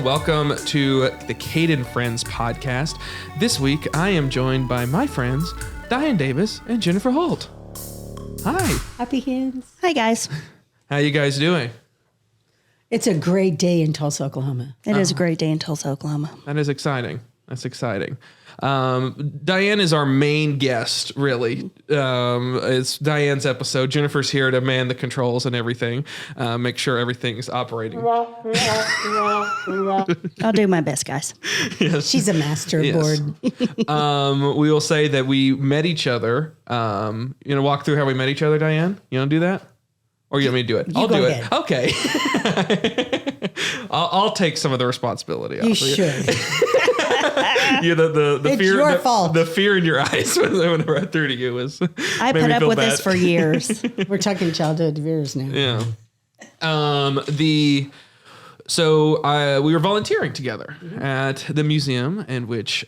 welcome to the Cade Friends podcast. This week, I am joined by my friends, Diane Davis and Jennifer Holt. Hi. Happy hands. Hi, guys. How you guys doing? It's a great day in Tulsa, Oklahoma. It is a great day in Tulsa, Oklahoma. That is exciting. That's exciting. Diane is our main guest, really. It's Diane's episode. Jennifer's here to man the controls and everything, make sure everything's operating. I'll do my best, guys. Yes. She's a master board. We will say that we met each other. Walk through how we met each other, Diane? You want to do that? Or you want me to do it? I'll do it. Ahead. Okay. I'll take some of the responsibility. You should. The It's fear. your fault. The fear in your eyes whenever I threw to you was. I put up with this for years. We're talking childhood fears now. Yeah. We were volunteering together at the museum in which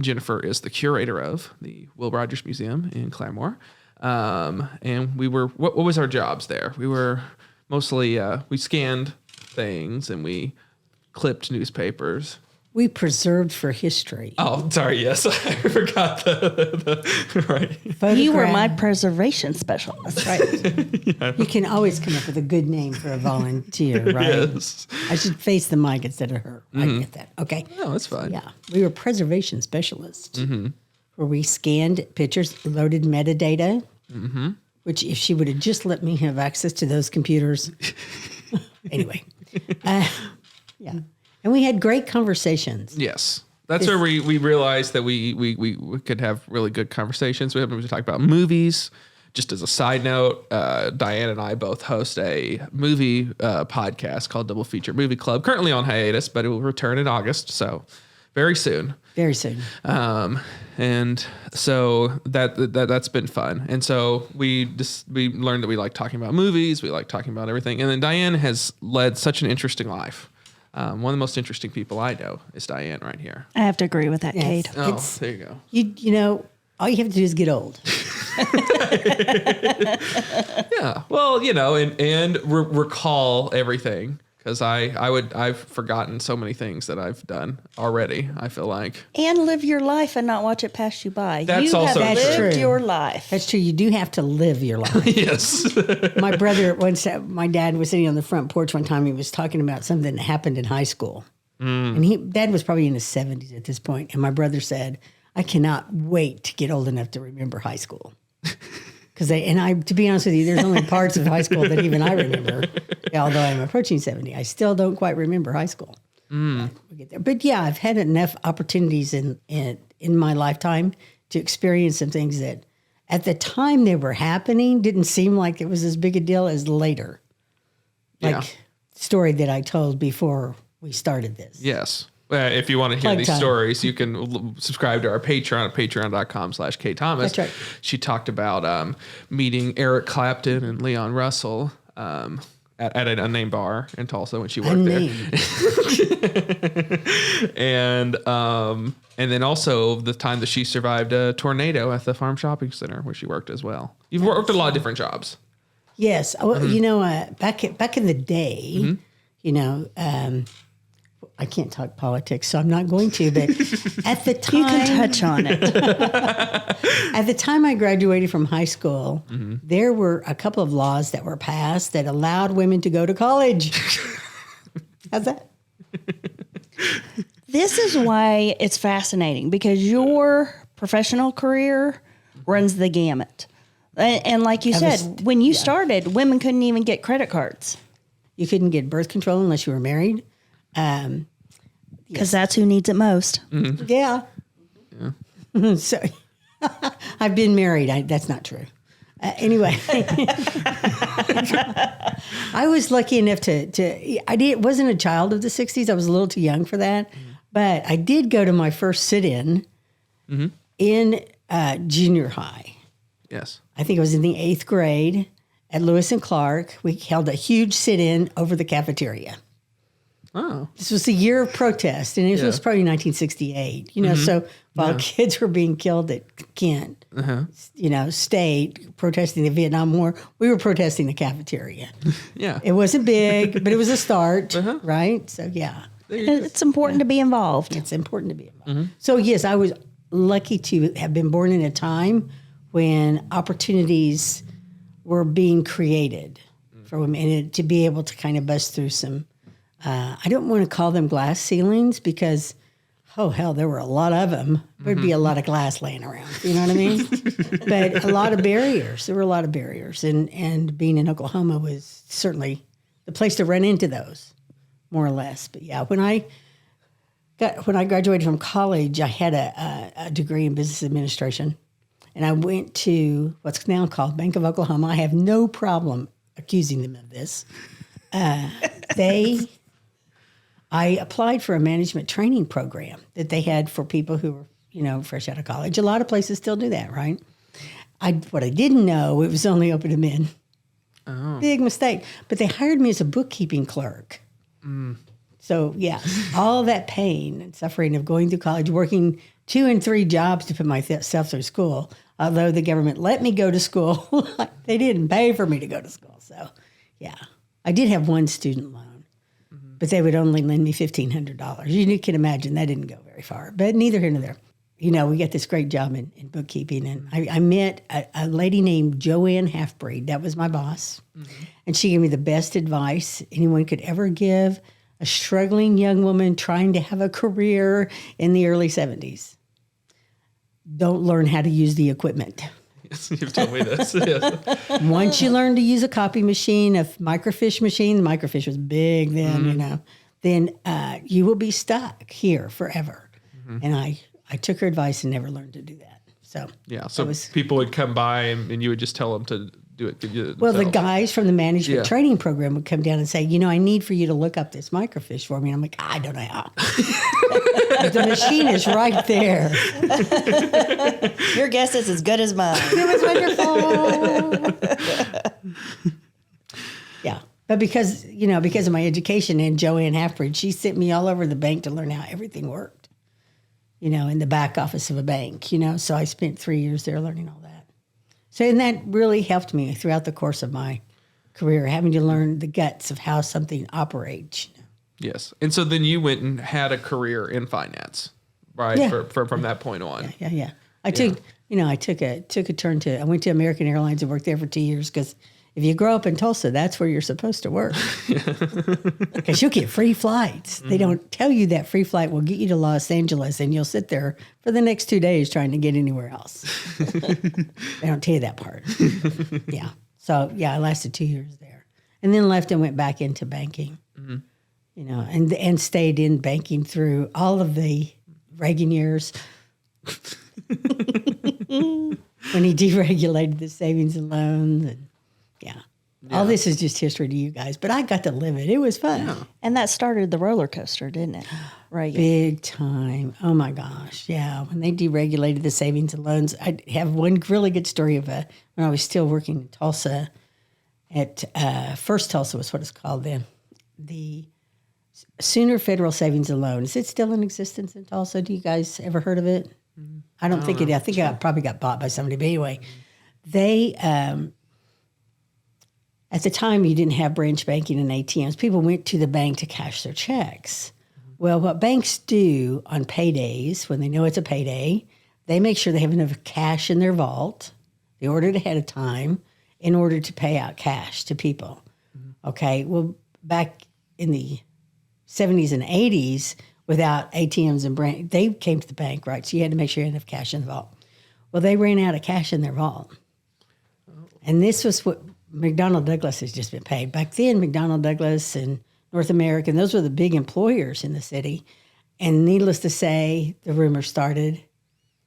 Jennifer is the curator of, the Will Rogers Museum in Claremore. And we were, what was our jobs there? We were mostly, we scanned things and we clipped newspapers. We preserved for history. Oh, sorry. Yes. I forgot the right. You were my preservation specialist. Right. Yeah. You can always come up with a good name for a volunteer, right? Yes. I should face the mic instead of her. I get that. Okay. No, that's fine. Yeah. We were preservation specialists where we scanned pictures, loaded metadata, which if she would have just let me have access to those computers. Anyway. Yeah. And we had great conversations. Yes. That's where we realized that we could have really good conversations. We talk about movies. Just as a side note, Diane and I both host a movie podcast called Double Feature Movie Club, currently on hiatus, but it will return in August. So very soon. Very soon. And so that's been fun. And so we learned that we like talking about movies. We like talking about everything. And then Diane has led such an interesting life. One of the most interesting people I know is Diane right here. I have to agree with that, Yes. Cade. Oh, there you go. You know, all you have to do is get old. Yeah. Well, and recall everything. Because I've forgotten so many things that I've done already, I feel like. And live your life and not watch it pass you by. That's you also have true. lived your life. That's true. You do have to live your life. Yes. My brother, my dad was sitting on the front porch one time. He was talking about something that happened in high school. And Dad was probably in his 70s at this point. And my brother said, I cannot wait to get old enough to remember high school. To be honest with you, there's only parts of high school that even I remember. Although I'm approaching 70, I still don't quite remember high school. We'll get there. But yeah, I've had enough opportunities in my lifetime to experience some things that at the time they were happening didn't seem like it was as big a deal as later. Like the story that I told before we started this. Yes. If you want to hear these stories, you can subscribe to our Patreon at patreon.com/Cade Thomas. That's right. She talked about meeting Eric Clapton and Leon Russell at an unnamed bar in Tulsa when she worked there. And then also the time that she survived a tornado at the Farm Shopping Center where she worked as well. You've worked a lot of different jobs. Yes. Back in the day, I can't talk politics, so I'm not going to. But at the time, you can touch on it. At the time I graduated from high school, there were a couple of laws that were passed that allowed women to go to college. How's that? This is why it's fascinating, because your professional career runs the gamut. And like you said, when you started, women couldn't even get credit cards. You couldn't get birth control unless you were married. Because that's who needs it most. Mm-hmm. Yeah. So I've been married. That's not true. Anyway, I was lucky enough wasn't a child of the 60s. I was a little too young for that. But I did go to my first sit-in in junior high. Yes. I think it was in the 8th grade at Lewis and Clark. We held a huge sit-in over the cafeteria. Oh. This was the year of protest, and it was probably 1968. So while kids were being killed at Kent, State, protesting the Vietnam War, we were protesting the cafeteria. Yeah. It wasn't big, but it was a start, right? So, yeah. It's important to be involved. It's important to be involved. So, yes, I was lucky to have been born in a time when opportunities were being created for women, and to be able to kind of bust through some, I don't want to call them glass ceilings because, oh, hell, there were a lot of them. There'd be a lot of glass laying around. You know what I mean? But a lot of barriers. There were a lot of barriers. And being in Oklahoma was certainly the place to run into those, more or less. But, yeah, when I graduated from college, I had a degree in business administration. And I went to what's now called Bank of Oklahoma. I have no problem accusing them of this. I applied for a management training program that they had for people who were, fresh out of college. A lot of places still do that, right? What I didn't know, it was only open to men. Oh. Big mistake. But they hired me as a bookkeeping clerk. So, yeah, all that pain and suffering of going through college, working 2 and 3 jobs to put myself through school, although the government let me go to school, they didn't pay for me to go to school. So, yeah, I did have one student loan. But they would only lend me $1,500. You can imagine that didn't go very far. But neither here nor there. We got this great job in bookkeeping. And I met a lady named Joanne Halfbreed. That was my boss. Mm-hmm. And she gave me the best advice anyone could ever give a struggling young woman trying to have a career in the early 70s. Don't learn how to use the equipment. You've told me this. Yes. Once you learn to use a copy machine, a microfiche machine, the microfiche was big then, then you will be stuck here forever. Mm-hmm. And I took her advice and never learned to do that. So people would come by and you would just tell them to do it. Well, the guys from the management training program would come down and say, I need for you to look up this microfiche for me. And I'm like, I don't know how. The machine is right there. Your guess is as good as mine. It was wonderful. Yeah. But because of my education and Joanne Halfbreed, she sent me all over the bank to learn how everything worked, in the back office of a bank, So I spent 3 years there learning all that. So, and that really helped me throughout the course of my career, having to learn the guts of how something operates. Yes. And so then you went and had a career in finance, right? Yeah. From that point on. Yeah. I took a turn I went to American Airlines and worked there for 2 years because if you grow up in Tulsa, that's where you're supposed to work. Because you'll get free flights. Mm-hmm. They don't tell you that free flight will get you to Los Angeles and you'll sit there for the next 2 days trying to get anywhere else. They don't tell you that part. Yeah. So, I lasted 2 years there. And then left and went back into banking. Mm-hmm. And stayed in banking through all of the Reagan years. When he deregulated the savings and loans and all this is just history to you guys, but I got to live it. It was fun. Yeah. And that started the roller coaster, didn't it? Right. Big time. Oh my gosh. Yeah. When they deregulated the savings and loans, I have one really good story of when I was still working in Tulsa at First Tulsa was what it's called then. The Sooner Federal Savings and Loan. Is it still in existence in Tulsa? Do you guys ever heard of it? I don't think it. I think it probably got bought by somebody. But anyway, they at the time you didn't have branch banking and ATMs. People went to the bank to cash their checks. Well, what banks do on paydays, when they know it's a payday, they make sure they have enough cash in their vault. They order it ahead of time in order to pay out cash to people. Okay. Well, back in the 70s and 80s, without ATMs and branch, they came to the bank, right? So you had to make sure you had enough cash in the vault. Well, they ran out of cash in their vault. And this was what McDonnell Douglas has just been paid. Back then, McDonnell Douglas and North American, those were the big employers in the city. And needless to say, the rumor started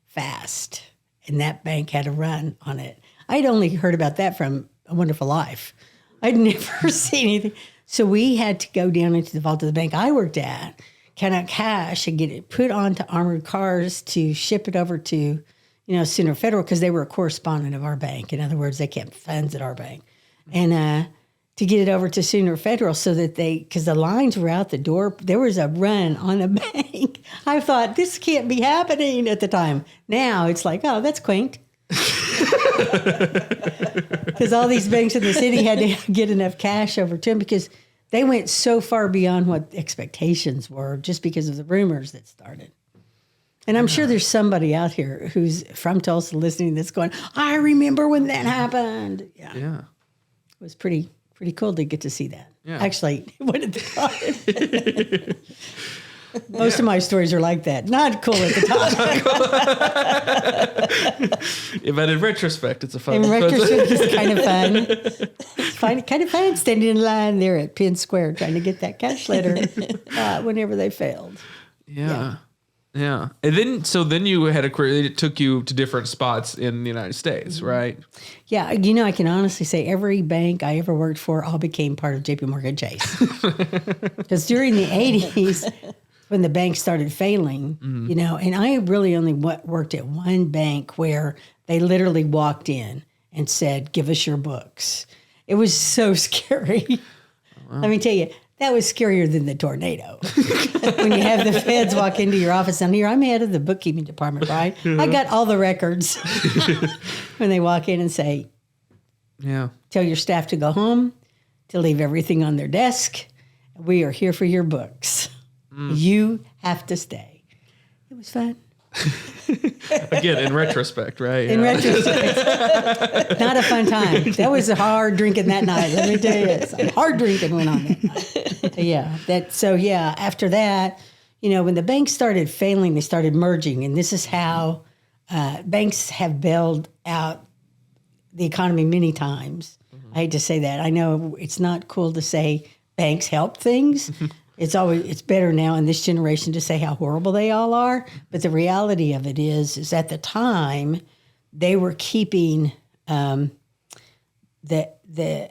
fast. And that bank had a run on it. I'd only heard about that from A Wonderful Life. I'd never seen anything. So we had to go down into the vault of the bank I worked at, count out cash and get it put onto armored cars to ship it over to, Sooner Federal, because they were a correspondent of our bank. In other words, they kept funds at our bank. And to get it over to Sooner Federal so that because the lines were out the door, there was a run on the bank. I thought, this can't be happening at the time. Now it's like, oh, that's quaint. Because all these banks in the city had to get enough cash over to them because they went so far beyond what expectations were just because of the rumors that started. And I'm sure there's somebody out here who's from Tulsa listening that's going, I remember when that happened. Yeah. It was pretty cool to get to see that. Yeah. Actually, when at the time. Most of my stories are like that. Not cool at the time. But in retrospect, it's a fun. In retrospect, it's kind of fun. Kind of fun standing in line there at Penn Square trying to get that cash letter whenever they failed. Yeah. And then you had a career that took you to different spots in the United States, right? Yeah. You know, I can honestly say every bank I ever worked for all became part of JP Morgan Chase. Because during the 80s, when the bank started failing, you know, and I really only worked at one bank where they literally walked in and said, give us your books. It was so scary. Wow. Let me tell you, that was scarier than the tornado. When you have the feds walk into your office, and here I'm head of the bookkeeping department, right? I got all the records. When they walk in and say, tell your staff to go home, to leave everything on their desk. We are here for your books. You have to stay. It was fun. Again, in retrospect, right? In retrospect. Not a fun time. That was a hard drinking that night. Let me tell you, some hard drinking went on that night. After that, you know, when the banks started failing, they started merging. And this is how banks have bailed out the economy many times. I hate to say that. I know it's not cool to say banks help things. It's better now in this generation to say how horrible they all are. But the reality of it is at the time they were keeping the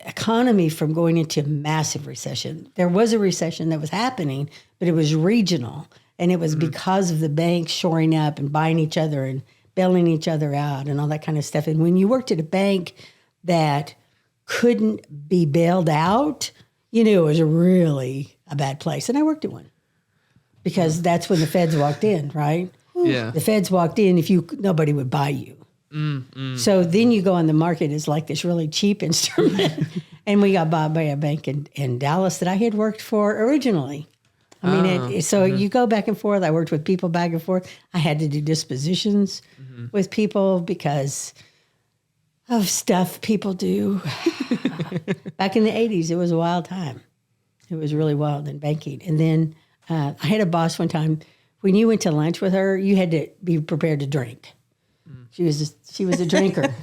economy from going into massive recession. There was a recession that was happening, but it was regional, and it was because of the banks shoring up and buying each other and bailing each other out and all that kind of stuff. And when you worked at a bank that couldn't be bailed out, you knew it was really a bad place. And I worked at one because that's when the feds walked in, right? Yeah. The feds walked in, nobody would buy you. So then you go on the market as like this really cheap instrument. And we got bought by a bank in Dallas that I had worked for originally. I mean, you go back and forth. I worked with people back and forth. I had to do dispositions with people because of stuff people do. Back in the 80s, it was a wild time. It was really wild in banking. And then I had a boss one time. When you went to lunch with her, you had to be prepared to drink. She was a drinker.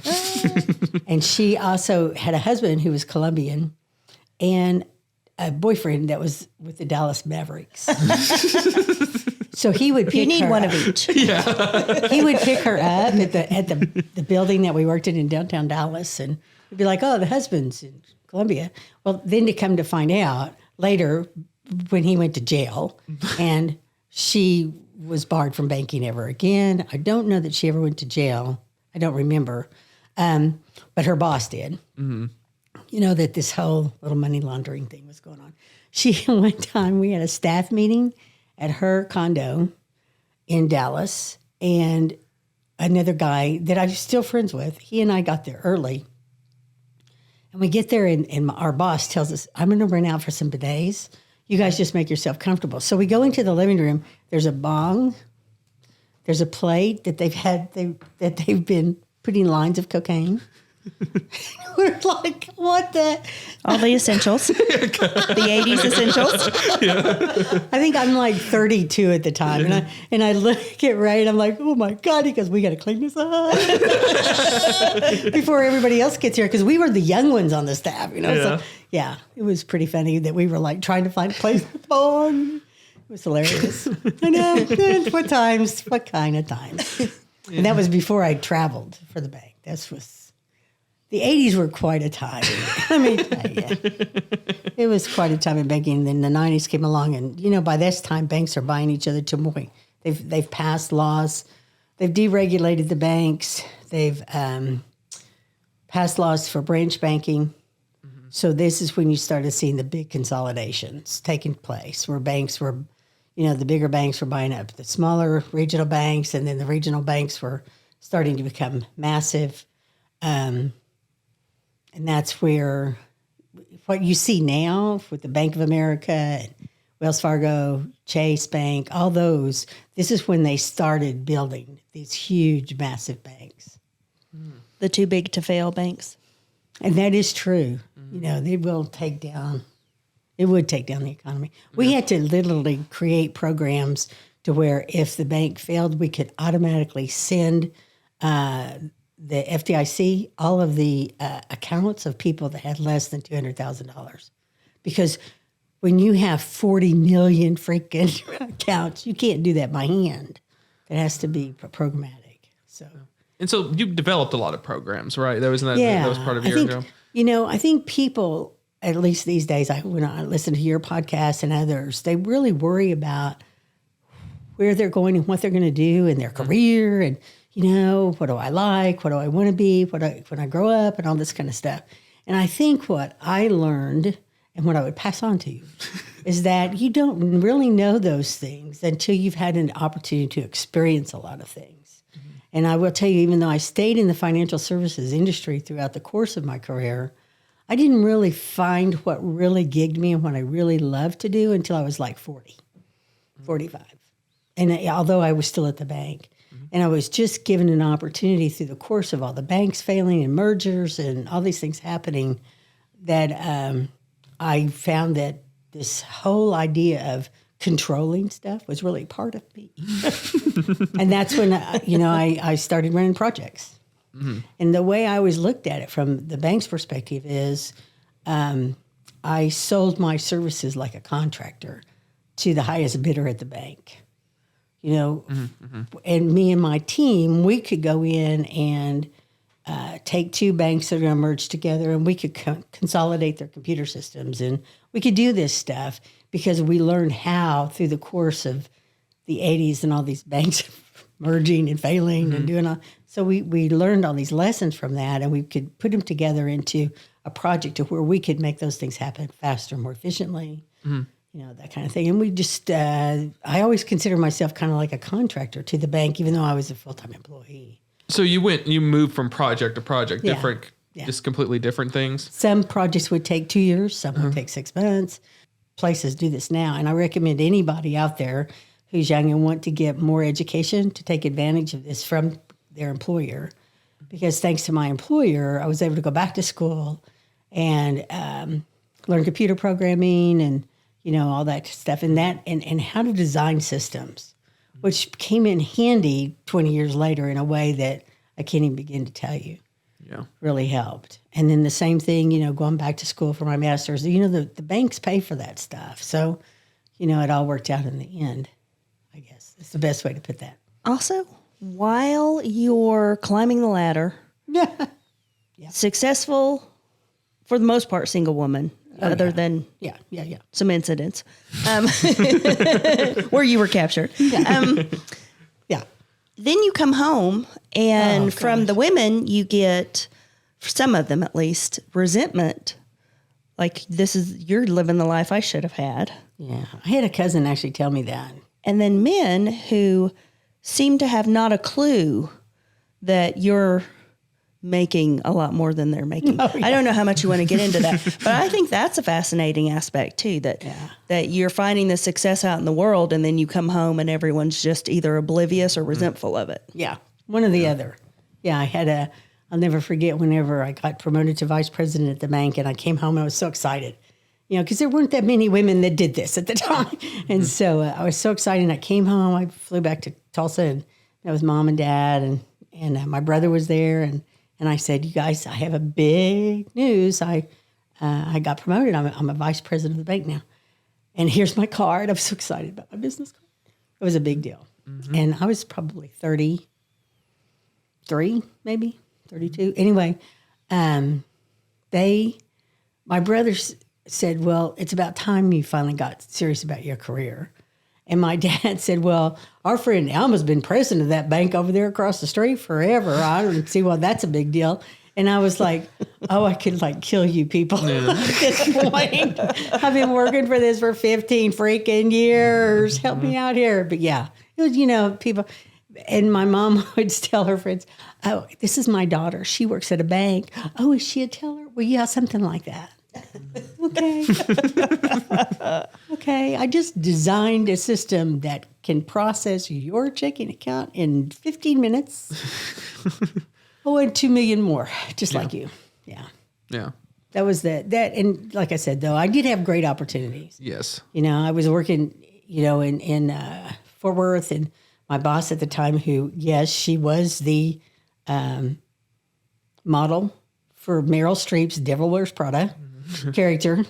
And she also had a husband who was Colombian and a boyfriend that was with the Dallas Mavericks. So he would pick her. You need one of each. Yeah. He would pick her up at the building that we worked in downtown Dallas, and he'd be like, "Oh, the husband's in Colombia." Well, then to come to find out later, when he went to jail, and she was barred from banking ever again. I don't know that she ever went to jail. I don't remember, but her boss did. Mm-hmm. You know that this whole little money laundering thing was going on. One time we had a staff meeting at her condo in Dallas, and another guy that I'm still friends with, he and I got there early. And we get there, and our boss tells us, I'm going to run out for some bidets. You guys just make yourself comfortable. So we go into the living room. There's a bong. There's a plate that they've been putting lines of cocaine. We're like, what the? All the essentials. The 80s essentials. Yeah. I think I'm like 32 at the time. And I look at Ray and I'm like, oh my God. He goes, we got to clean this up before everybody else gets here. Because we were the young ones on the staff, you know. Yeah. So, yeah, it was pretty funny that we were like trying to find a place with bong. It was hilarious. I know. What kind of times. Yeah. And that was before I traveled for the bank. The 80s were quite a time. Let me tell you. It was quite a time in banking. And then the 90s came along. And, you know, by this time, banks are buying each other to a point. They've passed laws. They've deregulated the banks. They've passed laws for branch banking. Mm-hmm. So this is when you started seeing the big consolidations taking place, where banks were, you know, the bigger banks were buying up the smaller regional banks. And then the regional banks were starting to become massive. And that's where what you see now with the Bank of America and Wells Fargo, Chase Bank, all those, this is when they started building these huge, massive banks. The too big to fail banks. And that is true. You know, it would take down the economy. We had to literally create programs to where if the bank failed, we could automatically send the FDIC all of the accounts of people that had less than $200,000. Because when you have 40 million freaking accounts, you can't do that by hand. It has to be programmatic. So. And so you developed a lot of programs, right? That was part of your job. You know, I think people, at least these days, when I listen to your podcast and others, they really worry about where they're going and what they're going to do in their career, and you know, what do I like, what do I want to be, when I grow up, and all this kind of stuff. And I think what I learned and what I would pass on to you is that you don't really know those things until you've had an opportunity to experience a lot of things. And I will tell you, even though I stayed in the financial services industry throughout the course of my career, I didn't really find what really gigged me and what I really loved to do until I was like 40, 45. And although I was still at the bank, and I was just given an opportunity through the course of all the banks failing and mergers and all these things happening, that I found that this whole idea of controlling stuff was really part of me. And that's when, I started running projects. And the way I always looked at it from the bank's perspective is I sold my services like a contractor to the highest bidder at the bank. You know, and me and my team, we could go in and take two banks that are going to merge together, and we could consolidate their computer systems. And we could do this stuff because we learned how through the course of the 80s and all these banks merging and failing and doing all. So we learned all these lessons from that, and we could put them together into a project to where we could make those things happen faster, more efficiently. You know, that kind of thing. And we just, I always consider myself kind of like a contractor to the bank, even though I was a full-time employee. So you moved from project to project, Yeah. just completely different things? Some projects would take 2 years, some would take 6 months. Places do this now. And I recommend anybody out there who's young and want to get more education to take advantage of this from their employer. Because thanks to my employer, I was able to go back to school and learn computer programming and you know, all that stuff, and how to design systems, which came in handy 20 years later in a way that I can't even begin to tell you. Yeah. Really helped. And then the same thing, you know, going back to school for my master's, you know, the banks pay for that stuff. So, you know, it all worked out in the end, I guess. It's the best way to put that. Also, while you're climbing the ladder, successful, for the most part, single woman. Other than some incidents where you were captured. Then you come home, and from the women, you get, for some of them at least, resentment. Like, you're living the life I should have had. Yeah. I had a cousin actually tell me that. And then men who seem to have not a clue that you're making a lot more than they're making. I don't know how much you want to get into that, but I think that's a fascinating aspect too, that you're finding the success out in the world, and then you come home and everyone's just either oblivious or resentful of it. Yeah. One or the other. Yeah. I'll never forget whenever I got promoted to vice president at the bank, and I came home and I was so excited, you know, because there weren't that many women that did this at the time. And so I was so excited, and I came home, I flew back to Tulsa, and that was mom and dad, and my brother was there, and I said, you guys, I have a big news. I got promoted. I'm a vice president of the bank now. And here's my card. I'm so excited about my business card. It was a big deal. And I was probably 33, maybe 32. Anyway, my brothers said, well, it's about time you finally got serious about your career. And my dad said, well, our friend Alma's been president of that bank over there across the street forever. I don't see why that's a big deal. And I was like, oh, I could like kill you people at this point. I've been working for this for 15 freaking years. Help me out here. But yeah, it was, you know, people. And my mom would tell her friends, oh, this is my daughter. She works at a bank. Oh, is she a teller? Well, yeah, something like that. Okay. Okay. I just designed a system that can process your checking account in 15 minutes. Oh, and 2 million more, just like you. Yeah. Yeah. That was that. And like I said, though, I did have great opportunities. Yes. You know, I was working, in Fort Worth, and my boss at the time, who, yes, she was the model for Meryl Streep's Devil Wears Prada character.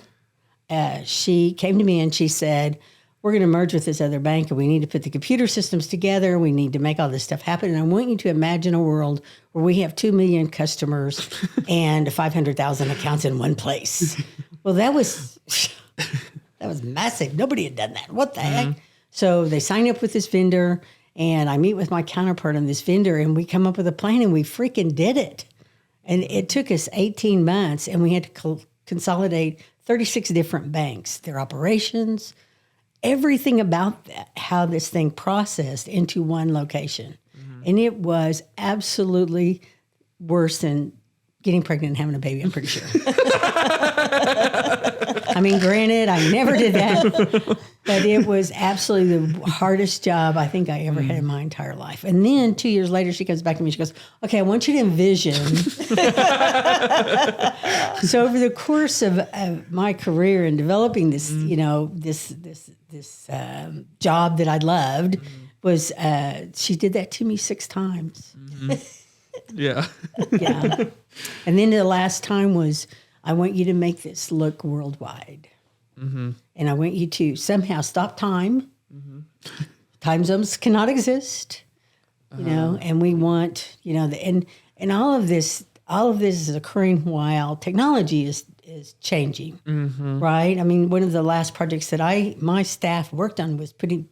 She came to me and she said, we're going to merge with this other bank, and we need to put the computer systems together. We need to make all this stuff happen. And I want you to imagine a world where we have 2 million customers and 500,000 accounts in one place. Well, that was massive. Nobody had done that. What the heck? So they sign up with this vendor, and I meet with my counterpart on this vendor, and we come up with a plan, and we freaking did it. And it took us 18 months, and we had to consolidate 36 different banks, their operations, everything about that, how this thing processed into one location. And it was absolutely worse than getting pregnant and having a baby, I'm pretty sure. I mean, granted, I never did that, but it was absolutely the hardest job I think I ever had in my entire life. And then 2 years later, she comes back to me, she goes, okay, I want you to envision. So over the course of my career in developing this, this job that I loved was, she did that to me 6 times. Yeah. Yeah. And then the last time was, I want you to make this look worldwide. And I want you to somehow stop time. Time zones cannot exist, and we want, and all of this is occurring while technology is changing, right? I mean, one of the last projects that my staff worked on was putting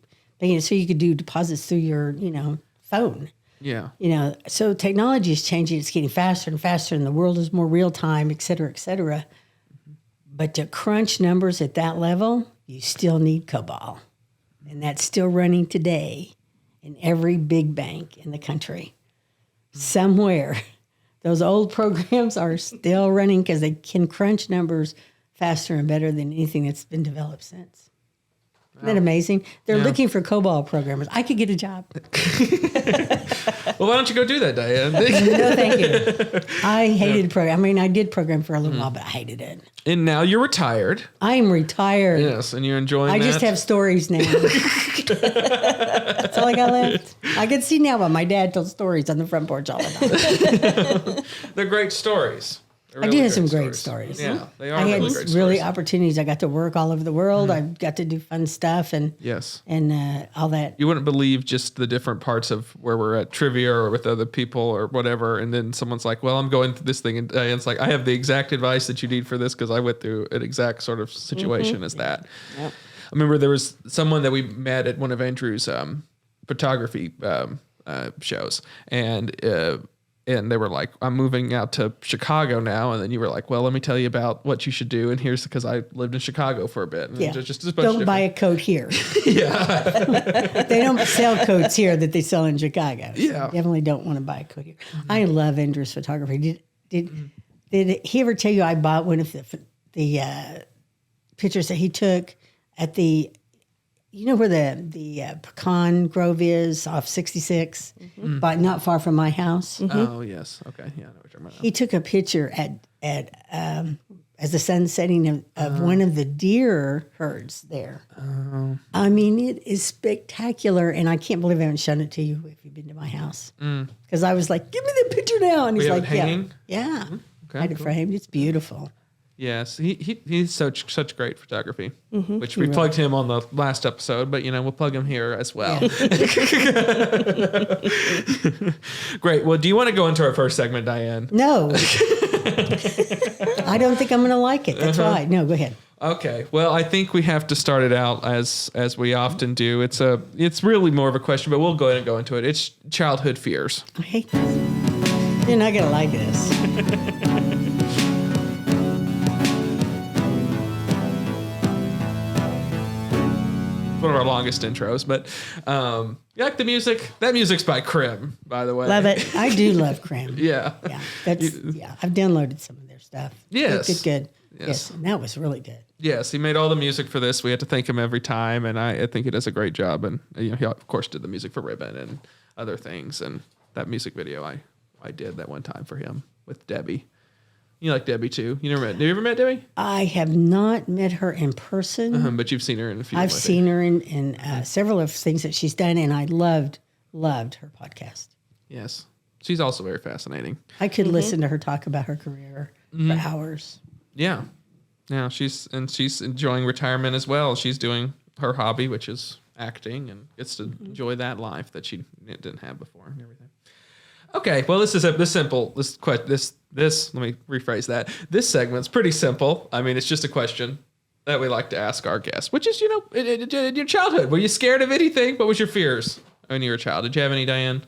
so you could do deposits through your, phone. Yeah. So technology is changing. It's getting faster and faster, and the world is more real time, et cetera, et cetera. But to crunch numbers at that level, you still need COBOL. And that's still running today in every big bank in the country. Somewhere, those old programs are still running because they can crunch numbers faster and better than anything that's been developed since. Isn't that amazing? They're looking for COBOL programmers. I could get a job. Well, why don't you go do that, Diane? No, thank you. I hated program. I mean, I did program for a little while, but I hated it. And now you're retired. I am retired. Yes, and you're enjoying I that. just have stories now. That's all I got left. I can see now why my dad told stories on the front porch all the time. They're great stories. I did have some great stories. Yeah, they are I had really great really stories. opportunities. I got to work all over the world. I got to do fun stuff and Yes. and all that. You wouldn't believe just the different parts of where we're at trivia or with other people or whatever. And then someone's like, well, I'm going through this thing. And it's like, I have the exact advice that you need for this because I went through an exact sort of situation as that. Yep. I remember there was someone that we met at one of Andrew's photography shows. And they were like, I'm moving out to Chicago now. And then you were like, well, let me tell you about what you should do. And here's because I lived in Chicago for a bit. And Yeah. just a bunch Don't of buy a coat here. Yeah. They don't sell coats here that they sell in Chicago. So Yeah. definitely don't want to buy a coat here. I love Andrew's photography. Did he ever tell you I bought one of the pictures that he took at the, you know where the pecan grove is off 66, but not far from my house. Oh, yes. Okay. Yeah. I know what you're talking about. He took a picture at as the sun setting of one of the deer herds there. I mean, it is spectacular, and I can't believe I haven't shown it to you if you've been to my house. Because I was like, give me the picture now. And he's have like, it hanging? yeah. Okay, I had it cool. framed. It's beautiful. Yes, he's such great photography, which we plugged him on the last episode, but we'll plug him here as well. Great. Well, do you want to go into our first segment, Diane? No. I don't think I'm going to like it. That's why. No, go ahead. Okay. Well, I think we have to start it out as we often do. It's really more of a question, but we'll go ahead and go into it. It's childhood fears. I hate this. You're not going to like this. One of our longest intros, but you like the music? That music's by Chrim, by the way. Love it. I do love Crim. Yeah. Yeah. I've downloaded some of their stuff. Yes. Good. Yes, and that was really good. Yes, he made all the music for this. We had to thank him every time, and I think he does a great job. And he of course did the music for Ribbon and other things. And that music video I did that one time for him with Debbie. You like Debbie too? Have you ever met Debbie? I have not met her in person, But you've seen her in a few. I've seen her in several of things that she's done, and I loved her podcast. Yes, she's also very fascinating. I could listen to her talk about her career for hours. Yeah, she's enjoying retirement as well. She's doing her hobby, which is acting, and gets to enjoy that life that she didn't have before and everything. Okay, well, this simple. Let me rephrase that. This segment's pretty simple. I mean, it's just a question that we like to ask our guests, which is, in your childhood, were you scared of anything? What was your fears when you were a child? Did you have any, Diane?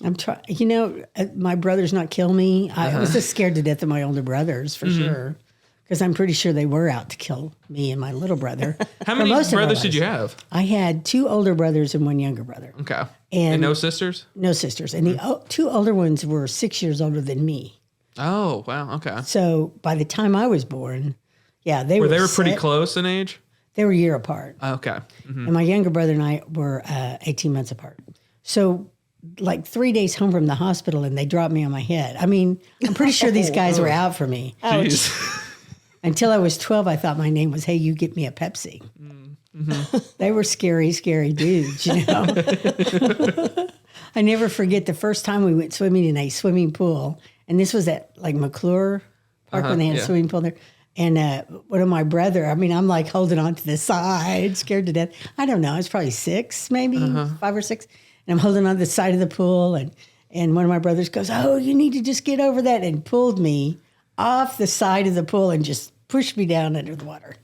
I'm trying. My brothers not kill me. I was just scared to death of my older brothers for sure, because I'm pretty sure they were out to kill me and my little brother. How many brothers did you have? I had 2 older brothers and 1 younger brother. Okay, and no sisters? No sisters, and the 2 older ones were 6 years older than me. Oh wow, okay. So by the time I was born, they were pretty close in age. They were a year apart. Okay, and my younger brother and I were 18 months apart. So. Like 3 days home from the hospital, and they dropped me on my head. I mean, I'm pretty sure these guys were out for me. Until I was 12, I thought my name was, "Hey, you get me a Pepsi." They were scary, scary dudes, I never forget the first time we went swimming in a swimming pool, and this was at like McClure Park when they had a swimming pool there. And one of my brother, I'm like holding on to the side, scared to death. I don't know, I was probably 6, maybe 5 or 6. And I'm holding on to the side of the pool, and one of my brothers goes, "Oh, you need to just get over that," and pulled me off the side of the pool and just pushed me down under the water.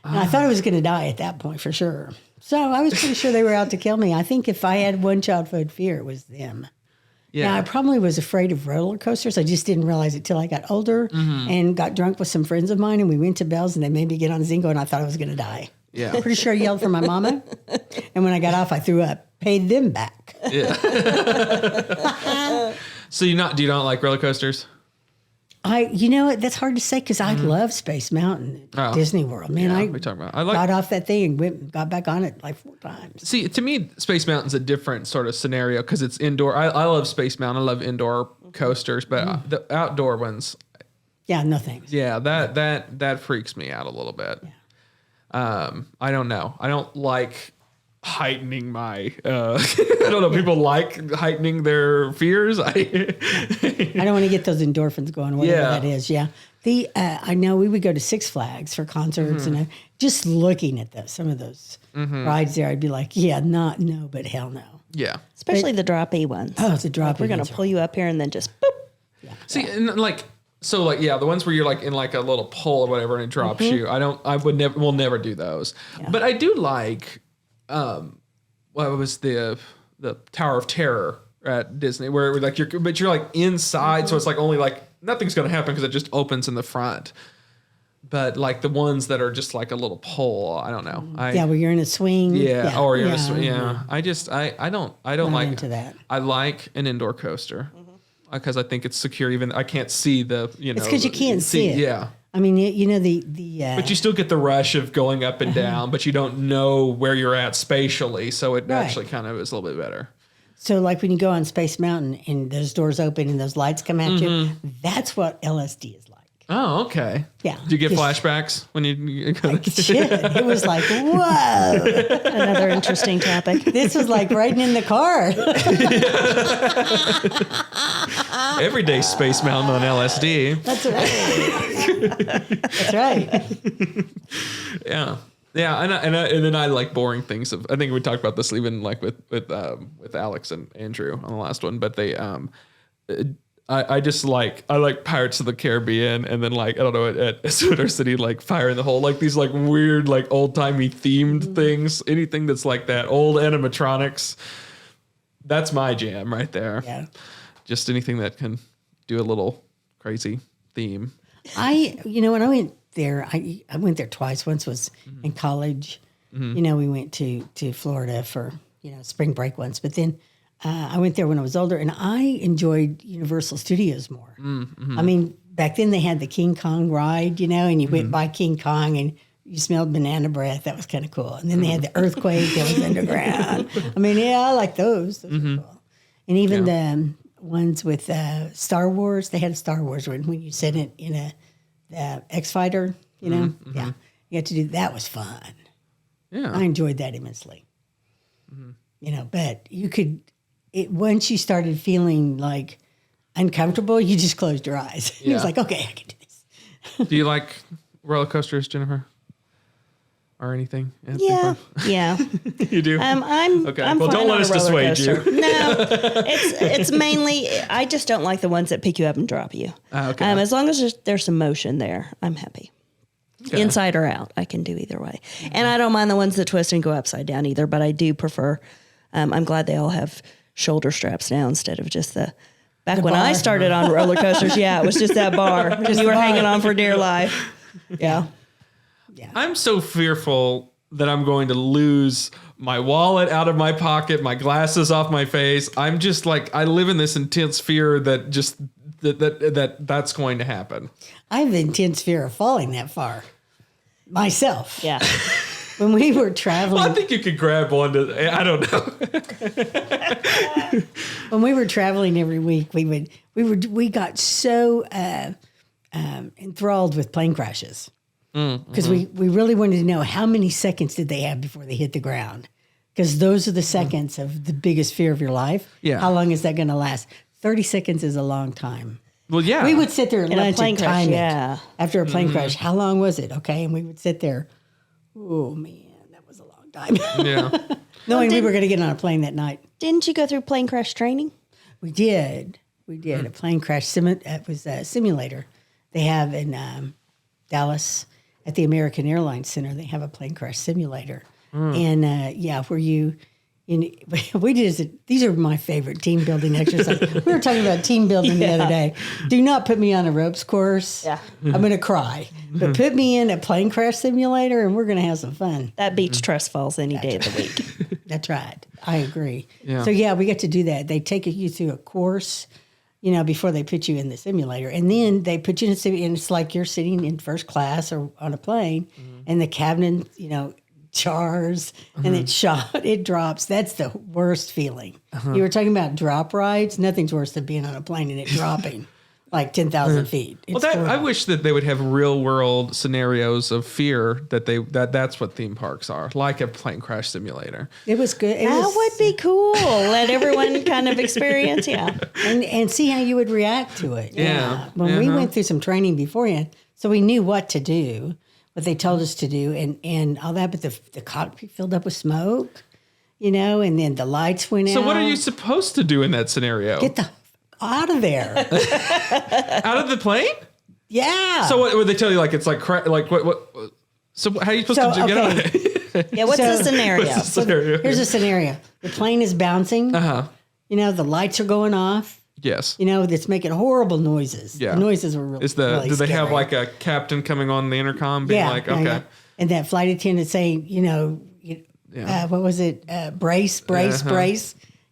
And I thought I was going to die at that point for sure. So I was pretty sure they were out to kill me. I think if I had one childhood fear, it was them. Yeah. Now, I probably was afraid of roller coasters. I just didn't realize it till I got older and got drunk with some friends of mine, and we went to Bell's, and they made me get on Zingo, and I thought I was going to die. Yeah. Pretty sure I yelled for my mama. And when I got off, I threw up. Paid them back. Yeah. So do you not like roller coasters? That's hard to say because I love Space Mountain at Disney World. Man, I got off that thing and got back on it like 4 times. See, to me, Space Mountain's a different sort of scenario because it's indoor. I love Space Mountain. I love indoor coasters, but the outdoor ones. Yeah, no thanks. Yeah, that freaks me out a little bit. Yeah. I don't know. I don't like heightening my I don't know, people like heightening their fears. I don't want to get those endorphins going, whatever that is. Yeah. I know we would go to Six Flags for concerts and just looking at some of those rides there, I'd be like, no, but hell no. Yeah. Especially the droppy ones. Oh, it's a droppy. We're going to pull you up here and then just boop. Yeah. See, and the ones where you're like in like a little pole or whatever and it drops you. We'll never do those. Yeah. But I do like what was the Tower of Terror at Disney, where like you're like inside, so it's like only like nothing's gonna happen because it just opens in the front. But like the ones that are just like a little pole, I don't know. Where you're in a swing. Or you're in a swing. Yeah, I don't like into that. I like an indoor coaster because I think it's secure. Even I can't see the It's because you can't see it. Yeah. I mean, the but you still get the rush of going up and down, but you don't know where you're at spatially, so it actually kind of is a little bit better. So, like when you go on Space Mountain and those doors open and those lights come at you, that's what LSD is like. Oh, okay. Yeah. Do you get flashbacks when you? I did. It was like, whoa. Another interesting topic. This was like riding in the car. Everyday Space Mountain on LSD. That's right. That's right. Yeah. Yeah, and then I like boring things. I think we talked about this even like with Alex and Andrew on the last one, but they I like Pirates of the Caribbean, and then like I don't know at Sooner City like Fire in the Hole, like these like weird like old timey themed things. Anything that's like that old animatronics, that's my jam right there. Yeah, just anything that can do a little crazy theme. When I went there, I went there twice. Once was in college. We went to Florida for spring break once, but then. I went there when I was older, and I enjoyed Universal Studios more. I mean, back then they had the King Kong ride, and you went by King Kong and you smelled banana breath. That was kind of cool. And then they had the earthquake that was underground. I mean, yeah, I like those. Those were cool. And even the ones with Star Wars, they had a Star Wars one when you sit in a X-Fighter, Yeah. You had to do that. Was fun. Yeah. I enjoyed that immensely. But you could, once you started feeling like uncomfortable, you just closed your eyes. It was like, okay, I can do this. Do you like roller coasters, Jennifer? Or anything? Yeah. You do? I'm okay. I'm well, fine don't let on us a roller dissuade you. coaster. No, it's mainly I just don't like the ones that pick you up and drop you. Okay. As long as there's some motion there, I'm happy. Okay. Inside or out, I can do either way, and I don't mind the ones that twist and go upside down either. But I do prefer. I'm glad they all have shoulder straps now instead of just the. Back when I started on roller coasters, it was just that bar. You were hanging on for dear life. Yeah. I'm so fearful that I'm going to lose my wallet out of my pocket, my glasses off my face. I'm just like, I live in this intense fear that just that's going to happen. I have intense fear of falling that far myself. Yeah. When we were traveling, I think you could grab one I don't know. When we were traveling every week, we got so enthralled with plane crashes. Because we really wanted to know how many seconds did they have before they hit the ground. Because those are the seconds of the biggest fear of your life. Yeah. How long is that going to last? 30 seconds is a long time. Well, yeah. We would sit there at lunch and time it. After a plane Mm-hmm. crash, how long was it? Okay. And we would sit there. Oh, man, that was a long time. Yeah. Knowing we were going to get on a plane that night. Didn't you go through plane crash training? We did. A plane crash. It was a simulator they have in Dallas. At the American Airlines Center, they have a plane crash simulator. And where we did, these are my favorite team building exercises. We were talking about team building the other day. Do not put me on a ropes course. Yeah. I'm going to cry. But put me in a plane crash simulator and we're going to have some fun. That beats trust falls any day of the week. That's right. I agree. Yeah. So we get to do that. They take you through a course, before they put you in the simulator. And then they put you in a simulator, and it's like you're sitting in first class or on a plane, and the cabin, jars, and it drops. That's the worst feeling. You were talking about drop rides. Nothing's worse than being on a plane and it dropping like 10,000 feet. It's I wish that they would have real world scenarios of fear that's what theme parks are, like a plane crash simulator. It was good. That would be cool. Let everyone kind of experience, and see how you would react to it. Yeah. When we went through some training beforehand, so we knew what to do, what they told us to do, and all that. But the cockpit filled up with smoke, and then the lights went out. So what are you supposed to do in that scenario? Get the out of there. Out of the plane? Yeah. So what would they tell you? Like it's like what? So how are you supposed to get out of it? Yeah. What's the scenario? Here's a scenario: the plane is bouncing. The lights are going off. Yes. It's making horrible noises. Yeah. The noises were really. Do they have scary. like a captain coming on the intercom being like, okay, yeah. And that flight attendant saying, what was it? Brace.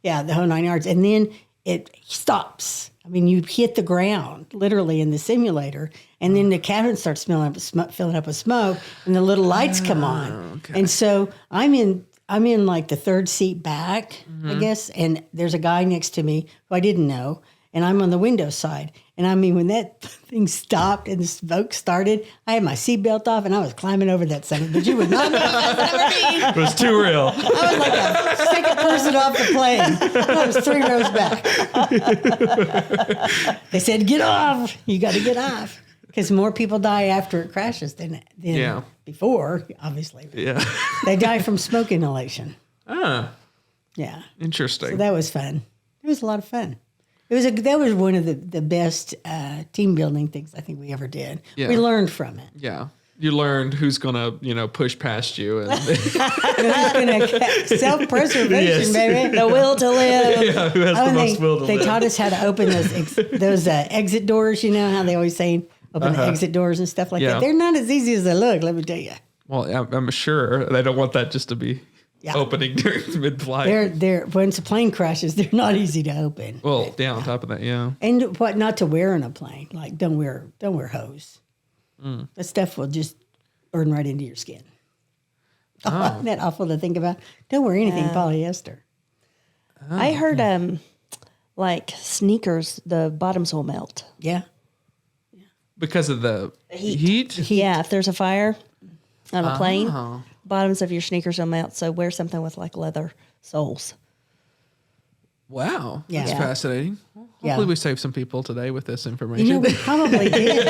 Yeah, the whole 9 yards, and then it stops. I mean, you hit the ground literally in the simulator, and then the cabin starts filling up with smoke, and the little lights come on. Okay. And so I'm in like the third seat back, I guess, and there's a guy next to me who I didn't know, and I'm on the window side. And I mean, when that thing stopped and the smoke started, I had my seatbelt off and I was climbing over that thing. But you would not know it was too real. I was like a second person off the plane. I was 3 rows back. They said, get off. You got to get off. Because more people die after it crashes than before, obviously. Yeah. They die from smoke inhalation. Ah. Yeah. Interesting. So that was fun. It was a lot of fun. That was one of the best team building things I think we ever did. Yeah. We learned from it. Yeah. You learned who's going to, push past you. And who's going to self-preservation, baby. The will to live. Yeah, who has the most will to live. They taught us how to open those exit doors, how they always say open the exit doors and stuff like that. They're not as easy as they look, let me tell you. Well, I'm sure they don't want that just to be Yeah. opening during mid-flight. They're once a plane crashes, they're not easy to open. Well, yeah, on top of that, yeah. And what not to wear on a plane? Like don't wear hose. That stuff will just burn right into your skin. Oh. Isn't that awful to think about? Don't wear anything polyester. I heard like sneakers, the bottoms will melt. Yeah. Because of the heat? Yeah, if there's a fire on a plane, Oh. bottoms of your sneakers will melt. So wear something with like leather soles. Wow. Yeah. That's Yeah. fascinating. Well, hopefully we save some people today with this information. You know, we probably did.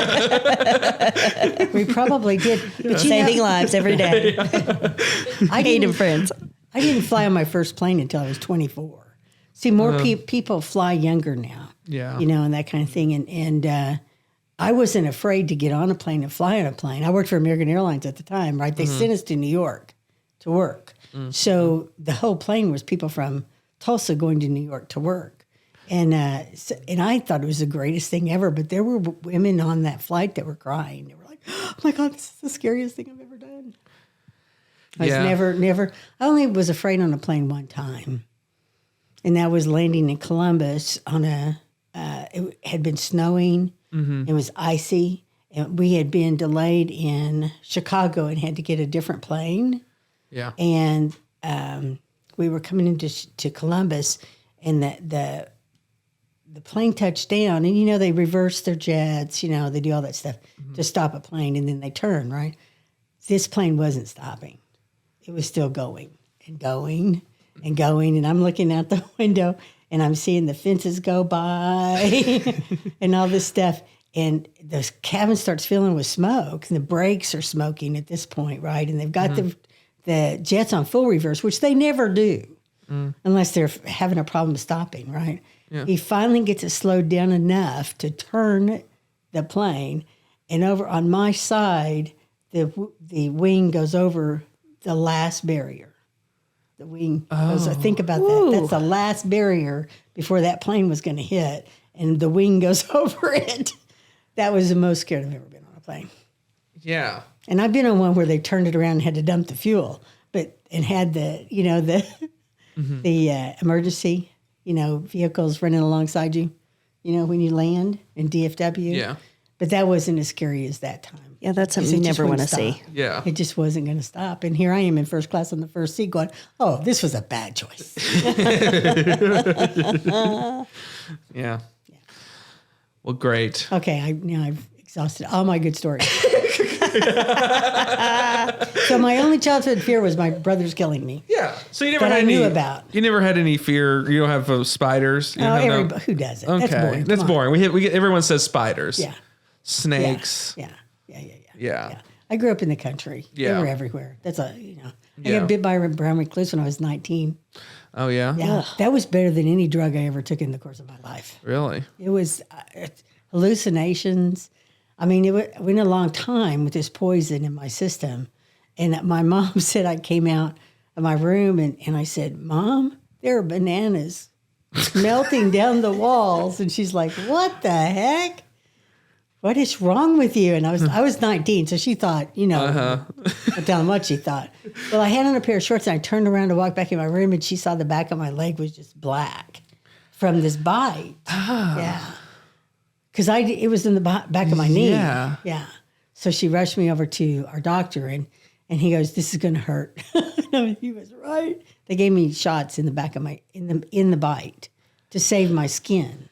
We probably did. But Saving lives every day. Cade Friends. I didn't fly on my first plane until I was 24. See, more people fly younger now. Yeah. You know, and that kind of thing. And I wasn't afraid to get on a plane and fly on a plane. I worked for American Airlines at the time, right? They sent us to New York to work. So the whole plane was people from Tulsa going to New York to work. And I thought it was the greatest thing ever. But there were women on that flight that were crying. They were like, oh, my God, this is the scariest thing I've ever done. I was never, I only was afraid on a plane one time. And that was landing in Columbus on it had been snowing. It was icy. And we had been delayed in Chicago and had to get a different plane. Yeah. And we were coming into Columbus, and the plane touched down, and they reverse their jets, they do all that stuff to stop a plane, and then they turn, right? This plane wasn't stopping. It was still going and going and going, and I'm looking out the window, and I'm seeing the fences go by and all this stuff, and the cabin starts filling with smoke, and the brakes are smoking at this point, right? And they've got the jets on full reverse, which they never do unless they're having a problem stopping, right? Yeah. He finally gets it slowed down enough to turn the plane, and over on my side, the wing goes over the last barrier. The wing goes, think about that. That's the last barrier before that plane was going to hit, and the wing goes over it. That was the most scared I've ever been on a plane. Yeah. And I've been on one where they turned it around and had to dump the fuel, and had the emergency, vehicles running alongside you, when you land in DFW. Yeah. But that wasn't as scary as that time. Yeah, that's something you never want to see. Yeah. It just wasn't going to stop. And here I am in first class on the first seat going, oh, this was a bad choice. Yeah. Well, great. Okay, I've exhausted all my good stories. So my only childhood fear was my brothers killing me. Yeah. So you never That had I knew any, about. You never had any fear. You don't have spiders. You don't have Everybody, who does it? Okay. That's boring. That's Come on. boring. We get everyone says spiders. Yeah. Snakes. Yeah. I grew up in the country. Yeah. They were everywhere. That's I Yeah. got bit by a brown recluse when I was 19. Oh yeah. Yeah. That was better than any drug I ever took in the course of my life. Really? It was hallucinations. I mean, it went a long time with this poison in my system. And my mom said I came out of my room and I said, Mom, there are bananas melting down the walls. And she's like, what the heck? What is wrong with you? And I was 19, so she thought, I'm telling what she thought. Well, I had on a pair of shorts and I turned around to walk back in my room and she saw the back of my leg was just black from this bite. Oh. Yeah. Because it was in the back of my knee. Yeah. Yeah. So she rushed me over to our doctor and he goes, this is going to hurt. He was right. They gave me shots in the back of in the bite to save my skin.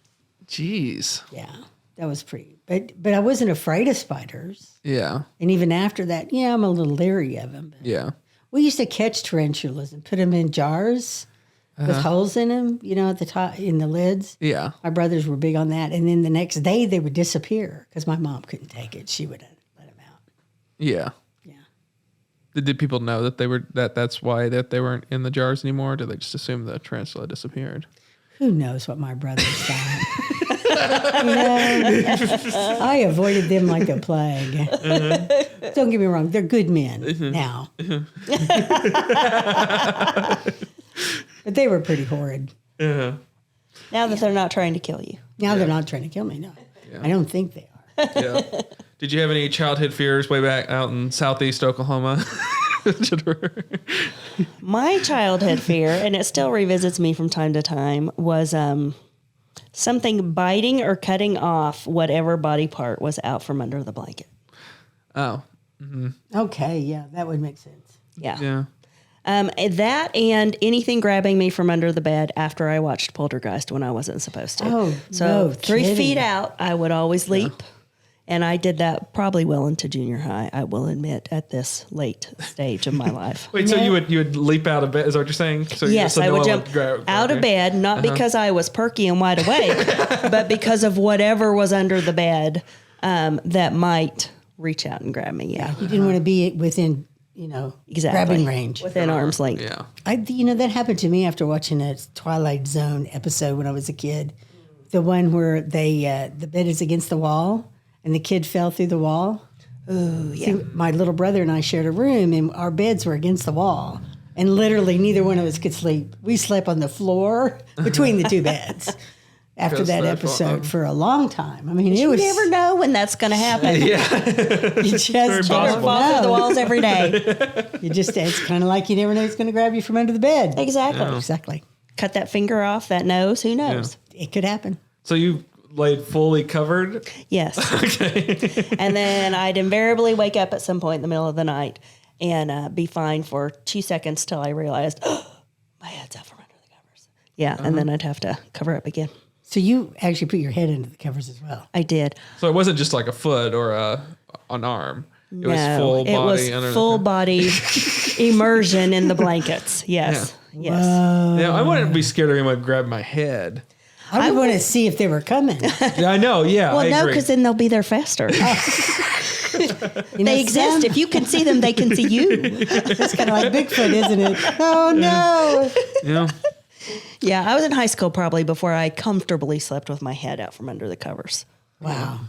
Jeez. Yeah. That was pretty, but I wasn't afraid of spiders. Yeah. And even after that, I'm a little leery of them. Yeah. We used to catch tarantulas and put them in jars with holes in them, at the top, in the lids. Yeah. My brothers were big on that. And then the next day they would disappear because my mom couldn't take it. She would let them out. Yeah. Yeah. Did people know that that's why they weren't in the jars anymore? Or did they just assume the tarantula disappeared? Who knows what my brothers thought? I avoided them like the plague. Don't get me wrong; they're good men now, but they were pretty horrid. Now that they're not trying to kill you. Now they're not trying to kill me. No, I don't think they are. Yeah. Did you have any childhood fears way back out in southeast Oklahoma? My childhood fear, and it still revisits me from time to time, was something biting or cutting off whatever body part was out from under the blanket. Oh. Okay, yeah, that would make sense. Yeah. Yeah. That and anything grabbing me from under the bed after I watched Poltergeist when I wasn't supposed to. Oh, so no 3 kidding. feet out, I would always leap. And I did that probably well into junior high, I will admit, at this late stage of my life. Wait, so you would leap out of bed? Is that what you're saying? So Yes, so I no would one jump grab out you? of bed, not because I was perky and wide awake, but because of whatever was under the bed that might reach out and grab me. Yeah, You didn't want to be within, exactly. grabbing range. Within arm's length. Yeah. That happened to me after watching a Twilight Zone episode when I was a kid. The one where the bed is against the wall and the kid fell through the wall. Ooh, yeah. See, my little brother and I shared a room, and our beds were against the wall. And literally, neither one of us could sleep. We slept on the floor between the two beds after Because that that's episode for a long time. I mean, it You was never know when that's going to happen. You just Very don't possible. Fall through the know. walls every day. It's kind of like you never know who's going to grab you from under the bed. Exactly. Exactly. Cut that finger off, that nose, who knows? It could happen. So you laid fully covered? Yes. Okay. And then I'd invariably wake up at some point in the middle of the night and be fine for 2 seconds till I realized, my head's out from under the covers. Yeah, and then I'd have to cover up again. So you actually put your head into the covers as well. I did. So it wasn't just like a foot or an arm. It was No, full body. it was under full body immersion in the blankets. Yes. Yes. Yeah, I wouldn't be scared anyone would grab my head. I would want to see if they were coming. Yeah, I know. Yeah, Well, I no, agree. because then they'll be there faster. They exist. If you can see them, they can see you. It's kind of like Bigfoot, isn't it? Oh, no. Yeah. Yeah, I was in high school probably before I comfortably slept with my head out from under the covers. Wow.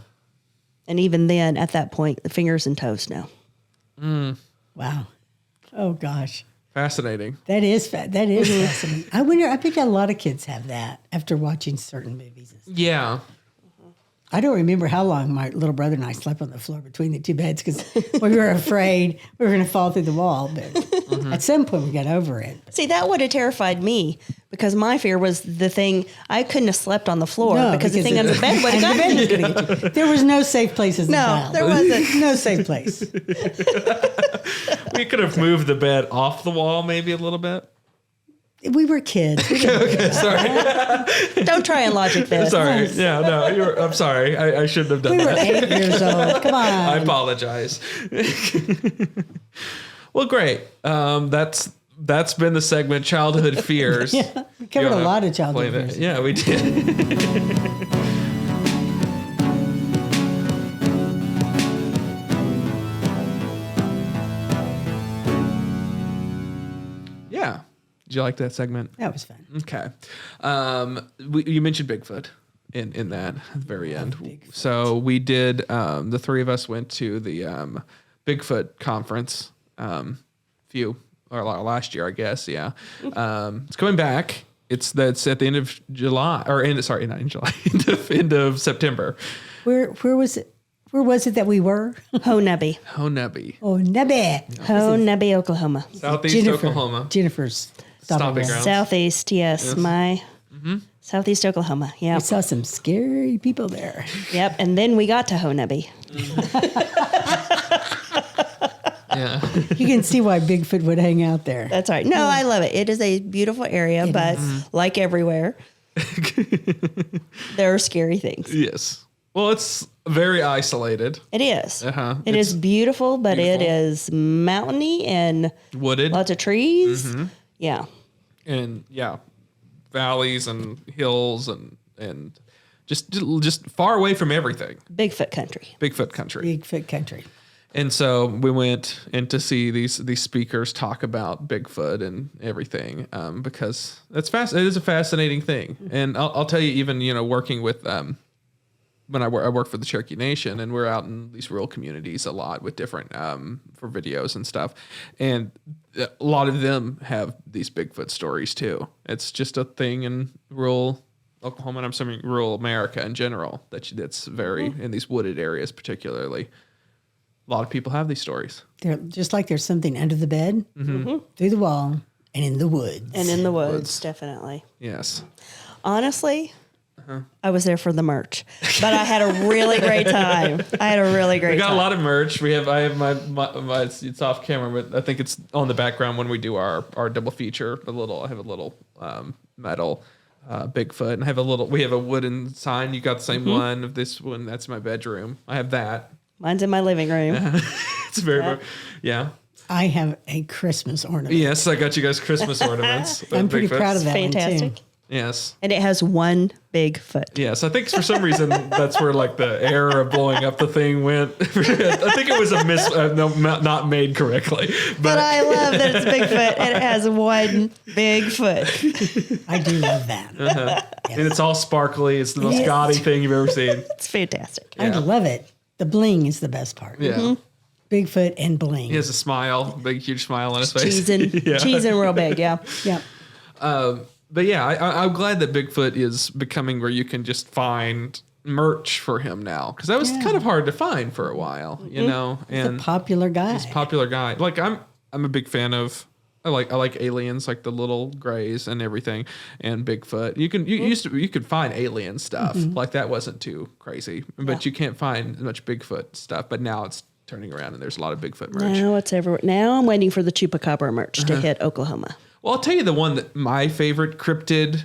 And even then, at that point, the fingers and toes now. Wow. Oh, gosh. Fascinating. That is fascinating. I think a lot of kids have that after watching certain movies. Yeah. I don't remember how long my little brother and I slept on the floor between the two beds because we were afraid we were going to fall through the wall. But at some point, we got over it. See, that would have terrified me because my fear was the thing. I couldn't have slept on the floor because the thing under the bed would have gotten me. Get you. There was no safe places. No, there wasn't. No safe place. We could have moved the bed off the wall maybe a little bit. We were kids. We didn't- Sorry. Don't try and logic this. Sorry. Yeah, no, I'm sorry. I shouldn't have done we were that. 8 years old. Come on. I apologize. Well, great. That's been the segment Childhood Fears. Yeah, we covered You a wanna lot of play childhood that? fears. Yeah, we did. Yeah. Did you like that segment? That was fun. Okay. You mentioned Bigfoot in that at the very end. Bigfoot. So we did, the three of us went to the Bigfoot conference last year, I guess. Yeah. It's coming back. That's at the end of July not in July, end of September. Where was it? Where was it that we were? Honebby. Honebby, Oh, Nebby. Honebby, Oklahoma. Southeast Oklahoma. Jennifer's Stomping ground. Southeast, yes. My Southeast Oklahoma. Yeah. I saw some scary people there. Yep. And then we got to Honebby. Yeah. You can see why Bigfoot would hang out there. That's all right. No, I love it. It is a beautiful area, but like everywhere, there are scary things. Yes. Well, it's very isolated. It is. Uh-huh. It is beautiful, but beautiful. it is mountainy and Wooded. lots of trees. Yeah. And yeah, valleys and hills and just far away from everything. Bigfoot country. Bigfoot country. Bigfoot country. And so we went in to see these speakers talk about Bigfoot and everything because it's it is a fascinating thing. And I'll tell you, even working with when I work for the Cherokee Nation, and we're out in these rural communities a lot with different for videos and stuff, and a lot of them have these Bigfoot stories too. It's just a thing in rural Oklahoma, and I'm assuming rural America in general that's very in these wooded areas particularly. a lot of people have these stories. They're just like there's something under the bed, through the wall, and in the woods. And in the woods, definitely. Yes. Honestly, I was there for the merch, but I had a really great time. We got a lot of merch. I have my it's off camera, but I think it's on the background when we do our double feature. I have a little metal Bigfoot, and we have a wooden sign. You got the same one of this one. That's my bedroom. I have that. Mine's in my living room. It's very, yeah. I have a Christmas ornament. Yes, I got you guys Christmas ornaments. I'm pretty Bigfoots. proud of that one, Fantastic. too. Yes. And it has one big foot. Yes, I think for some reason that's where like the error of blowing up the thing went. I think it was not made correctly. But I love that it's Bigfoot and it has one big foot. I do love that. Yes. And it's all sparkly. It's the most gaudy thing you've ever seen. It's fantastic. I love it. The bling is the best part. Yeah. Bigfoot and bling. He has a smile, big, huge smile on his face. Cheesing real big, yeah. Yeah. But yeah, I'm glad that Bigfoot is becoming where you can just find merch for him now. Because that was kind of hard to find for a while, you know? And He's a popular guy. he's a popular guy. Like I'm a big fan of. I like aliens, like the little grays and everything, and Bigfoot. You could find alien stuff like that wasn't too crazy, but you can't find much Bigfoot stuff. But now it's turning around, and there's a lot of Bigfoot merch. Now it's everywhere. Now I'm waiting for the Chupacabra merch to hit Oklahoma. Well, I'll tell you the one that my favorite cryptid,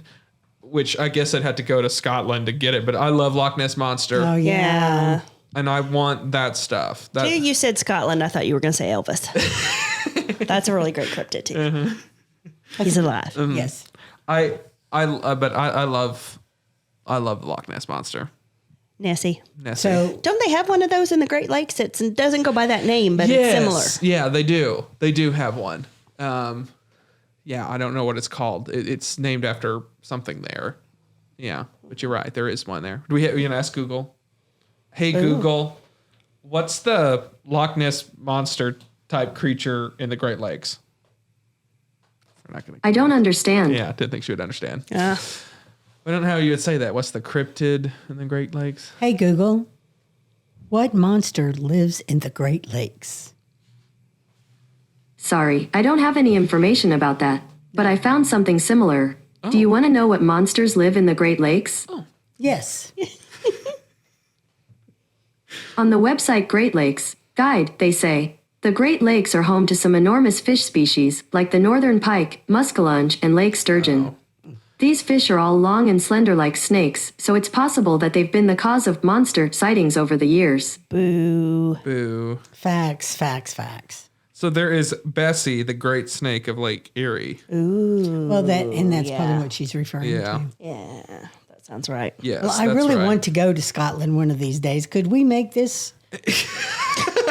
which I guess I'd have to go to Scotland to get it, but I love Loch Ness Monster, Oh, yeah. and I want that stuff. That You said Scotland. I thought you were going to say Elvis. That's a really great cryptid too. He's alive. Yes. I love the Loch Ness Monster. Nessie. So Don't they have one of those in the Great Lakes? It doesn't go by that name, but it's similar. Yeah, they do. They do have one. Yeah, I don't know what it's called. It's named after something there. Yeah, but you're right. There is one there. Do we can ask Google? Hey, Google, what's the Loch Ness Monster type creature in the Great Lakes? We're not gonna. I don't understand. Yeah, I didn't think she would understand. Yeah. I don't know how you would say that. What's the cryptid in the Great Lakes? Hey, Google, what monster lives in the Great Lakes? Sorry, I don't have any information about that, but I found something similar. Do you want to know what monsters live in the Great Lakes? Yes. On the website Great Lakes Guide, they say, the Great Lakes are home to some enormous fish species, like the northern pike, muskellunge, and lake sturgeon. These fish are all long and slender like snakes, so it's possible that they've been the cause of monster sightings over the years. Boo. Boo. Facts. So there is Bessie, the great snake of Lake Erie. Ooh. Well, that's probably what she's referring to. Yeah, that sounds right. Yes, Well, I that's really right. want to go to Scotland one of these days. Could we make this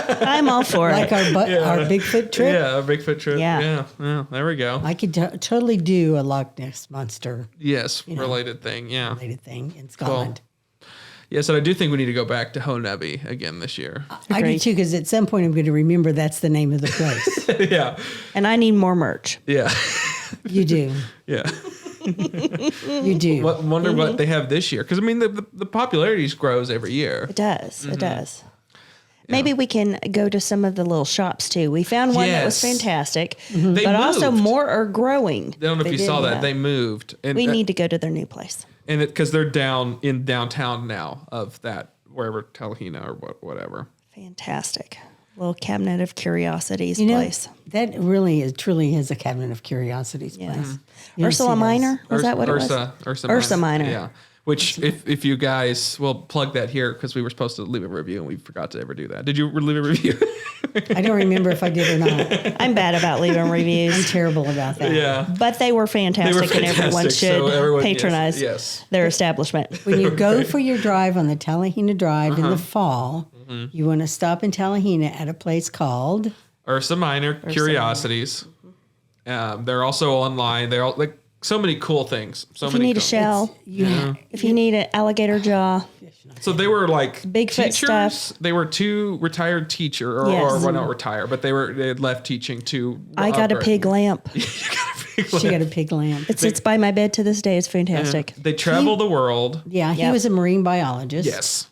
I'm all for like it. our Bigfoot trip? Yeah, a Bigfoot trip. Yeah. Yeah. There we go. I could totally do a Loch Ness Monster Yes, related thing. Yeah. related thing in Scotland. Yes, and I do think we need to go back to Honebby again this year. I do Agreed. too, because at some point I'm going to remember that's the name of the place. Yeah. And I need more merch. Yeah. You do. Yeah. You do. Wonder what they have this year. Because, I mean, the popularity grows every year. It does. It does. Maybe we can go to some of the little shops too. We found one that was Yes. fantastic, They but also moved. more are growing. I don't know if you saw that. They moved. And We need to go to their new place. And because they're down in downtown now of that, wherever, Talahina or whatever. Fantastic. Little cabinet of curiosities You know, place. that really is truly is a cabinet of curiosities place. You don't Ursula see those. Minor? Was that what it was? Ursa Minor. Yeah. Which, if you guys will plug that here, because we were supposed to leave a review and we forgot to ever do that. Did you leave a review? I don't remember if I did or not. I'm bad about leaving I'm reviews, terrible about that. Yeah. but they were fantastic, and everyone fantastic, so should everyone- patronize yes. their establishment. When you go for your drive on the Talahina Drive in Uh-huh. the fall, Mm-hmm. you want to stop in Talahina at a place called Ursa Minor Curiosities. They're also online. They're all, like so many cool things. So If you many need a cool- shell, you. if you need an alligator jaw, So they were like Bigfoot teachers. stuff. They were two retired teacher, or Yes. well, not retire, but they had left teaching to. I got a upgrade. pig lamp. She got a pig lamp. It sits by my bed to this day. It's fantastic. They travel the world. Yeah, he Yep. was a marine biologist. Yes.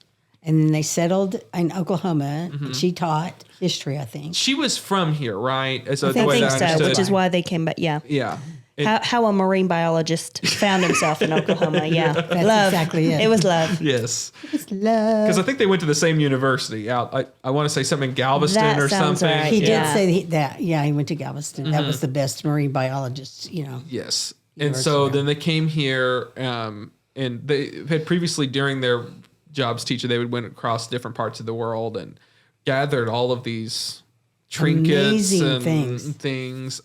And then they settled in Oklahoma. And she taught history, I think. She was from here, right? As I think so, understood. which is why they came back. Yeah. Yeah. How a marine biologist found himself in Oklahoma. Yeah. That's love. exactly it. It was love. Yes. It's love. Because I think they went to the same university out. I want to say something in Galveston That or sounds something. right. He Yeah. did say that. Yeah, he went to Galveston. That was the best marine biologist, Yes. And so then they came here, and they had previously, during their jobs teaching, they would went across different parts of the world and gathered all of these trinkets Amazing and things.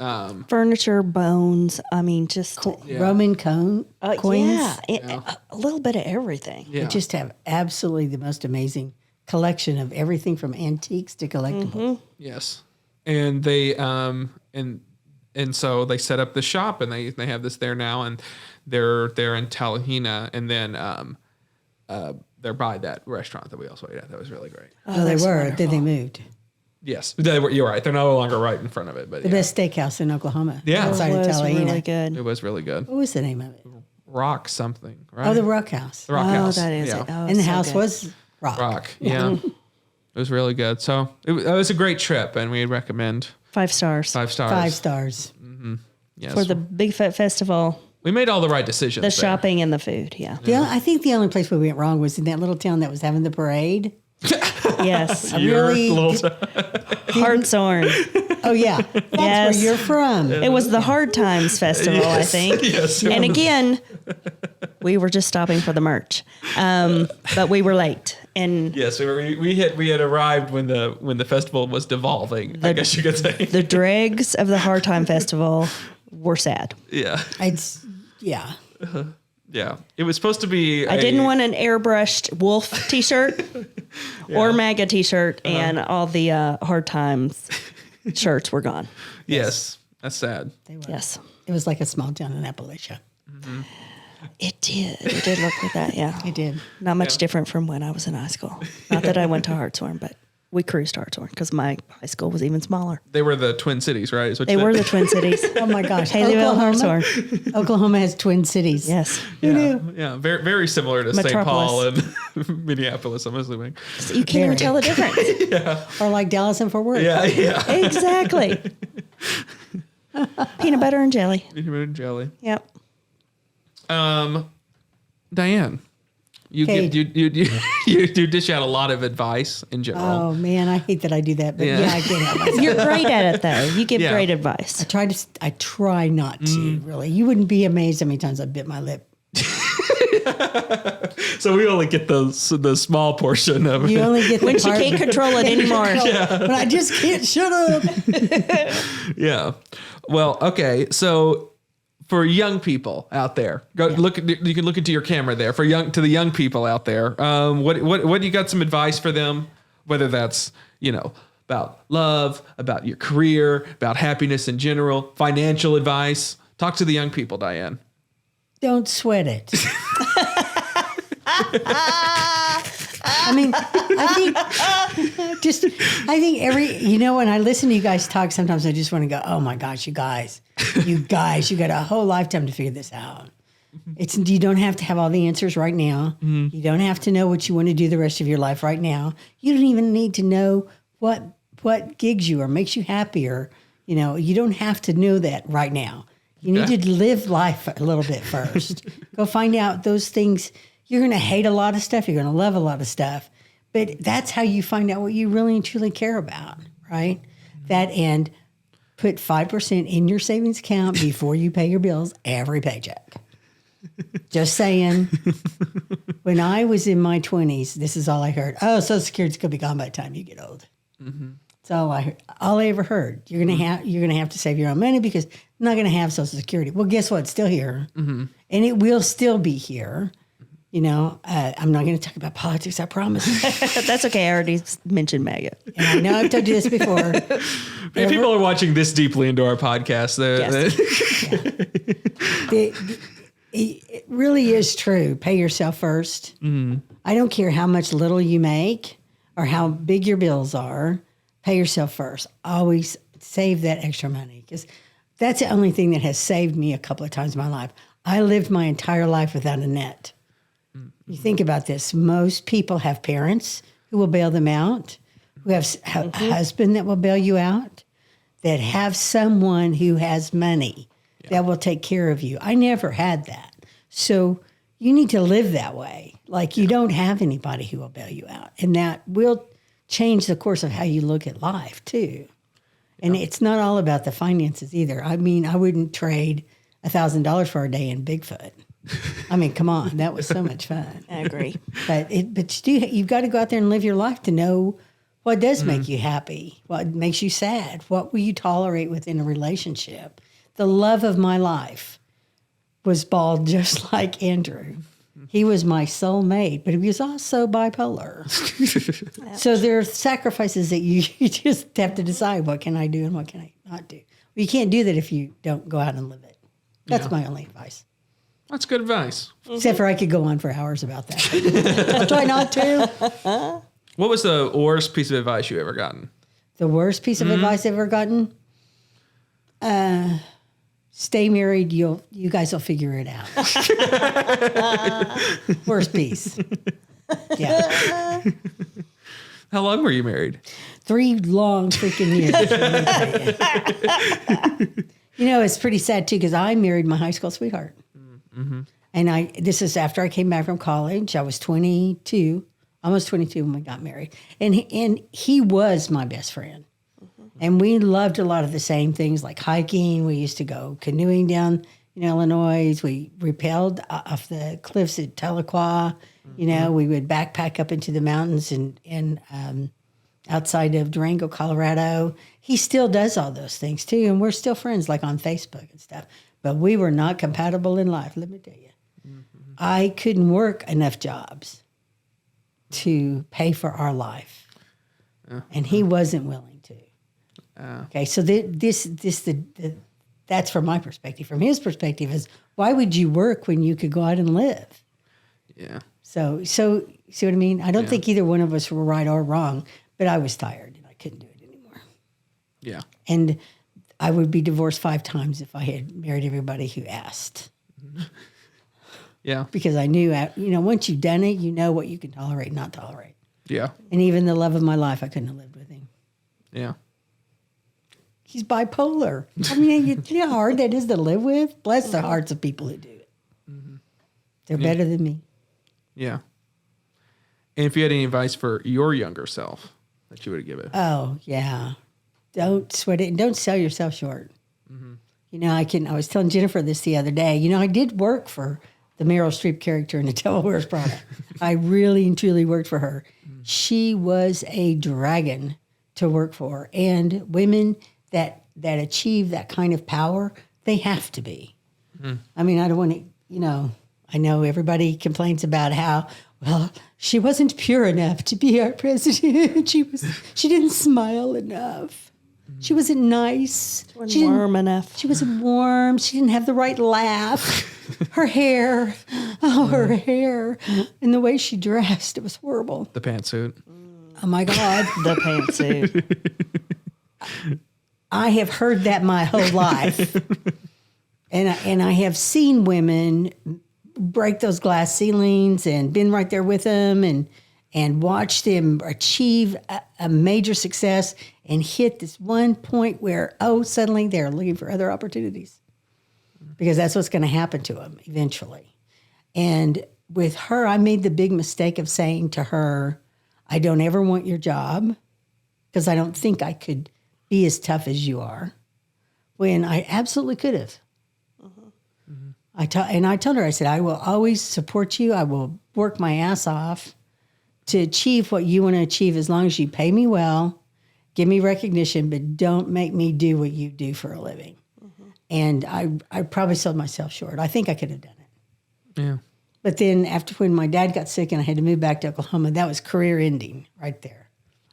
Furniture, bones. I mean, just Roman coins. a little bit of everything. Yeah. They just have absolutely the most amazing collection of everything from antiques to collectibles. Yes. And they and so they set up the shop, and they have this there now, and they're in Talahina, and then they're by that restaurant that we also ate at. That was really great. Oh, they were. Then they moved. Yes, you're right. They're no longer right in front of it, but The best steakhouse in Oklahoma. Yeah. Outside It of was Talahina. really good. it was really good. What was the name of it? Rock something, right? Oh, the Rock House. The Rock Oh, House. that is yeah. it. Oh, And the so house good. was rock. Rock. Yeah. It was really good. So it was a great trip, and we recommend 5 stars 5 stars. 5 stars. Yes. for the Bigfoot Festival, we made all the right decisions. the there. shopping, and the food. Yeah. I think the only place where we went wrong was in that little town that was having the parade. Yes. Your really little Hartshorn. Oh, yeah. That's Yes. where you're from. It was the Hard Times Festival, I think. Yes. And again, we were just stopping for the merch, but we were late. And Yes, we had arrived when the festival was devolving. I guess you could say. the dregs of the Hard Time Festival were sad. Yeah, Yeah. yeah. It was supposed to be. I didn't want an airbrushed wolf T-shirt or MAGA T-shirt, and all the Hard Times shirts were gone. Yes, that's sad. Yes, It was like a small town in Appalachia. it did. It did look like that. Yeah, It did. not much different from when I was in high school. Not that I went to Hartshorn, but we cruised Hartshorn because my high school was even smaller. They were the Twin Cities, right? Is what They you were said? the Twin Cities. Oh, my gosh. Haleyville, Oklahoma, Hartshorn. Oklahoma has twin cities. Yes. Yeah, very very similar to St. Paul Metropolis. and Minneapolis. I'm assuming. So you can't even tell the difference. Or like Dallas and Fort Worth. Yeah, yeah. Exactly. Peanut butter and jelly. Peanut and jelly. Yep. Diane, you Cade. you dish out a lot of advice in general. Oh, man. I hate that I do that. But Yeah. yeah, I get it. You're great at it, though. You give Yeah. great advice. I try not to, really. You wouldn't be amazed how many times I bit my lip. So we only get the small portion of You it. only get the When she part- can't control it anymore. But I just can't shut up. Yeah. Well, okay. So for young people out there, look. You can look into your camera there. To the young people out there, what you got some advice for them? Whether that's about love, about your career, about happiness in general, financial advice. Talk to the young people, Diane. Don't sweat it. I mean, I think when I listen to you guys talk, sometimes I just want to go, oh my gosh, you guys, you got a whole lifetime to figure this out. You don't have to have all the answers right now. You don't have to know what you want to do the rest of your life right now. You don't even need to know what gigs you or makes you happier. You don't have to know that right now. You need to live life a little bit first. Go find out those things. You're going to hate a lot of stuff. You're going to love a lot of stuff. But that's how you find out what you really and truly care about, right? That and put 5% in your savings account before you pay your bills every paycheck. Just saying. When I was in my 20s, this is all I heard. Oh, Social Security's going to be gone by the time you get old. That's all I ever heard. You're gonna have to save your own money because I'm not gonna have Social Security. Well, guess what? It's still here, and it will still be here. I'm not gonna talk about politics. I promise. That's okay. I already mentioned MAGA. And I know I've told you this before. If people are watching this deeply into our podcast, It really is true. Pay yourself first. I don't care how much little you make or how big your bills are. Pay yourself first. Always save that extra money because that's the only thing that has saved me a couple of times in my life. I lived my entire life without a net. You think about this. Most people have parents who will bail them out, who have a husband that will bail you out, that have someone who has money that will take care of you. I never had that. So you need to live that way. Like you don't have anybody who will bail you out. And that will change the course of how you look at life too. And it's not all about the finances either. I mean, I wouldn't trade $1,000 for a day in Bigfoot. I mean, come on, that was so much fun. I agree. But you've got to go out there and live your life to know what does make you happy, what makes you sad, what will you tolerate within a relationship. The love of my life was bald just like Andrew. He was my soulmate, but he was also bipolar. So there are sacrifices that you just have to decide, what can I do and what can I not do. Well, you can't do that if you don't go out and live it. That's my only advice. That's good advice. Except for I could go on for hours about that. I'll try not to. What was the worst piece of advice you ever gotten? The worst piece of advice I've ever gotten? Stay married. You guys will figure it out. Worst piece. Yeah. How long were you married? 3 long freaking years. Let me tell you. You know, it's pretty sad too because I married my high school sweetheart. Mm-hmm. And this is after I came back from college. I was 22, almost 22 when we got married. And he was my best friend. Mm-hmm. And we loved a lot of the same things like hiking. We used to go canoeing down in Illinois. We rappelled off the cliffs at Tahlequah. Mm-hmm. You know, we would backpack up into the mountains and outside of Durango, Colorado. He still does all those things too. And we're still friends like on Facebook and stuff. But we were not compatible in life, let me tell you. Mm-hmm. I couldn't work enough jobs to pay for our life. And he wasn't willing to. Okay, so that's from my perspective. From his perspective is, why would you work when you could go out and live? Yeah. So see what I mean? I don't think either one of us were right or wrong, but I was tired and I couldn't do it anymore. Yeah. And I would be divorced 5 times if I had married everybody who asked. Yeah. Because I knew, once you've done it, you know what you can tolerate and not tolerate. Yeah. And even the love of my life, I couldn't have lived with him. Yeah. He's bipolar. I mean, you know how hard that is to live with? Bless the hearts of people who do it. Mm-hmm. They're better than me. Yeah. And if you had any advice for your younger self that you would give it? Oh, yeah. Don't sweat it and don't sell yourself short. Mm-hmm. You know, I was telling Jennifer this the other day. You know, I did work for the Meryl Streep character in The Devil Wears Prada. I really and truly worked for her. Mm-hmm. She was a dragon to work for. And women that achieve that kind of power, they have to be. Mm-hmm. I mean, I don't want to, I know everybody complains about how, well, she wasn't pure enough to be our president. She didn't smile enough. She wasn't nice. She wasn't warm enough. She wasn't warm. She didn't have the right laugh. Her hair. Oh, her hair. And the way she dressed, it was horrible. The pantsuit. Oh, my God. The pantsuit. I have heard that my whole life. And I have seen women break those glass ceilings and been right there with them and watched them achieve a major success and hit this one point where, suddenly they're looking for other opportunities because that's what's going to happen to them eventually. And with her, I made the big mistake of saying to her, I don't ever want your job because I don't think I could be as tough as you are, when I absolutely could have. Mm-hmm. I told her, I said, I will always support you. I will work my ass off to achieve what you want to achieve as long as you pay me well, give me recognition, but don't make me do what you do for a living. Mm-hmm. And I probably sold myself short. I think I could have done it. Yeah. But then when my dad got sick and I had to move back to Oklahoma, that was career ending right there.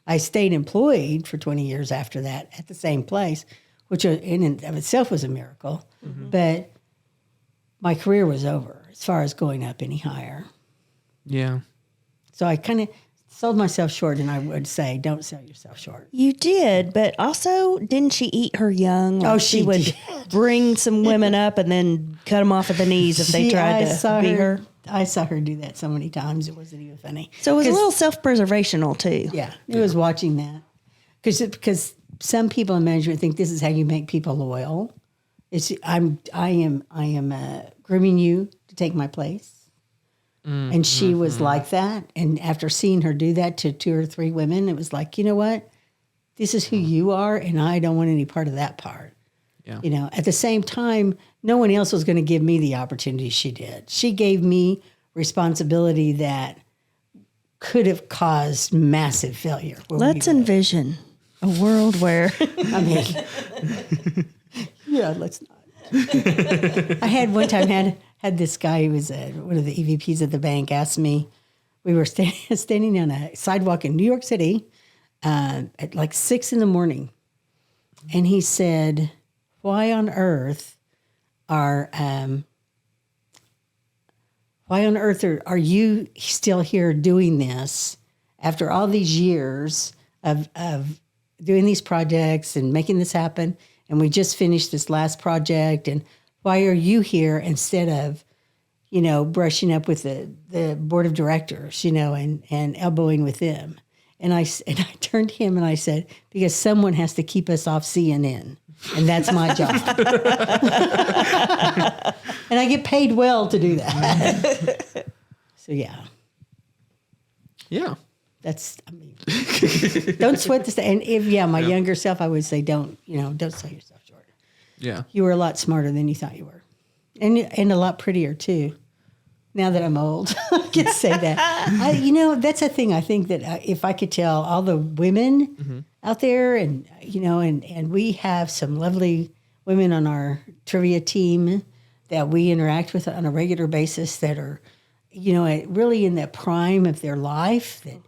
I stayed employed for 20 years after that at the same place, which in and of itself was a miracle. Mm-hmm. But my career was over as far as going up any higher. Yeah. So I kind of sold myself short, and I would say, don't sell yourself short. You did, but also didn't she eat her young? Like She would did. bring some women up and then cut them off at the knees if they tried to be her. I saw her do that so many times. It wasn't even funny. So it was a little self-preservational too. Yeah, it was watching that because some people in management think this is how you make people loyal. I am grooming you to take my place. And she was like that. And after seeing her do that to 2 or 3 women, it was like, you know what? This is who you are, and I don't want any part of that part. Yeah. You know, at the same time, no one else was going to give me the opportunity she did. She gave me responsibility that could have caused massive failure. Let's envision a world where I mean, yeah, let's not. I had one time had this guy who was one of the EVPs at the bank asked me, we were standing on a sidewalk in New York City at like 6 a.m. And he said, why on earth are you still here doing this after all these years of doing these projects and making this happen? And we just finished this last project, and why are you here instead of, you know, brushing up with the board of directors, you know, and elbowing with them? And I turned to him and I said, because someone has to keep us off CNN, and that's my job. And I get paid well to do that. So yeah. Yeah. That's, I mean, don't sweat this. And if, my younger self, I would say, don't sell yourself short. Yeah. You were a lot smarter than you thought you were. And a lot prettier too. Now that I'm old, I can say that. That's a thing. I think that if I could tell all the women out there, and, you know, and we have some lovely women on our trivia team that we interact with on a regular basis that are, you know, really in the prime of their life, that,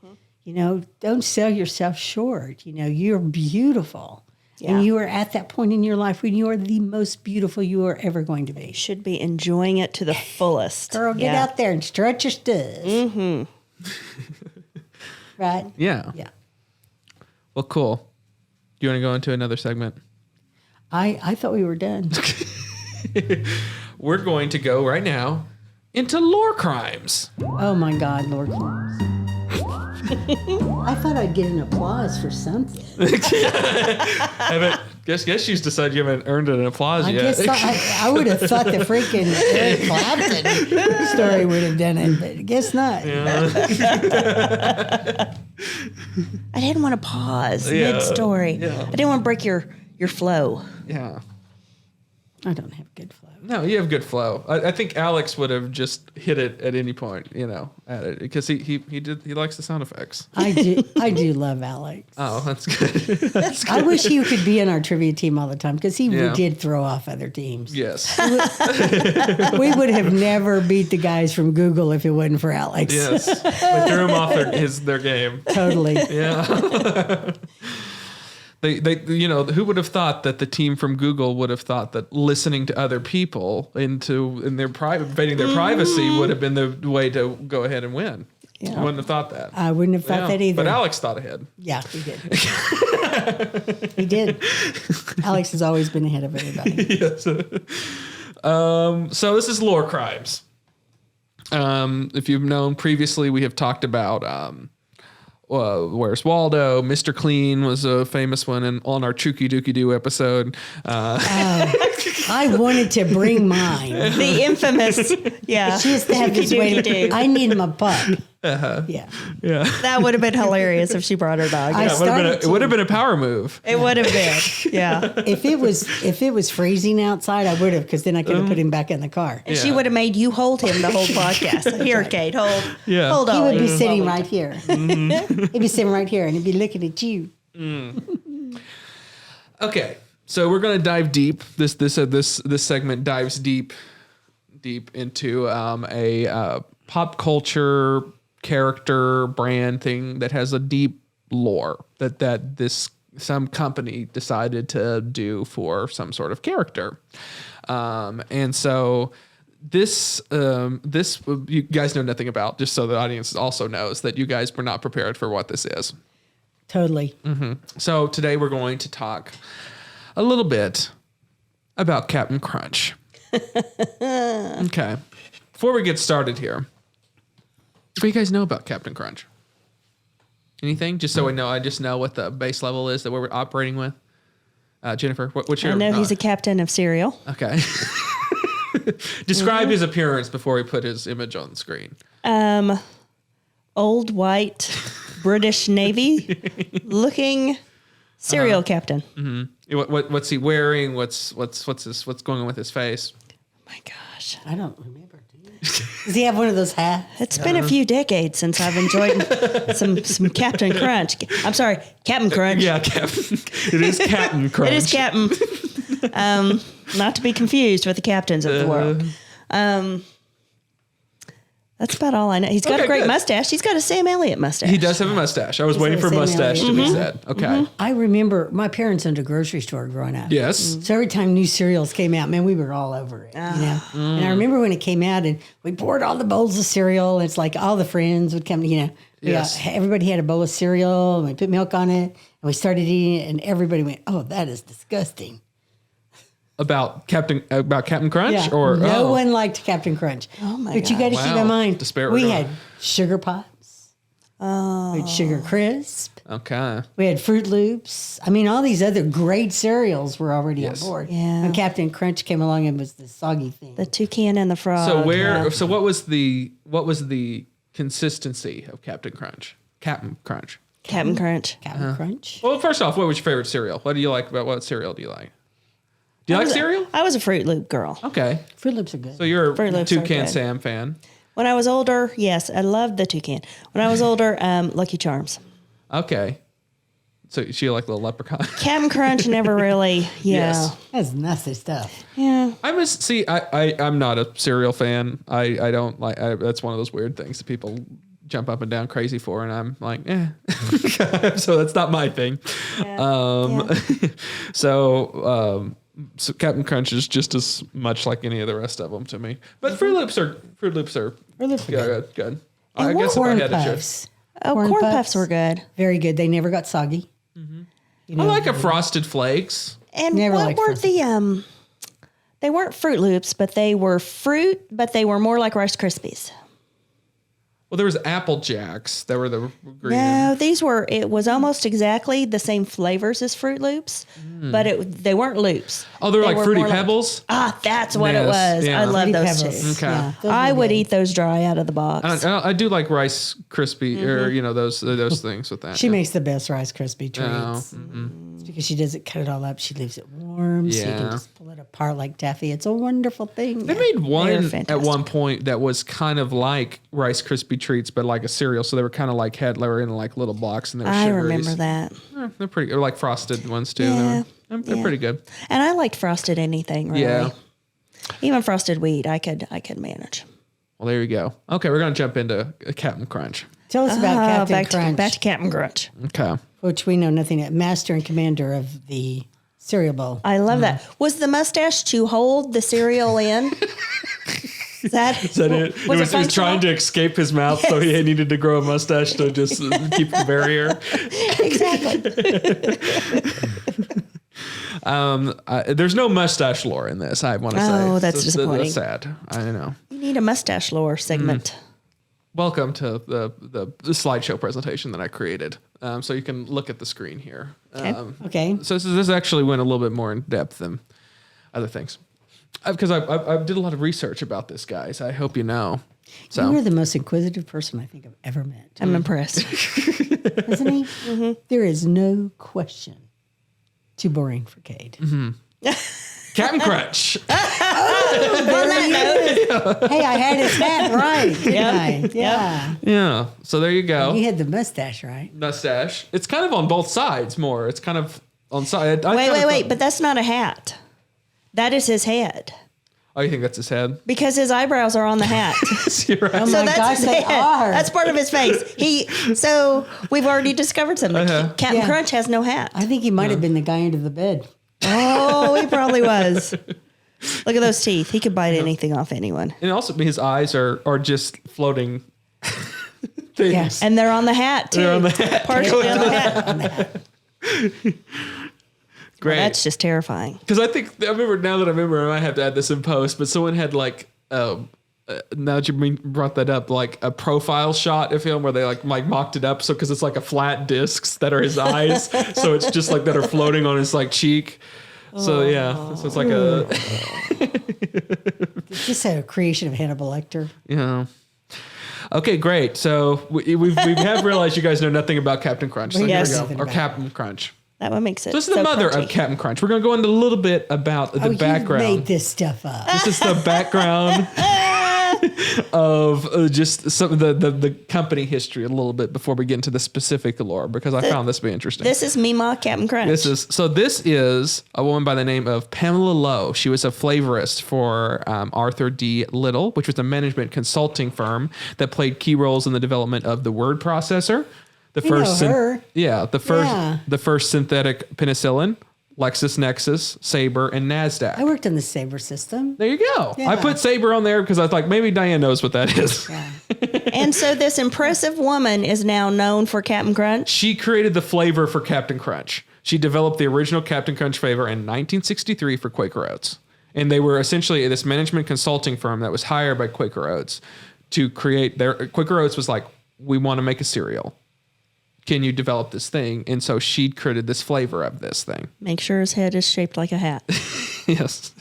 you know, don't sell yourself short. You know, you're beautiful. Yeah. And you are at that point in your life when you are the most beautiful you are ever going to be. you should be enjoying it to the fullest. Girl, get out there and stretch your stuff. Mm-hmm. Right? Yeah. Yeah. Well, cool. Do you want to go into another segment? I thought we were done. We're going to go right now into lore crimes. Oh my God, Lord Clarence. I thought I'd get an applause for something. Guess she's decided you haven't earned an applause I yet. guess I would have thought the freaking Eric Clapton story would have done it, but I guess not. I didn't want to pause mid-story. Yeah. I didn't want to break your flow. Yeah. I don't have good flow. No, you have good flow. I think Alex would have just hit it at any point, you know, at it, because he likes the sound effects. I do love Alex. Oh, that's good. That's good. I wish he could be on our trivia team all the time because he did throw off other teams. Yes. We would have never beat the guys from Google if it wasn't for Alex. Yes. We threw him off their game. Totally. Yeah. They who would have thought that the team from Google would have thought that listening to other people invading their privacy would have been the way to go ahead and win. Yeah. I wouldn't have thought that. I wouldn't have thought that either. But Alex thought ahead. Yeah, he did. He did. Alex has always been ahead of everybody. Yes. So this is lore crimes. If you've known previously, we have talked about Where's Waldo? Mr. Clean was a famous one on our Chooky Dookie Doo episode. I wanted to bring mine. The infamous, yeah. She has to have this way. I need my pup. Uh-huh. Yeah. That would have been hilarious if she brought her dog. It would have been a power move. It would have been. Yeah. If it was freezing outside, I would have, because then I could have put him back in the car. And she would have made you hold him the whole podcast. Here, Cade, hold. Yeah. Hold on. He would be sitting right here. He'd be sitting right here, and he'd be looking at you. Okay, so we're gonna dive deep. This segment dives deep into a pop culture character brand thing that has a deep lore that some company decided to do for some sort of character, and so this you guys know nothing about, just so the audience also knows that you guys were not prepared for what this is. Totally. So today we're going to talk a little bit about Captain Crunch. Okay. Before we get started here, what do you guys know about Captain Crunch? Anything? Just so I just know what the base level is that we're operating with. Jennifer, what's your... I know he's a captain of cereal. Okay. Describe his appearance before we put his image on the screen. Old white British Navy looking cereal captain. What's he wearing? What's going on with his face? Oh my gosh. I don't remember. Does he have one of those hats? It's been a few decades since I've enjoyed some Captain Crunch. I'm sorry, Captain Crunch. Yeah, Captain. It is Captain Crunch. It is Captain. Not to be confused with the captains of the world. That's about all I know. He's got a great mustache. He's got a Sam Elliott mustache. He does have a mustache. I was waiting for Sam mustache to Elliott. be said. Okay. I remember my parents owned a grocery store growing up. Yes. So every time new cereals came out, man, we were all over it. You know? And I remember when it came out and we poured all the bowls of cereal. It's like all the friends would come, Yes. Everybody had a bowl of cereal and we put milk on it and we started eating it and everybody went, oh, that is disgusting. About Captain Crunch? Yeah. Or no one liked Captain Crunch. Oh my But you got to keep Wow. in mind, Disparate we going. had Sugar Pops. We had Sugar Crisp. Okay. We had Fruit Loops. I mean, all these other great cereals were already Yes. on board. Yeah. When Captain Crunch came along, it was the soggy thing. The toucan and the frog. So what was the consistency of Captain Crunch? Captain Crunch. Captain Crunch. Captain Crunch. Well, first off, what was your favorite cereal? What do you like about what cereal do you like? Do you like cereal? I was a Fruit Loop girl. Okay. Fruit Loops are good. So you're Fruit a Loops are Toucan good. Sam fan. When I was older, yes, I loved the toucan. When I was older, Lucky Charms. Okay. So you like little leprechaun? Captain Crunch never really, Yes. That's nasty stuff. Yeah. I'm not a cereal fan. I don't like. That's one of those weird things that people jump up and down crazy for, and I'm like, so that's not my thing. So Captain Crunch is just as much like any of the rest of them to me. But Fruit Loops are Fruit Loops are good. good. And I guess if I Corn had to choose. Puffs. Oh, Corn Puffs were good. Very good. They never got soggy. I like a Frosted Flakes. And Never what liked were Frosted. they weren't Fruit Loops, but they were fruit, but they were more like Rice Krispies. Well, there was Apple Jacks that were the green. No, it was almost exactly the same flavors as Fruit Loops, but they weren't loops. Oh, they were like Fruity more Pebbles? That's what it Yes, was. yeah. I love Fruity those Pebbles. too. Okay. Yeah, those I were would good. eat those dry out of the box. I do like Rice Krispie or those things with that. She makes the best Rice Krispie treats. Oh, It's because she doesn't cut it all up. She leaves it warm, so you Yeah. can just pull it apart like taffy. It's a wonderful thing. They made They're one at fantastic. one point that was kind of like Rice Krispie treats, but like a cereal. So they were kind of like they were in like little blocks and they were I sugary. remember that. They're pretty. They're like frosted ones too. Yeah. They're pretty good. And I liked frosted anything, really. Yeah. Even frosted wheat, I could manage. Well, there you go. Okay, we're gonna jump into Captain Crunch. Tell us about Captain Crunch, Back to Captain Crunch. Okay. which we know nothing of. Master and commander of the cereal bowl. I love that. Was the mustache to hold the cereal in? Is that it? He was trying to escape his mouth, so he needed to grow a mustache to just keep the barrier. Exactly. There's no mustache lore in this, I want to say. Oh, that's disappointing. That's sad. I know. You need a mustache lore segment. Welcome to the slideshow presentation that I created. So you can look at the screen here. Okay. So this actually went a little bit more in depth than other things. Because I did a lot of research about this, guys. I hope you know. So You are the most inquisitive person I think I've ever met. I'm impressed. Isn't he? Mm-hmm. There is no question too boring for Cade. Mm-hmm. Captain Crunch. Hey, I had his hat right, didn't I? Yeah. Yeah. So there you go. You had the mustache right. Mustache. It's kind of on both sides more. It's kind of on side. Wait. But that's not a hat. That is his head. Oh, you think that's his head? Because his eyebrows are on the hat. You're right. Oh So my that's gosh, his they head. are. That's part of his face. So we've already discovered something. Captain Yeah. Crunch has no hat. I think he might have been the guy under the bed. Oh, he probably was. Look at those teeth. He could bite anything off anyone. And also his eyes are just floating things. Yes. And they're on the hat, too. They're on the hat. Partially on the hat. Great. Well, that's just terrifying. Because I remember, I might have to add this in post, but someone had like, now that you brought that up, like a profile shot of him where they like mocked it up. So, because it's like a flat discs that are his eyes. So it's just like that are floating on his like cheek. So yeah, so it's like It's just a creation of Hannibal Lecter. Yeah. Okay, great. So we have realized you guys know nothing about Captain Crunch. So Yes. here we go. Or Captain Crunch. That one makes it So this is the mother crunchy. of Captain Crunch. We're going to go into a little bit about the background. You made this stuff up. This is the background of just some of the company history a little bit before we get into the specific lore, because I found this to be interesting. This is Mima Captain Crunch. This is a woman by the name of Pamela Lowe. She was a flavorist for Arthur D. Little, which was a management consulting firm that played key roles in the development of the word processor, the first synthetic penicillin, LexisNexis, Sabre, and NASDAQ. I worked on the Sabre system. There you go. Yeah. I put Sabre on there because I thought maybe Diane knows what that is. Yeah. And so this impressive woman is now known for Captain Crunch. She created the flavor for Captain Crunch. She developed the original Captain Crunch flavor in 1963 for Quaker Oats. And they were essentially this management consulting firm that was hired by Quaker Oats to create Quaker Oats was like, we want to make a cereal. Can you develop this thing? And so she created this flavor of this thing. Make sure his head is shaped like a hat. Yes.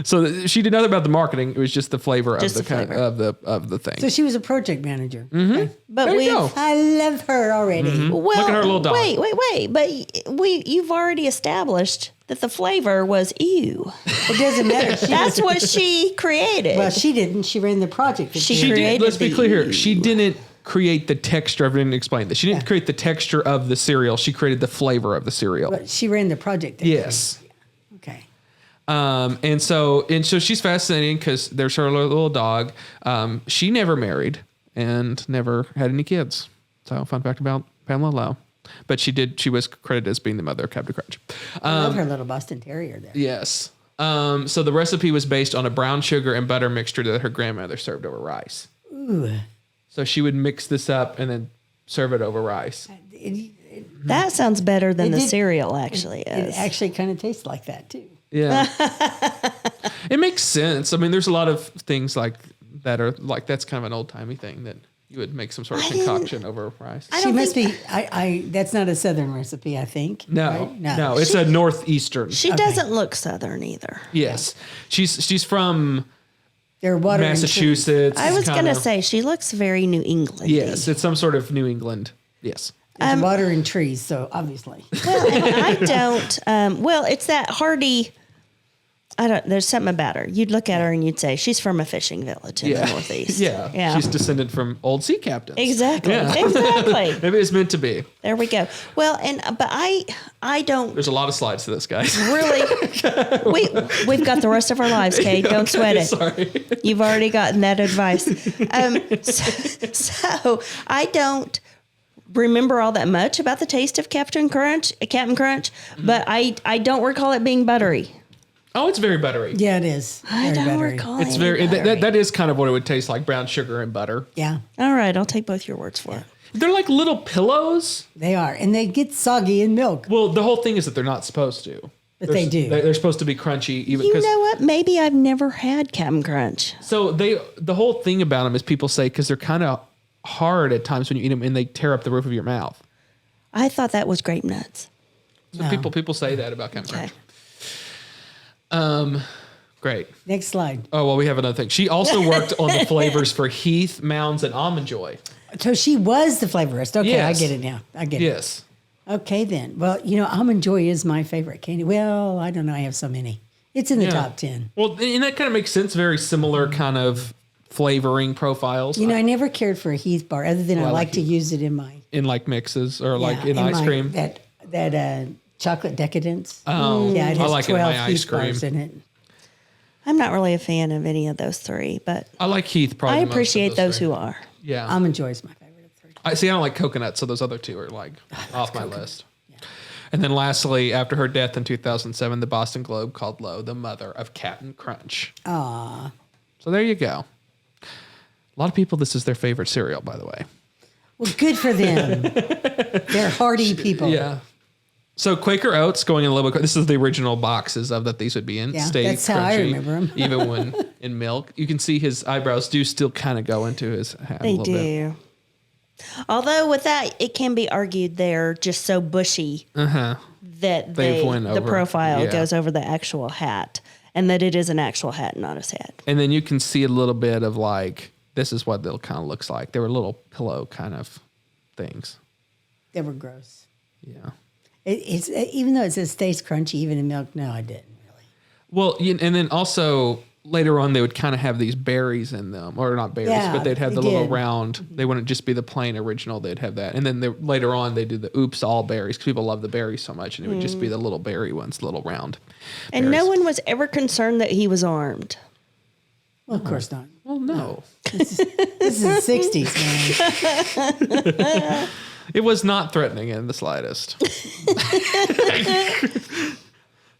So she did nothing about the marketing. It was just the flavor Just of the flavor. of the thing. So she was a project manager. But There you go. I love her already. Well, Look at her little dog. Wait. But you've already established that the flavor was ew. It doesn't matter. That's what she created. Well, she didn't. She ran the project. She She created did. Let's be the clear here. ew. She didn't create the texture. I didn't explain this. She didn't create the texture of the cereal. She created the flavor of the cereal. But she ran the project. Yes. Okay. And so she's fascinating because there's her little dog. She never married and never had any kids. So fun fact about Pamela Lowe. But she was credited as being the mother of Captain Crunch. I love her little Boston Terrier there. Yes. So the recipe was based on a brown sugar and butter mixture that her grandmother served over rice. Ooh. So she would mix this up and then serve it over rice. That sounds better than It the did- cereal actually It is. actually kind of tastes like that too. Yeah. It makes sense. I mean, there's a lot of things like that are like, that's kind of an old timey thing that you would make some sort of concoction over rice. She must be. That's not a Southern recipe. I think. No, right? no, it's a northeastern. She doesn't look Southern either. Yes. She's from They're water and Massachusetts. I was kind going to of- say she looks very New England. Yes, it's some sort of New England. Yes. trees. There's water and trees, so obviously. Well, and I don't. Well, it's that hardy. There's something about her. You'd look at her and you'd say she's from a fishing village in the Northeast. Yeah. She's descended from old sea captains. Exactly. Yeah. Exactly. Maybe it's meant to be. There we go. Well, but I don't There's a lot of slides to this, guys. really. We've got the rest of our lives, Cade. Don't sweat it. Sorry. You've already gotten that advice. So I don't remember all that much about the taste of Captain Crunch, but I don't recall it being buttery. Oh, it's very buttery. Yeah, it is. I Very don't buttery. recall It's it. very that is kind of what it would taste like, brown sugar and butter. Yeah, All right, I'll take both your words for it. They're like little pillows. they are, and they get soggy in milk. Well, the whole thing is that they're not supposed to. But they do. They're supposed to be crunchy, even You because. know what? Maybe I've never had Captain Crunch. So the whole thing about them is people say because they're kind of hard at times when you eat them and they tear up the roof of your mouth. I thought that was grape nuts. So people say that about Captain Okay. Crunch. Great. Next slide. Oh well, we have another thing. She also worked on the flavors for Heath, Mounds, and Almond Joy. So she was the flavorist. Okay, Yes. I get it now. I get Yes. it. Okay, then. Well, Almond Joy is my favorite candy. Well, I don't know. I have so many. It's in the top 10. Well, and that kind of makes sense. Very similar kind of flavoring profiles. I never cared for a Heath bar other than Well, I I like like to use it in my in like mixes or like yeah, in ice my- cream. That chocolate decadence. Oh, yeah, it I has like it in 12 my ice Heath bars cream. in it. I'm not really a fan of any of those three, but I like Heath probably. I the most of appreciate those three. who are. Yeah. Almond Joy is my favorite of three. I see. I don't like coconut, so those other two are like off my list. And then lastly, after her death in 2007, the Boston Globe called Lowe the mother of Captain Crunch. Aw. So there you go. A lot of people, this is their favorite cereal, by the way. Well, good for them. They're hardy people. Yeah. So Quaker Oats, going in a little bit, this is the original boxes of that these would be in. Yeah, Stay that's how I remember 'em. Even when in milk. You can see his eyebrows do still kind of go into his hat a They little bit. do. Although with that, it can be argued they're just so bushy that They've went the over. profile Yeah. goes over the actual hat, and that it is an actual hat, not a hat. And then you can see a little bit of like, this is what it kind of looks like. They were little pillow kind of things. They were gross. Yeah. It's even though it says stays crunchy even in milk. No, I didn't really. Well, and then also later on, they would kind of have these berries in them, or not berries, Yeah, but they'd have they the little did. round. They wouldn't just be the plain original. They'd have that. And then later on, they do the oops, all berries, because people love the berries so much. And it would just be the little berry ones, little round. And no berries. one was ever concerned that he was armed. Well, of course not. Well, no. This is the 60s, man. It was not threatening in the slightest.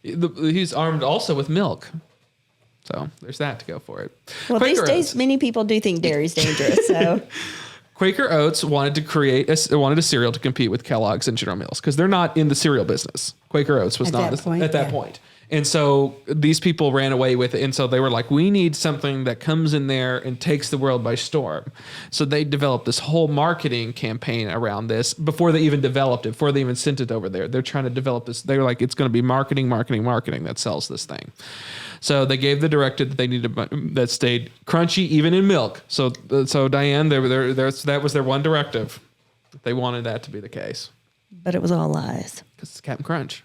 He's armed also with milk. So there's that to go for it. Well, Quaker these days, Oats. many people do think dairy's dangerous. So Quaker Oats wanted to create wanted a cereal to compete with Kellogg's and General Mills because they're not in the cereal business. Quaker Oats was At not that point, at that yeah. point. And so these people ran away with it. And so they were like, we need something that comes in there and takes the world by storm. So they developed this whole marketing campaign around this before they even developed it, before they even sent it over there. They're trying to develop this. They're like, it's going to be marketing that sells this thing. So they gave the directive that they needed that stayed crunchy even in milk. So Diane, that was their one directive. They wanted that to be the case but it was all lies. because it's Captain Crunch.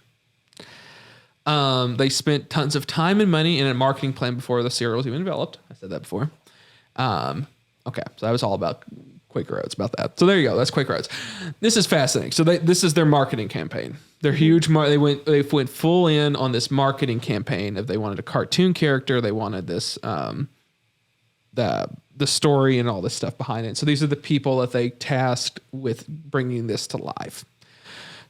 They spent tons of time and money in a marketing plan before the cereal was even developed. I said that before. Okay, so that was all about Quaker Oats, about that. So there you go. That's Quaker Oats. This is fascinating. So this is their marketing campaign. They're huge. They went full in on this marketing campaign. If they wanted a cartoon character, they wanted this the story and all this stuff behind it. So these are the people that they tasked with bringing this to life.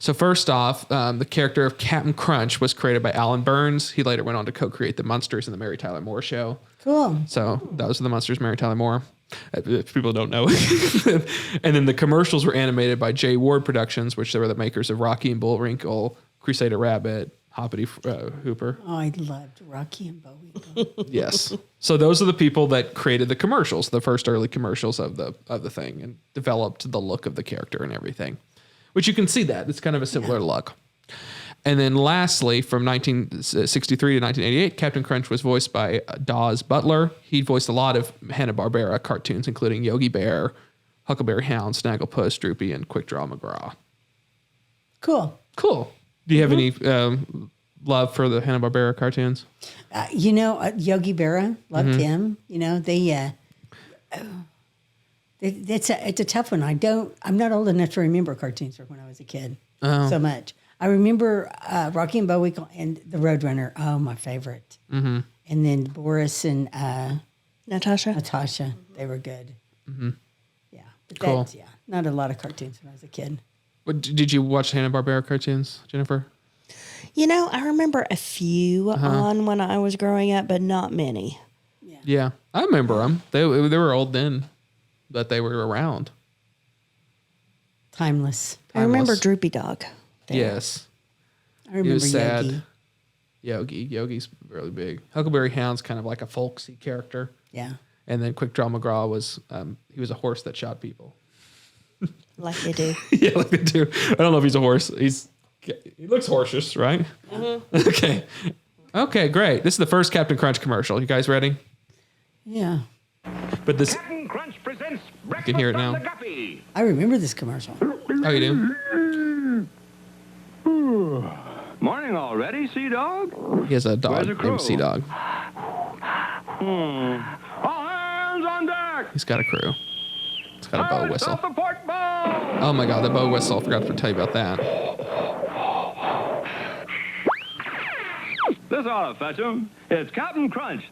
So first off, the character of Captain Crunch was created by Alan Burns. He later went on to co-create the Munsters and the Mary Tyler Moore Show. Cool. So those are the Munsters, Mary Tyler Moore. If people don't know. And then the commercials were animated by Jay Ward Productions, which they were the makers of Rocky and Bullwinkle, Crusader Rabbit, Hoppity Hooper. Oh, I loved Rocky and Bowie. Yes. So those are the people that created the commercials, the first early commercials of the thing, and developed the look of the character and everything. Which you can see that. It's kind of a similar look. And then lastly, from 1963 to 1988, Captain Crunch was voiced by Dawes Butler. He voiced a lot of Hanna-Barbera cartoons, including Yogi Bear, Huckleberry Hound, Snagglepuss, Droopy, and Quick Draw McGraw. Cool. Cool. Do you have any love for the Hanna-Barbera cartoons? Yogi Berra, loved him. It's a tough one. I'm not old enough to remember cartoons from when I was a kid so much. I remember Rocky and Bullwinkle and the Roadrunner. Oh, my favorite. Mm-hmm. And then Boris and Natasha. They were good. Mm-hmm. Yeah. But Cool. Not a lot of cartoons when I was a kid. Did you watch Hanna-Barbera cartoons, Jennifer? I remember a few on when I was growing up, but not many. Yeah. I remember them. They were old then, but they were around. Timeless. I remember Droopy Dog. Yes. I remember was sad. Yogi. Yogi's really big. Huckleberry Hound's kind of like a folksy character. Yeah. And then Quick Draw McGraw was he was a horse that shot people. Like they do. Yeah, like they do. I don't know if he's a horse. He looks horsish, right? Okay. Okay, great. This is the first Captain Crunch commercial. You guys ready? Yeah. But this Captain Crunch presents you can hear it now. I remember this commercial. Oh, you do? Morning already, Sea Dog? He has a dog Where's the crew? named Sea Dog. All hands on deck! He's got a crew. He's got a bow Start whistle. the port bow! Oh my God, the bow whistle. I forgot to tell you about that. This ought to fetch him. It's Captain Crunch,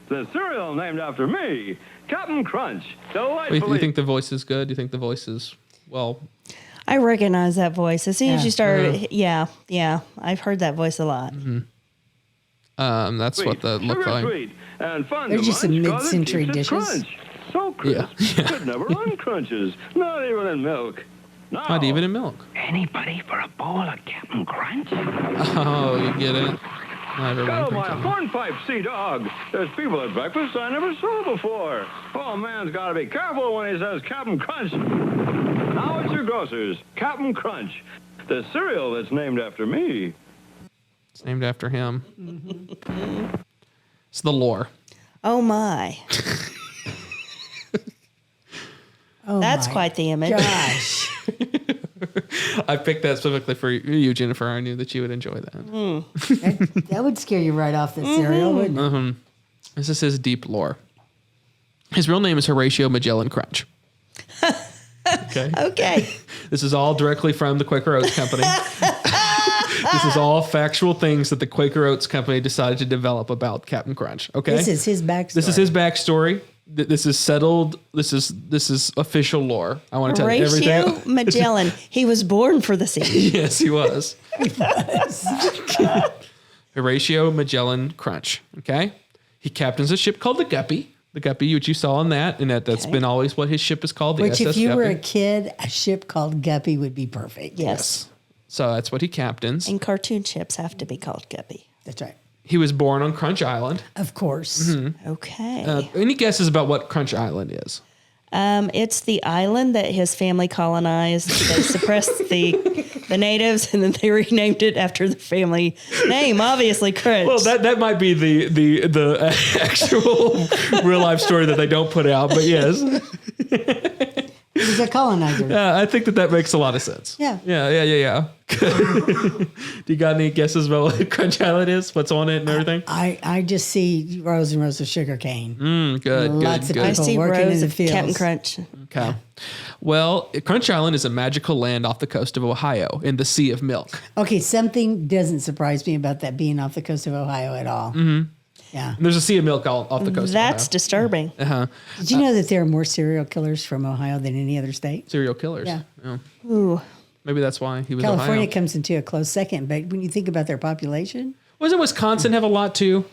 the cereal named after me. Captain Crunch. Wait, Delightfully. you think the voice is good? Do you think the voice is, well... I recognize that voice. As soon as Yeah. you started, yeah. I've heard that voice a lot. That's what that looked sugar like. sweet, and fun They're to just some munch 'cause it mid-century keeps it dishes. crunch. So crisp, could never uncrunches, not even in milk. Now, Not even in milk. Anybody for a bowl of Captain Crunch? Oh, you get it. Not everyone Go, thinks my of it. hornpipe sea dog. There's people at breakfast I never saw before. Oh, man's got to be careful when he says Captain Crunch. Now it's your grocer's, Captain Crunch, the cereal that's named after me. It's named after him. It's the lore. Oh my. Oh That's my quite the image. Gosh. I picked that specifically for you, Jennifer. I knew that you would enjoy that. That would scare you right off the cereal, wouldn't it? This is his deep lore. His real name is Horatio Magellan Crunch. Okay. Okay. This is all directly from the Quaker Oats Company. This is all factual things that the Quaker Oats Company decided to develop about Captain Crunch. Okay. This is his backstory. This is his backstory. This is settled. This is official lore. I want to tell you Horatio everything. Magellan. He was born for the sea. Yes, he was. Horatio Magellan Crunch. Okay. He captains a ship called the Guppy. The Guppy, which you saw in that, and that's been always what his ship is called. The Which, SS if you Guppy. were a kid, a ship called Guppy would be perfect. Yes. So that's what he captains. And cartoon ships have to be called Guppy. That's right. He was born on Crunch Island. Of course. Okay. Any guesses about what Crunch Island is? It's the island that his family colonized. They suppressed the natives, and then they renamed it after the family name, obviously Crunch. Well, that might be the actual real life story that they don't put out, but yes, He's a colonizer. I think that makes a lot of sense. Yeah. Yeah. Do you got any guesses about what Crunch Island is? What's on it and everything? I just see rows and rows of sugar cane. Good. Lots of good. I people see working in rows the of fields. Captain Crunch. Okay. Well, Crunch Island is a magical land off the coast of Ohio in the Sea of Milk. Okay, something doesn't surprise me about that being off the coast of Ohio at all. Mm-hmm. Yeah. And there's a Sea of Milk off the coast That's of disturbing. Ohio. Did you know that there are more serial killers from Ohio than any other state? Serial killers. Yeah. Ooh. Maybe that's why he was California Ohio. comes into a close second, but when you think about their population, Wasn't Wisconsin have a lot too?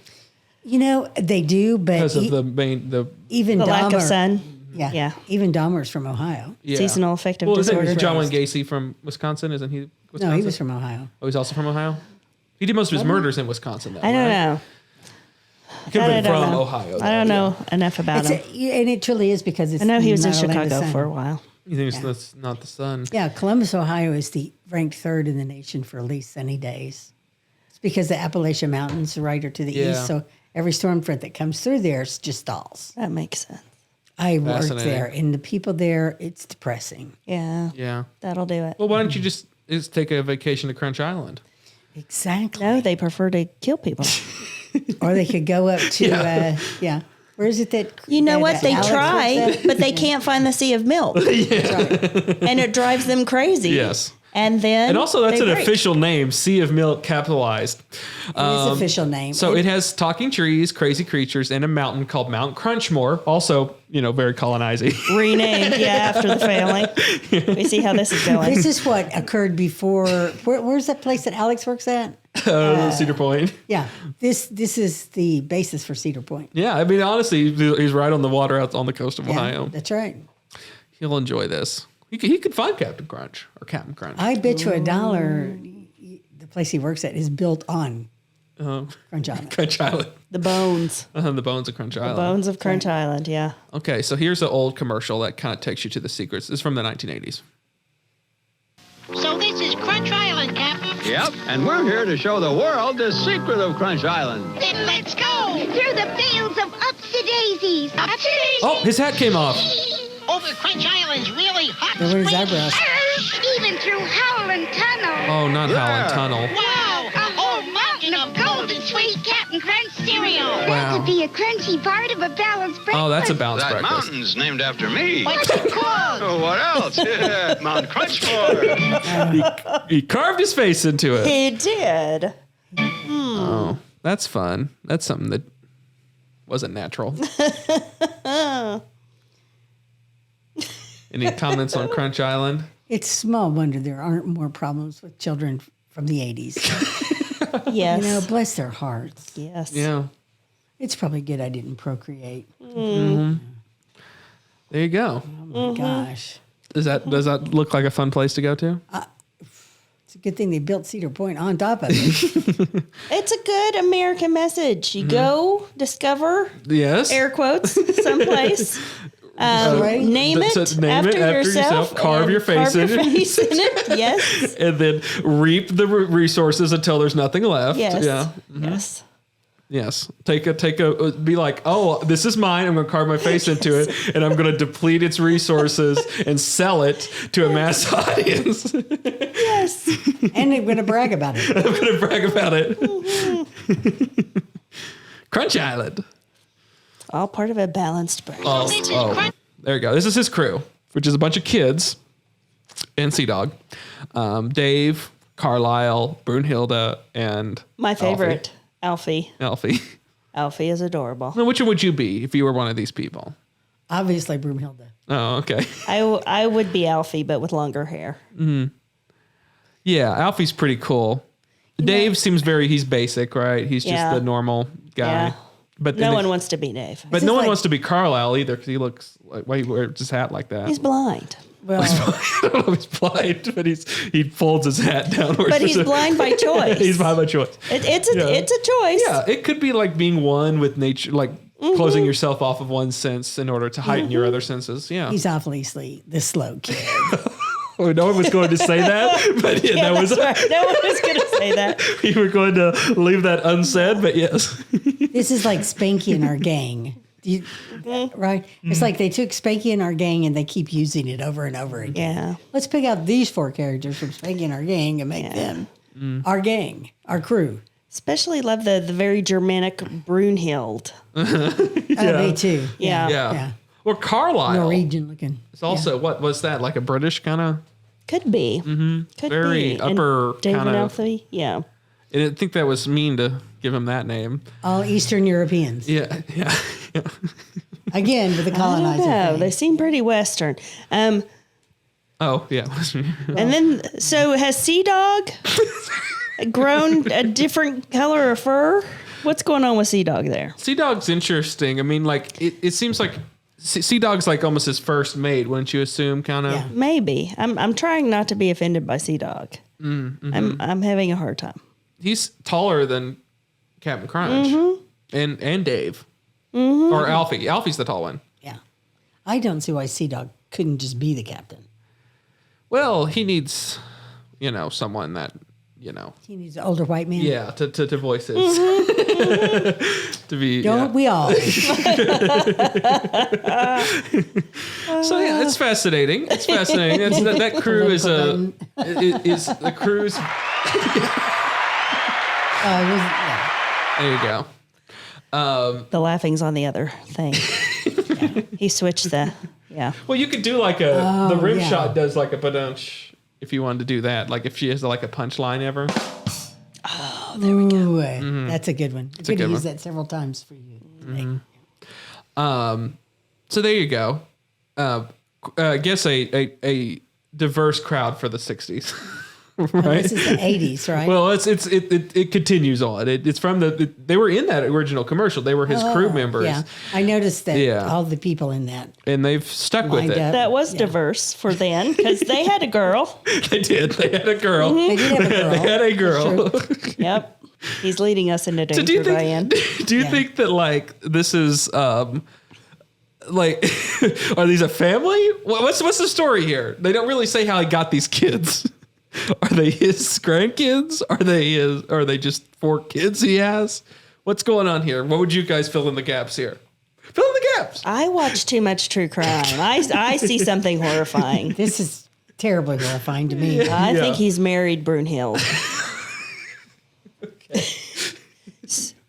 you know, they do, but Because of the even The Dahmer, lack of sun. Yeah, Yeah. Even Dahmer's from Ohio. yeah. Seasonal affective Well, isn't disorder. John Wayne Gacy from Wisconsin? Isn't he Wisconsin? No, he was from Ohio. Oh, he's also from Ohio? He did most of his murders in Wisconsin, though. I don't right? know. He could have I been don't from know. Ohio. I don't know enough about him. And it truly is because it's I know he was in not a land of Chicago sun. for a while. You think that's not the sun? Yeah, Columbus, Ohio is ranked third in the nation for least sunny days. It's because the Appalachian Mountains are right or to the Yeah. east, so every storm front that comes through there is just stalls. That makes sense. I worked Fascinating. there, and the people there, it's depressing. Yeah. Yeah. That'll do it. Well, why don't you just take a vacation to Crunch Island? Exactly. No, they prefer to kill people. Or they could go up to, where is it that? You know that, what? They Alex try, works at? but they can't find the Sea of Milk. And it drives them crazy. Yes. And then. And also, that's they an break. official name, Sea of Milk capitalized. It is official name. So it has talking trees, crazy creatures, and a mountain called Mount Crunchmore. Also, very colonizing. Renamed, after the family. We see how this is going. This is what occurred before. Where's that place that Alex works at? Cedar Point. Yeah, this is the basis for Cedar Point. Yeah, I mean, honestly, he's right on the water out on the coast of Yeah, Ohio. that's right. He'll enjoy this. He could find Captain Crunch or Captain Crunch. I bet you $1 the place he works at is built on Crunch Island. Crunch Island. The bones. The bones of Crunch Island. Bones of Crunch Island, yeah. Okay, so here's an old commercial that kind of takes you to the secrets. It's from the 1980s. So this is Crunch Island, Captain. Yep, and we're here to show the world the secret of Crunch Island. Then let's go. Through the fields of upsy-daisies. Upsy-daisies. Oh, his hat came off. Over Crunch Island's really hot There were his springs. eyebrows. Even through Howland Tunnel. Oh, not Howland Tunnel. Wow, A whole mountain of golden sweet Captain Crunch cereal. Wow. That would be a crunchy part of a balanced breakfast. Oh, that's a balanced That breakfast. mountain's named after me. what's it called? Oh, what else? Mount Crunchmore. He carved his face into it. He did. Oh, that's fun. That's something that wasn't natural. Any comments on Crunch Island? It's small wonder there aren't more problems with children from the 80s. Yes. You know, bless their hearts. Yes. Yeah. It's probably good I didn't procreate. There you go. Oh my gosh. Does that look like a fun place to go to? It's a good thing they built Cedar Point on top of it. It's a good American message. You go discover, Yes. air quotes, someplace. Right? Name it Name it after yourself. Carve and your face in it. it. Yes. And then reap the resources until there's nothing left. Yes. Yeah. Yes. Yes. Take a. Be like, oh, this is mine. I'm going to carve my face into it, and I'm going to deplete its resources and sell it to a mass audience. Yes. And they're going to brag about it. I'm going to brag about it. Crunch Island. All part of a balanced brain. Oh, there you go. This is his crew, which is a bunch of kids and Sea Dog. Dave, Carlisle, Brunhilde, and My favorite, Alfie. Alfie. Alfie is adorable. Now, which one would you be if you were one of these people? Obviously, Broomhilda. Oh, okay. I would be Alfie, but with longer hair. Yeah, Alfie's pretty cool. Dave seems he's basic, right? He's just the normal guy. Yeah. But No one wants to be Dave. But no one wants to be Carlisle either because he looks like why he wears his hat like that. He's blind. Well, I don't know if he's blind, but he folds his hat downwards. But he's blind by choice. He's blind by choice. It's a choice. Yeah, it could be like being one with nature, like closing yourself off of one sense in order to heighten your other senses. Yeah. he's obviously the slow kid. Oh, no one was going to say that, but yeah, that was That's right. No one was going to say that. you were going to leave that unsaid, but yes. This is like Spanky and our gang. Right? It's like they took Spanky and our gang and they keep using it over and over again. Yeah. Let's pick out these 4 characters from Spanky and our gang and make them our gang, our crew. Especially love the very Germanic Brunhild. Oh, me too. Yeah. Yeah. Well, Carlisle Norwegian looking. is also, what was that, like a British kind of? Could be. Could Very be. upper And David kind of- Alfie. Yeah. I didn't think that was mean to give him that name. All Eastern Europeans. Yeah. Again, with the I colonizer. don't know. thing. They seem pretty Western. Oh, yeah. And then, so has Sea Dog grown a different color of fur? What's going on with Sea Dog there? Sea Dog's interesting. I mean, like, it seems like Sea Dog's like almost his first mate, wouldn't you assume, kind of? Yeah. Maybe. I'm trying not to be offended by Sea Dog. I'm having a hard time. He's taller than Captain Crunch and Dave. Or Alfie. Alfie's the tall one. Yeah. I don't see why Sea Dog couldn't just be the captain. Well, he needs, someone that, He needs an older white man. yeah, to voice his. To be. Don't we all? So yeah, it's fascinating. It's fascinating. That crew is the crew's. Yeah. There you go. The laughing's on the other thing. He switched the, Well, you could do like the rim yeah. shot does like a badunch if you wanted to do that. Like if she has like a punchline ever. There we go. That's a good one. I could good use one. that several times for you. today. So there you go. I guess a diverse crowd for the 60s. Right. This is the 80s, right? Well, it continues on. It's from they were in that original commercial. They were his crew members. Yeah. I noticed that Yeah. all the people in that. And they've stuck with Lined it. up. that was diverse for then because they had a girl. They did. They had a girl. They did have a girl. They had a girl. Yep. He's leading us into danger, So do you think? Diane. Do you Yeah. think that like this is like are these a family? What's the story here? They don't really say how he got these kids. Are they his grandkids? Are they just 4 kids he has? What's going on here? What would you guys fill in the gaps here? Fill in the gaps. I watch too much true crime. I see something horrifying. This is terribly horrifying to me. I think he's married Brunhild.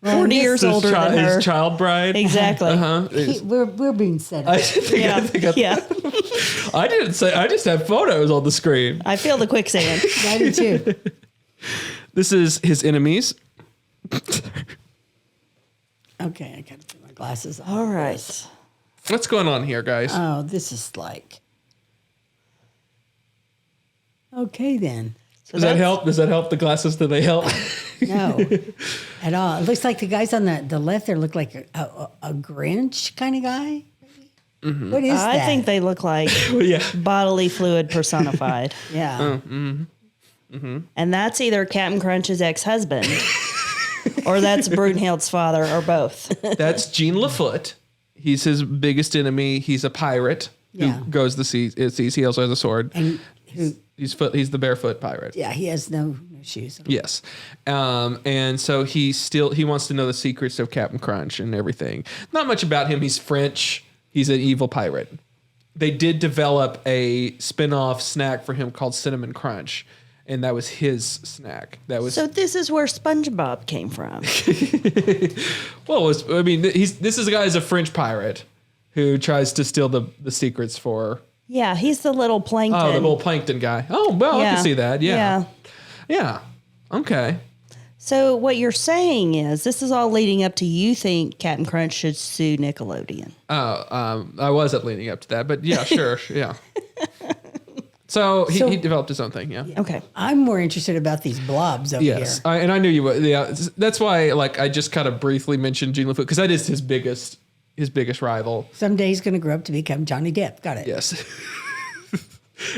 40 years older than her. His child bride. Exactly. We're being set I up. think Yeah. I didn't say. I just have photos on the screen. I feel the quicksand. I do too. This is his enemies. Okay, I gotta put my glasses on. All right. What's going on here, guys? Oh, this is like Okay, then. So Does that help? Does that help? The glasses, do they help? No, at all. It looks like the guys on the left there look like a Grinch kind of guy. Mm-hmm. What is that? I think they look like bodily fluid personified. Yeah. And that's either Captain Crunch's ex-husband or that's Brunhild's father or both. That's Jean Lafoot. He's his biggest enemy. He's a pirate who goes the seas. He also has a sword. And he's the barefoot pirate. Yeah, he has no shoes. Yes. And so he wants to know the secrets of Captain Crunch and everything. Not much about him. He's French. He's an evil pirate. They did develop a spin-off snack for him called Cinnamon Crunch, and that was his snack. So this is where SpongeBob came from. This is a guy who's a French pirate who tries to steal the secrets for. Yeah, he's the little plankton. Oh, the little plankton guy. Oh, well, I can see that. Yeah. Okay. So what you're saying is this is all leading up to you think Captain Crunch should sue Nickelodeon. I wasn't leading up to that, but yeah, sure, yeah. So he developed his own thing, yeah. Okay. I'm more interested about these blobs over here. Yes, and I knew you would. Yeah, that's why I just kind of briefly mentioned Jean Lafoot because that is his biggest rival. Someday he's going to grow up to become Johnny Depp. Got it. Yes.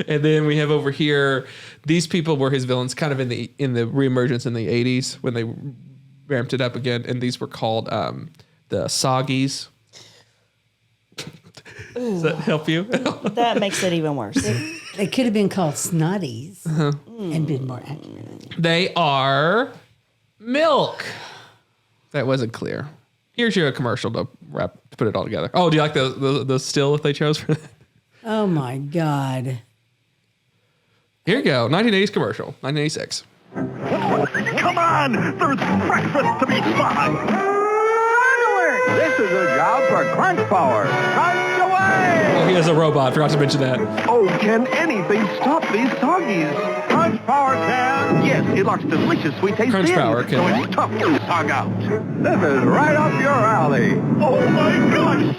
And then we have over here, these people were his villains kind of in the reemergence in the 80s when they ramped it up again. And these were called the Soggies. Does that help you? That makes it even worse. They could have been called Snotties and been more accurate. They are milk. That wasn't clear. Here's your commercial to put it all together. Oh, do you like the still that they chose for that? Oh, my God. Here you go. 1980s commercial. 1986. Come on! There's breakfast to be spotted! This is a job for Crunch Power. Crunch away! Oh, he has a robot. Forgot to mention that. Oh, can anything stop these soggies? Crunch Power can. Yes, it locks delicious sweet taste Crunch in, Power so can. it's tough to sog out. This is right up your alley. Oh my gosh!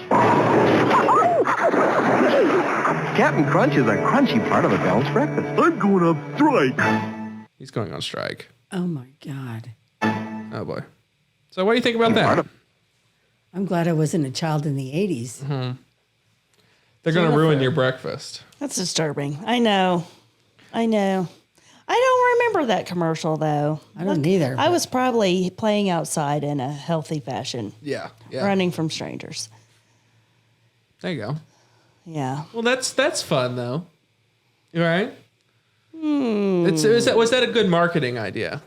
Captain Crunch is a crunchy part of a balanced breakfast. I'm going on strike. He's going on strike. Oh, my God. Oh, boy. So what do you think about that? I'm glad I wasn't a child in the 80s. Mm-hmm. They're going to ruin your breakfast. That's disturbing. I know. I don't remember that commercial, though. I don't either. I was probably playing outside in a healthy fashion. Yeah. Running from strangers. There you go. Yeah. Well, that's fun, though. Right? Was that a good marketing idea?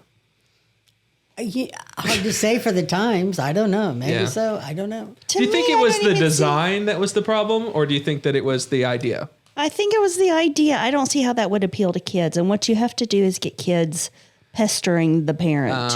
Hard to say for the times. I don't know. Maybe so. I don't know. Do you think it was the design that was the problem, or do you think that it was the idea? I think it was the idea. I don't see how that would appeal to kids. And what you have to do is get kids pestering the parent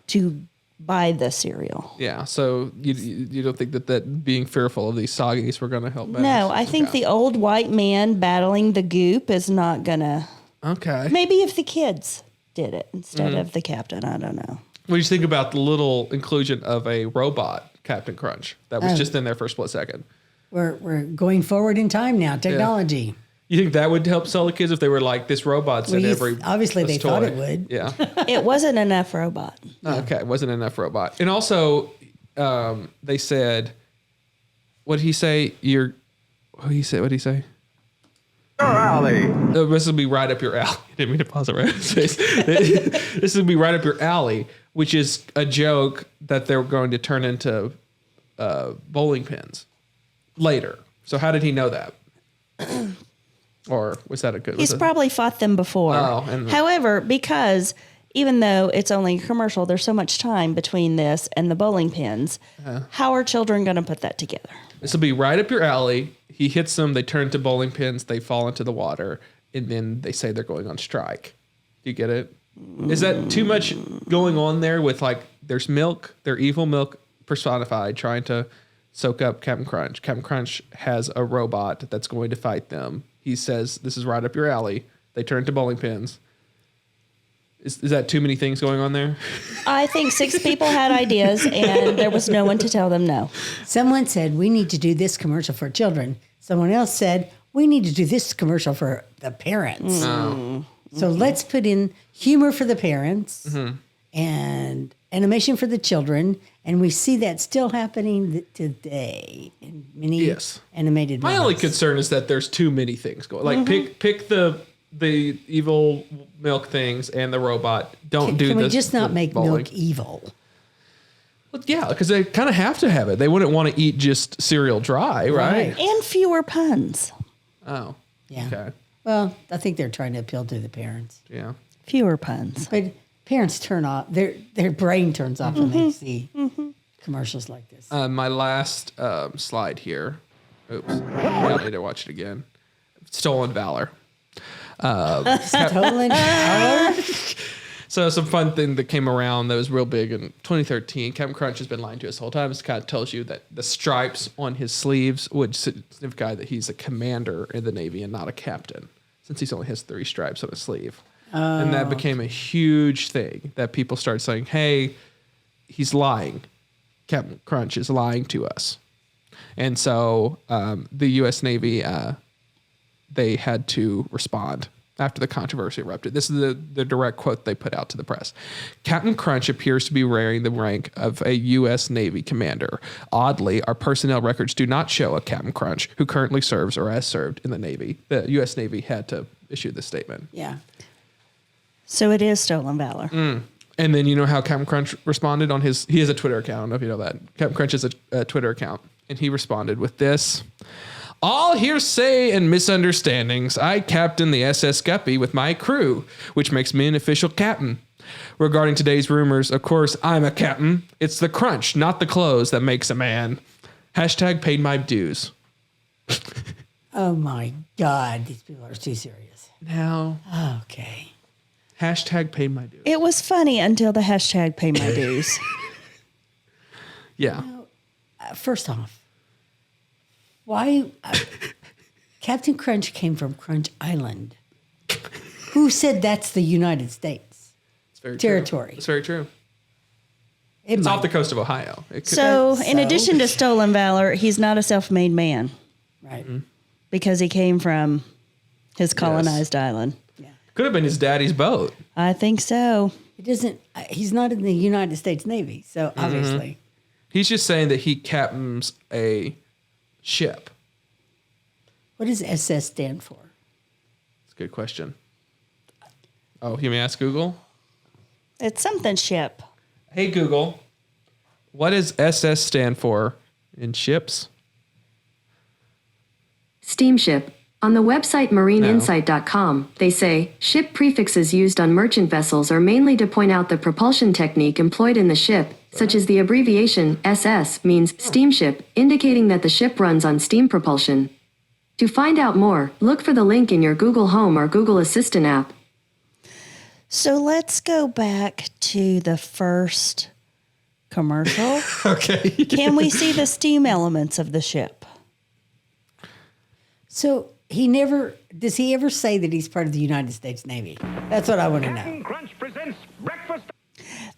to buy the cereal. Yeah. So you don't think that being fearful of these soggies were going to help matters? No, I think the old white man battling the goop is not going to. Okay. Maybe if the kids did it instead of the captain. I don't know. What do you think about the little inclusion of a robot, Captain Crunch, that was just in there for a split second? We're going forward in time now. Technology. Yeah. You think that would help sell the kids if they were like, this robot's in every obviously they toy. thought it would. Yeah. It wasn't enough robot. Okay, it wasn't enough robot. And also, they said, what did he say? What did he say? Your alley. This will be right up your alley. I didn't mean to pause it right. This will be right up your alley, which is a joke that they're going to turn into bowling pins later. So how did he know that? Or was that a good? He's probably fought them before. However, because even though it's only a commercial, there's so much time between this and the bowling pins. How are children going to put that together? This will be right up your alley. He hits them. They turn to bowling pins. They fall into the water, and then they say they're going on strike. Do you get it? Is that too much going on there with there's milk, they're evil milk personified, trying to soak up Captain Crunch. Captain Crunch has a robot that's going to fight them. He says, this is right up your alley. They turn to bowling pins. Is that too many things going on there? I think 6 people had ideas, and there was no one to tell them no. Someone said, we need to do this commercial for children. Someone else said, we need to do this commercial for the parents. So let's put in humor for the parents and animation for the children. And we see that still happening today in many animated My movies. only concern is that there's too many things going. Like pick the evil milk things and the robot. Can we just not make milk evil? Well, yeah, because they kind of have to have it. They wouldn't want to eat just cereal dry, right? And fewer puns. Oh, yeah. Okay. Well, I think they're trying to appeal to the parents. Yeah. Fewer puns. But parents turn off, their brain turns off when they see commercials like this. My last slide here. Oops. I don't need to watch it again. Stolen Valor. Stolen Valor? So some fun thing that came around that was real big in 2013. Captain Crunch has been lying to us the whole time. It kind of tells you that the stripes on his sleeves would signify that he's a commander in the Navy and not a captain, since he only has 3 stripes on his sleeve. And that became a huge thing that people started saying, hey, he's lying. Captain Crunch is lying to us. And so the U.S. Navy, they had to respond after the controversy erupted. This is the direct quote they put out to the press. Captain Crunch appears to be wearing the rank of a U.S. Navy commander. Oddly, our personnel records do not show a Captain Crunch who currently serves or has served in the Navy. The U.S. Navy had to issue this statement. Yeah. So it is Stolen Valor. And then you know how Captain Crunch responded on he has a Twitter account. I don't know if you know that. Captain Crunch has a Twitter account. And he responded with this. All hearsay and misunderstandings. I captain the SS Guppy with my crew, which makes me an official captain. Regarding today's rumors, of course, I'm a captain. It's the crunch, not the clothes, that makes a man. Hashtag paid my dues. Oh my God, these people are too serious. Now. Okay. Hashtag paid my dues. It was funny until the hashtag pay my dues. Yeah. First off, why Captain Crunch came from Crunch Island? Who said that's the United States It's very territory? True. It's very true. It's off the coast of Ohio. So, in addition to Stolen Valor, he's not a self-made man. Right. Because he came from his colonized island. Could have been his daddy's boat. I think so. It doesn't. He's not in the United States Navy, so obviously. He's just saying that he captains a ship. What does SS stand for? That's a good question. Oh, you may ask Google? It's something ship. Hey, Google, what does SS stand for in ships? Steamship. On the website marineinsight.com, they say, ship prefixes used on merchant vessels are mainly to point out the propulsion technique employed in the ship, such as the abbreviation SS means steamship, indicating that the ship runs on steam propulsion. To find out more, look for the link in your Google Home or Google Assistant app. So let's go back to the first commercial. Okay. Can we see the steam elements of the ship? So does he ever say that he's part of the United States Navy? That's what I want to know. Crunch presents breakfast.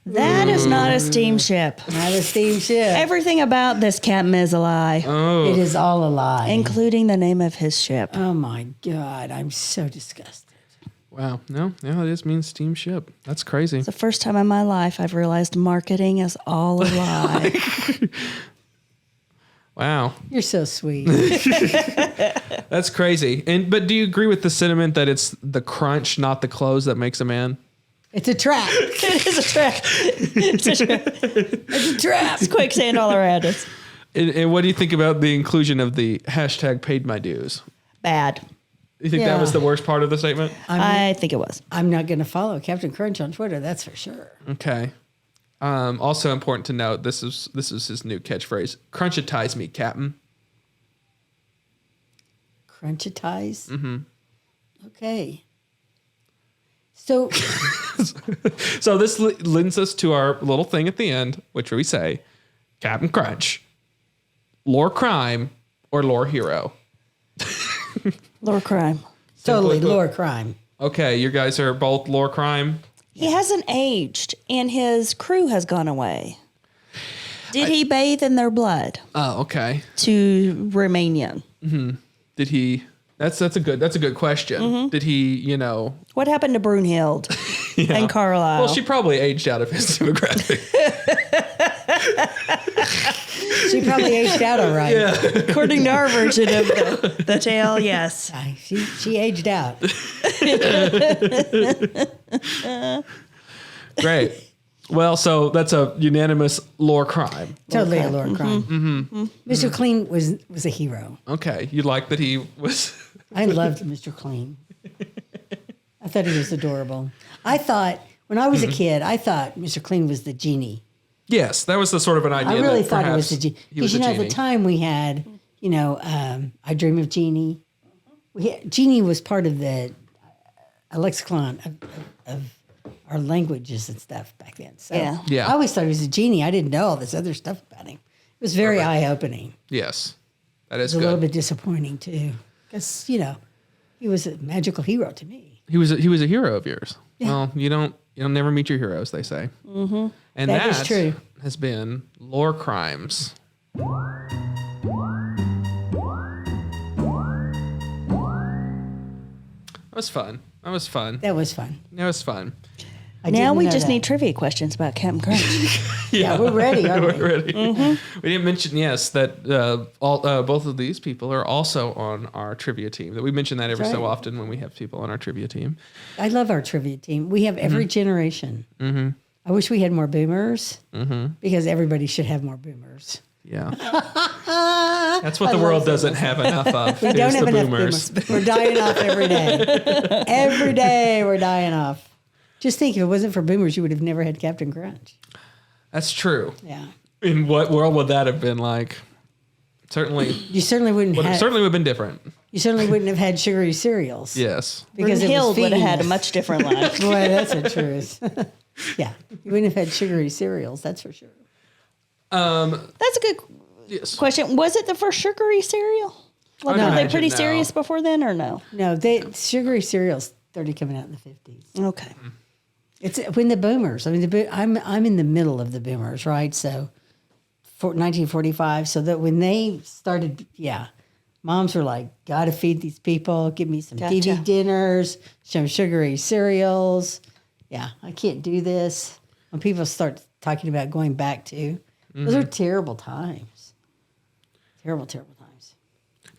That is not a steamship. Not a steamship. Everything about this captain is a lie, Oh. It is all a lie. including the name of his ship. Oh my God, I'm so disgusted. Wow. No, it is mean steamship. That's crazy. It's the first time in my life I've realized marketing is all a lie. Wow. You're so sweet. That's crazy. But do you agree with the sentiment that it's the crunch, not the clothes, that makes a man? It's a trap. It is a trap. It's a trap. It's a trap. It's quicksand all around us. And what do you think about the inclusion of the hashtag paid my dues? Bad. You think that was the worst part of the statement? I think it was. I'm not going to follow Captain Crunch on Twitter. That's for sure. Okay. Also important to note, this is his new catchphrase. Crunchitize me, Captain. Crunchitize? Mm-hmm. Okay. So So this lends us to our little thing at the end, which we say, Captain Crunch, lore crime or lore hero? Lore crime. totally lore crime. Okay, you guys are both lore crime. He hasn't aged, and his crew has gone away. Did he bathe in their blood Oh, okay. to remain young? Did he? That's a good question. Did he, you know? What happened to Brunhild and Carlisle? Well, she probably aged out of his demographic. She probably aged out all right. Yeah. According to our version of the tale, yes. She aged out. Great. Well, so that's a unanimous lore crime. Totally a lore crime. Mr. Clean was a hero. Okay. You like that he was... I loved Mr. Clean. I thought he was adorable. I thought, when I was a kid, I thought Mr. Clean was the genie. Yes, that was the sort of an idea. I really thought it was the genie. Because, at the genie. time we had, I Dream of Jeannie. Jeannie was part of the lexicon of our languages and stuff back then. So Yeah. I always thought he was a genie. I didn't know all this other stuff about him. It was very eye-opening. Yes. That is It was good. a little bit disappointing, too. Because, he was a magical hero to me. He was a hero of yours. Yeah. Well, you'll never meet your heroes, they say. Mm-hmm. And That is true. has been Lore Crimes. That was fun. That was fun. I Now didn't we know just that. need trivia questions about Captain Crunch. Yeah, we're ready, aren't we? We're ready. We didn't mention, yes, that both of these people are also on our trivia team. That we mention that every That's so right. often when we have people on our trivia team. I love our trivia team. We have every generation. Mm-hmm. I wish we had more boomers because everybody should have more boomers. Yeah. That's what the world doesn't have enough of. We don't have enough boomers. We're dying off every day. Every day we're dying off. Just think, if it wasn't for boomers, you would have never had Captain Crunch. That's true. Yeah. In what world would that have been like? Certainly. You certainly wouldn't have. Certainly would have been different. You certainly wouldn't have had sugary cereals. Yes. Because it was Brunhild would have feeding had a us. much different life. Boy, that's the truth. Yeah. You wouldn't have had sugary cereals, that's for sure. That's a good Yes. question. Was it the first sugary cereal? Like, I were they imagine pretty no. serious before then or no? No, sugary cereals started coming out in the 50s. Okay. It's when the boomers. I mean, I'm in the middle of the boomers, right? So, 1945. So that when they started, moms were like, "Got to feed these people. Give me some Gotcha. TV dinners, some sugary cereals." Yeah, I can't do this. When people start talking about going back to, those are terrible times. Terrible, terrible times.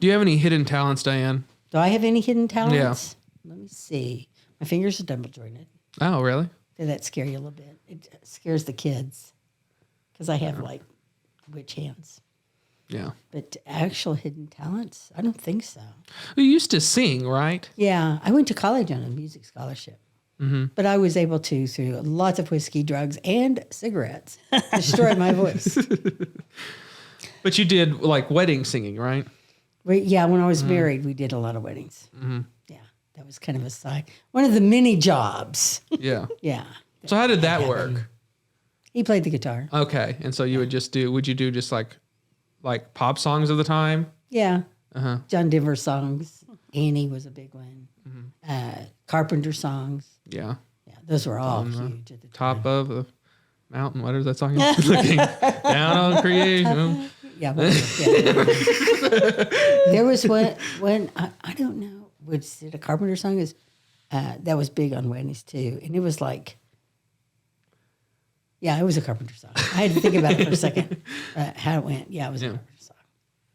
Do you have any hidden talents, Diane? Do I have any hidden talents? Let me see. My fingers are double jointed. Oh, really? Did that scare you a little bit? It scares the kids because I have like witch hands. Yeah. But actual hidden talents? I don't think so. You used to sing, right? Yeah, I went to college on a music scholarship. But I was able to, through lots of whiskey, drugs, and cigarettes, destroy my voice. But you did like wedding singing, right? When I was married, we did a lot of weddings. Yeah, that was kind of a side. One of the many jobs. Yeah. Yeah. So how did that work? He played the guitar. Okay. And so you would you do just like pop songs of the time? Yeah. John Denver songs. Annie was a big one. Carpenter songs. Yeah. Yeah, those were all huge at the time. Top of the mountain. What is that song? Looking down on creation. Yeah, there was one I don't know, was it a Carpenter song? Is that was big on weddings too, and it was like, it was a Carpenter song. I had to think about it for a second, how it went. Yeah, it was a Carpenter song.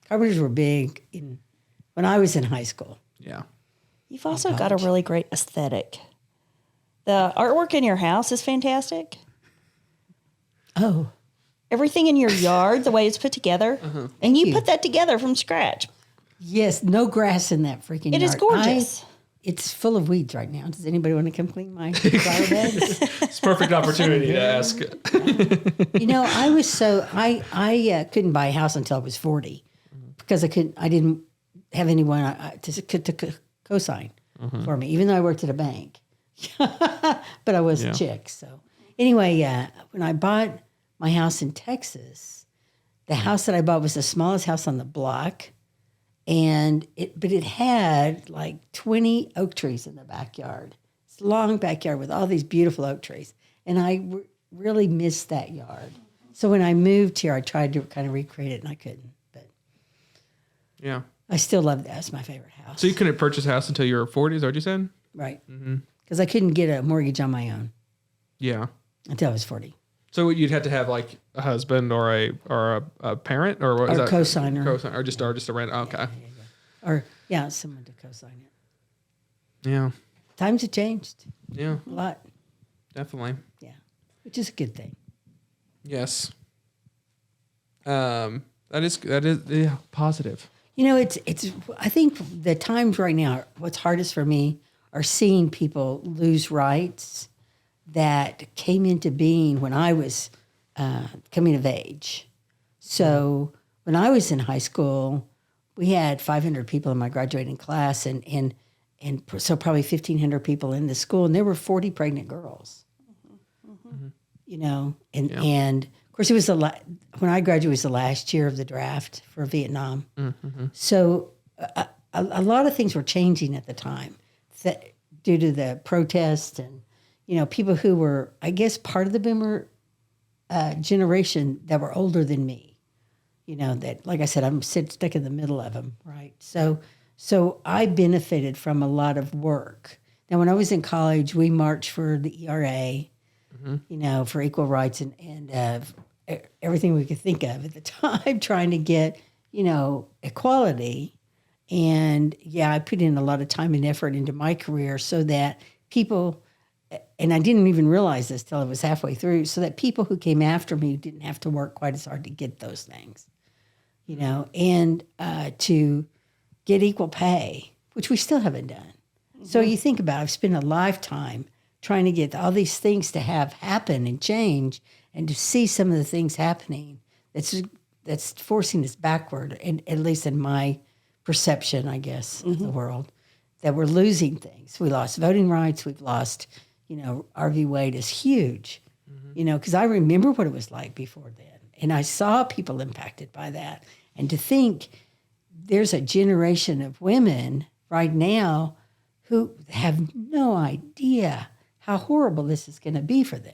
Carpenters were big when I was in high school. Yeah. You've also got a really great aesthetic. The artwork in your house is fantastic. Oh, Everything in your yard, the way it's put together, and you put that together from scratch. yes, no grass in that freaking It yard. is gorgeous. It's full of weeds right now. Does anybody want to come clean my flower beds? It's a perfect opportunity to ask. I was I couldn't buy a house until I was 40 because I didn't have anyone to co-sign for me, even though I worked at a bank. But I was a chick. So anyway, when I bought my house in Texas, the house that I bought was the smallest house on the block. But it had like 20 oak trees in the backyard. It's a long backyard with all these beautiful oak trees. And I really missed that yard. So when I moved here, I tried to kind of recreate it and I couldn't. But Yeah. I still love that. It's my favorite house. So you couldn't purchase a house until you were 40, is that what you said? Right. Because I couldn't get a mortgage on my own Yeah. until I was 40. So you'd have to have like a husband or a parent or what is Or that? cosigner. Cosigner or just a rent. Okay. Or, someone to co-sign it. Yeah. Times have changed Yeah. a lot. Definitely. Yeah. Which is a good thing. Yes. That is positive. You know, it's. I think the times right now, what's hardest for me are seeing people lose rights that came into being when I was coming of age. So when I was in high school, we had 500 people in my graduating class, and so probably 1,500 people in the school, and there were 40 pregnant girls. You know, and of course it was when I graduated, it was the last year of the draft for Vietnam. So a lot of things were changing at the time that due to the protests and, people who were, I guess, part of the boomer generation that were older than me. That, like I said, I'm stuck in the middle of them, right? So I benefited from a lot of work. Now, when I was in college, we marched for the ERA, for equal rights and everything we could think of at the time, trying to get, equality. And I put in a lot of time and effort into my career so that people, and I didn't even realize this till I was halfway through, so that people who came after me didn't have to work quite as hard to get those things, and to get equal pay, which we still haven't done. So you think about it, I've spent a lifetime trying to get all these things to have happen and change, and to see some of the things happening that's forcing us backward, and at least in my perception, I guess, of the world, that we're losing things. We lost voting rights. We've lost, Roe v. Wade is huge, because I remember what it was like before then, and I saw people impacted by that. And to think there's a generation of women right now who have no idea how horrible this is going to be for them.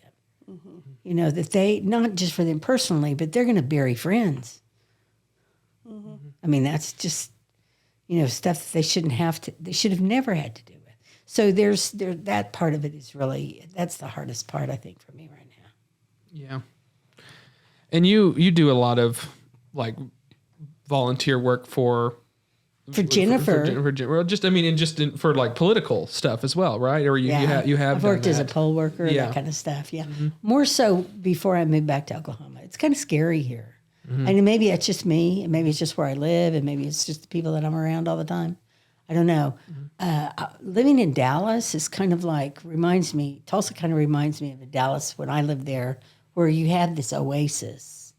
That they, not just for them personally, but they're going to bury friends. I mean, that's just, stuff that they should have never had to do with. So there's that part of it is really, that's the hardest part, I think, for me right now. Yeah. And you do a lot of like volunteer work for Jennifer. For like political stuff as well, right? Or you have I've worked done as a that. poll worker, that kind of stuff. Yeah, more so before I moved back to Oklahoma. It's kind of scary here. And maybe it's just me, and maybe it's just where I live, and maybe it's just the people that I'm around all the time. I don't know. Living in Dallas is kind of like Tulsa kind of reminds me of Dallas when I lived there, where you have this oasis,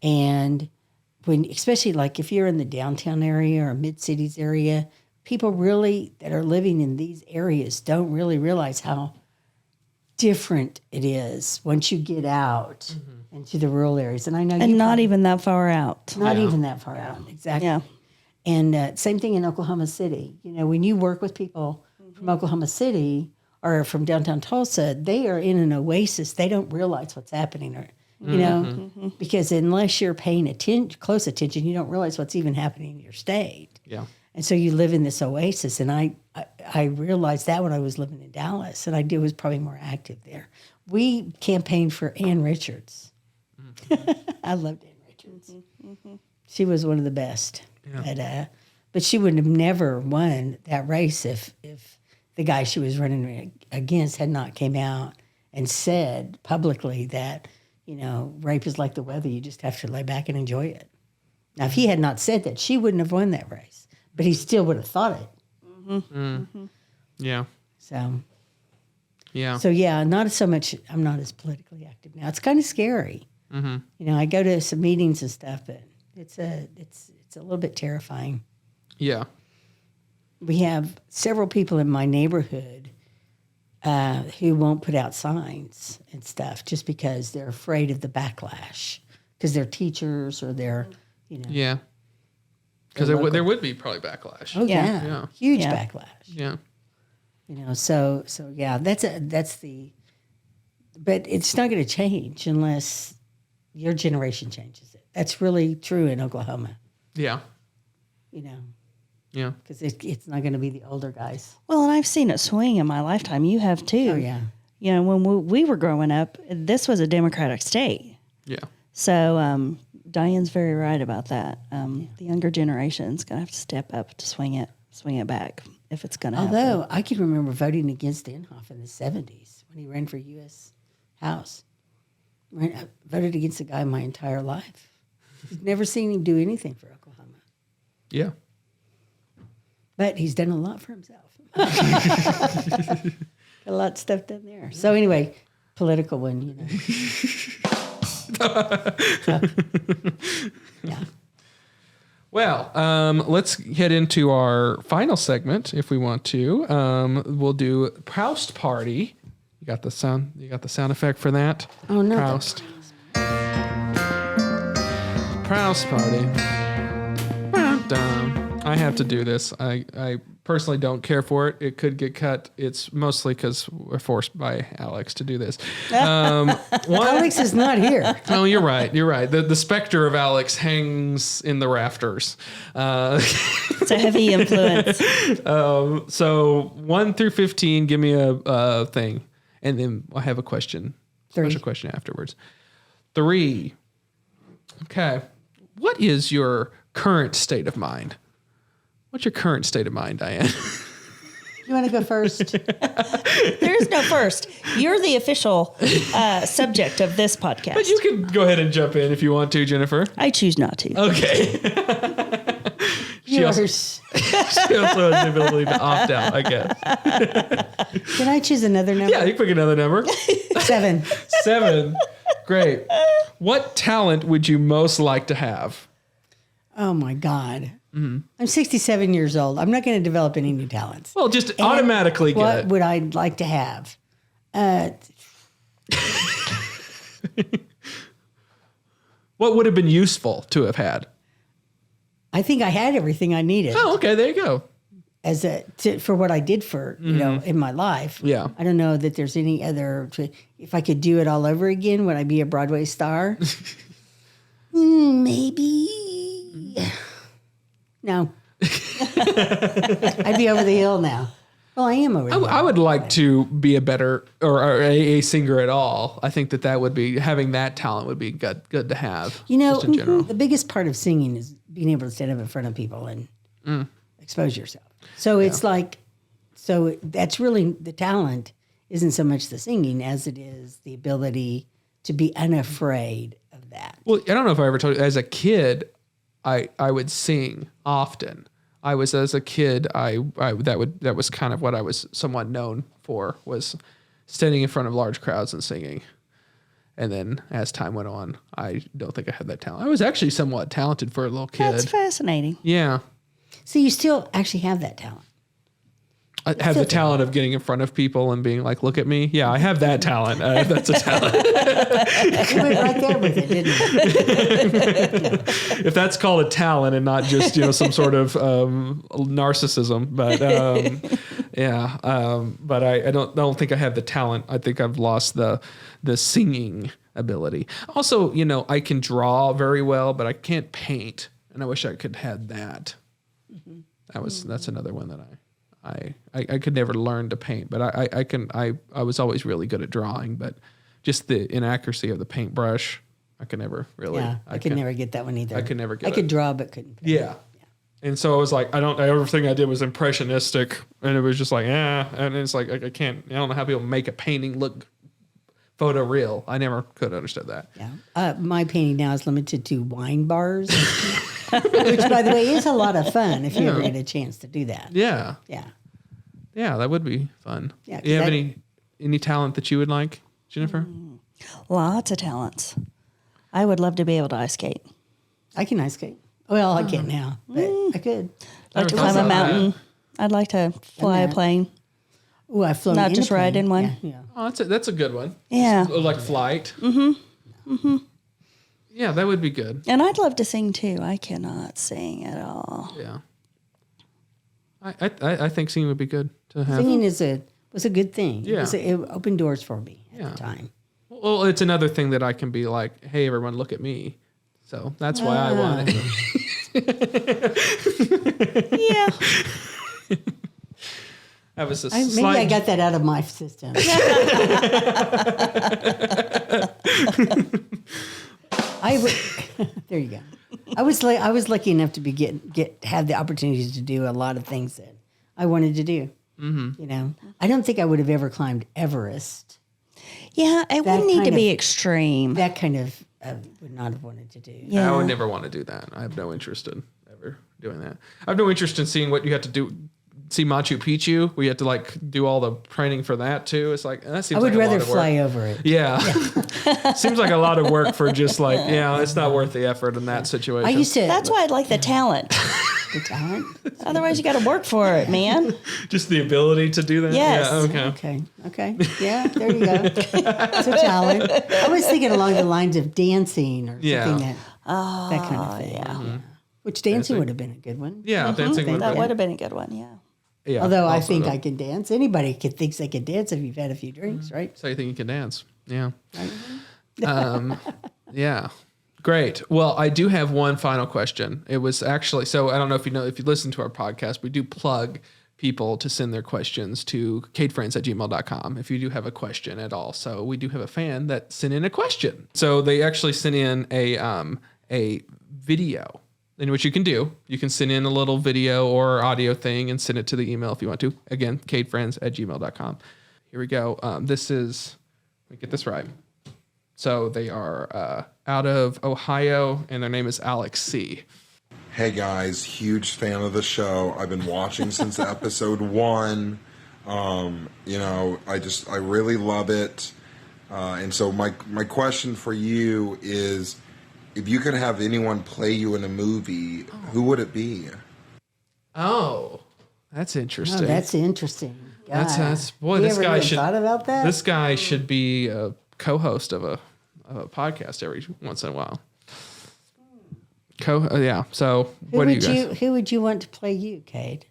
and especially like if you're in the downtown area or mid-cities area, people really that are living in these areas don't really realize how different it is once you get out into the rural areas. And I know not even that far out. Not even that far out, exactly. Yeah. And same thing in Oklahoma City. When you work with people from Oklahoma City or from downtown Tulsa, they are in an oasis. They don't realize what's happening, or because unless you're paying close attention, you don't realize what's even happening in your state. Yeah. And so you live in this oasis. And I realized that when I was living in Dallas, and I was probably more active there. We campaigned for Ann Richards. I loved Ann Richards. She was one of the best. Yeah. But she would have never won that race if the guy she was running against had not came out and said publicly that, rape is like the weather. You just have to lay back and enjoy it. Now, if he had not said that, she wouldn't have won that race, but he still would have thought it. Yeah. So, yeah. So, not so much, I'm not as politically active now. It's kind of scary. I go to some meetings and stuff, but it's a little bit terrifying. Yeah. We have several people in my neighborhood who won't put out signs and stuff just because they're afraid of the backlash, because they're teachers or they're, Yeah. Because there would be probably backlash. Oh yeah. Huge backlash. Yeah. So but it's not going to change unless your generation changes it. That's really true in Oklahoma. Yeah. Yeah. Because it's not going to be the older guys. Well, and I've seen it swing in my lifetime. You have too. Oh, yeah. You know, when we were growing up, this was a Democratic state. Yeah. So Diane's very right about that. The younger generation's going to have to step up to swing it back if it's going to happen. Although I can remember voting against Inhofe in the 70s when he ran for U.S. House. I voted against the guy my entire life. I've never seen him do anything for Oklahoma. Yeah. But he's done a lot for himself. Got a lot of stuff done there. So anyway, political one, you know. Yeah. Well, let's head into our final segment if we want to. We'll do Proust Party. You got the sound effect for that? Oh no. Proust. Proust Party. I have to do this. I personally don't care for it. It could get cut. It's mostly because we're forced by Alex to do this. Alex is not here. Oh, you're right. You're right. The specter of Alex hangs in the rafters. It's a heavy influence. So 1 through 15, give me a thing. And then I have a question. 3. Special question afterwards. 3. Okay. What is your current state of mind? What's your current state of mind, Diane? You want to go first? There's no first. You're the official subject of this podcast. But you can go ahead and jump in if you want to, Jennifer. I choose not to. Okay. She also has the ability to opt out, I guess. Can I choose another number? Yeah, you can pick another number. 7. 7. Great. What talent would you most like to have? Oh my God. Mm-hmm. I'm 67 years old. I'm not going to develop any new talents. Well, just automatically get what it. would I like to have? What would have been useful to have had? I think I had everything I needed. Oh, okay. There you go. For what I did for, you know, in my life. Yeah. I don't know that there's any other, if I could do it all over again, would I be a Broadway star? Maybe. No. I'd be over the hill now. Well, I am over the hill. I would like to be a better, or a singer at all. I think that would be, having that talent would be good to have. You know, just in general. the biggest part of singing is being able to stand up in front of people and expose yourself. So it's like, so that's really, the talent isn't so much the singing as it is the ability to be unafraid of that. Well, I don't know if I ever told you, as a kid, I would sing often. As a kid, that was kind of what I was somewhat known for, was standing in front of large crowds and singing. And then as time went on, I don't think I had that talent. I was actually somewhat talented for a little kid. That's fascinating. Yeah. So you still actually have that talent. I have the talent of getting in front of people and being like, look at me. Yeah, I have that talent. That's a talent. You went right there with it, didn't you? If that's called a talent and not just, some sort of narcissism. But but I don't think I have the talent. I think I've lost the singing ability. Also, I can draw very well, but I can't paint. And I wish I could have that. That's another one that I could never learn to paint, but I was always really good at drawing, but just the inaccuracy of the paintbrush, I could never really. Yeah, I could never get that one either. I could never get it. I could draw, but couldn't paint. Yeah. And so I was like, everything I did was impressionistic, and it was just like, and it's like, I don't know how people make a painting look photo real. I never could understand that. Yeah. My painting now is limited to wine bars, which, by the way, is a lot of fun if you ever get a chance to do that. Yeah. Yeah. Yeah, that would be fun. Yeah, do you have any talent that you would like, Jennifer? Lots of talents. I would love to be able to ice skate. I can ice skate. Well, I can't now, but I could. I'd like to climb a mountain. I'd like to fly a plane. Oh, I've flown Not in just a plane. ride in one. Yeah. Oh, that's a good one. Yeah. Like flight. Yeah, that would be good. And I'd love to sing too. I cannot sing at all. Yeah. I think singing would be good to have. Singing was a good thing. Yeah. It opened doors for me at the time. Well, it's another thing that I can be like, hey, everyone, look at me. So that's why I want it. Yeah. That was a Maybe I got that out of my system. There you go. I was lucky enough to be have the opportunity to do a lot of things that I wanted to do. Mm-hmm. You know, I don't think I would have ever climbed Everest. Yeah, it wouldn't need to be extreme. That kind of would not have wanted to do. Yeah. I would never want to do that. I have no interest in ever doing that. I have no interest in seeing what you have to do. See Machu Picchu, we had to like do all the training for that too. It's like that seems. I would like rather a lot of work. fly over it. Yeah, seems like a lot of work for just like it's not worth the effort in that situation. I used to. That's why I'd like the talent. The talent. Otherwise, you got to work for it, man. Just the ability to do that. Yes. Yeah, Okay. Yeah, there you go. It's a talent. I was thinking along the lines of dancing or something that kind of thing. Yeah. Mm-hmm. Which dancing would have been a good one. Yeah, dancing would That would have been a good one. Yeah. Yeah. Although I think I can dance. Anybody thinks they can dance if you've had a few drinks, right? So you think you can dance? Yeah. Yeah. Great. Well, I do have one final question. It was actually, so I don't know if you listen to our podcast, we do plug people to send their questions to cadefriends@gmail.com if you do have a question at all. So we do have a fan that sent in a question. So they actually sent in a video. In which you can send in a little video or audio thing and send it to the email if you want to. Again, cadefriends@gmail.com. Here we go. This is, let me get this right. So they are out of Ohio and their name is Alex C. Hey guys, huge fan of the show. I've been watching since episode 1. I really love it. And so my question for you is, if you could have anyone play you in a movie, who would it be? Oh, that's interesting. Oh, that's interesting. God. That's boy. You This ever guy really should. thought about that? This guy should be a co-host of a podcast every once in a while. Yeah. So what do you guys? Who would you want to play you, Cade?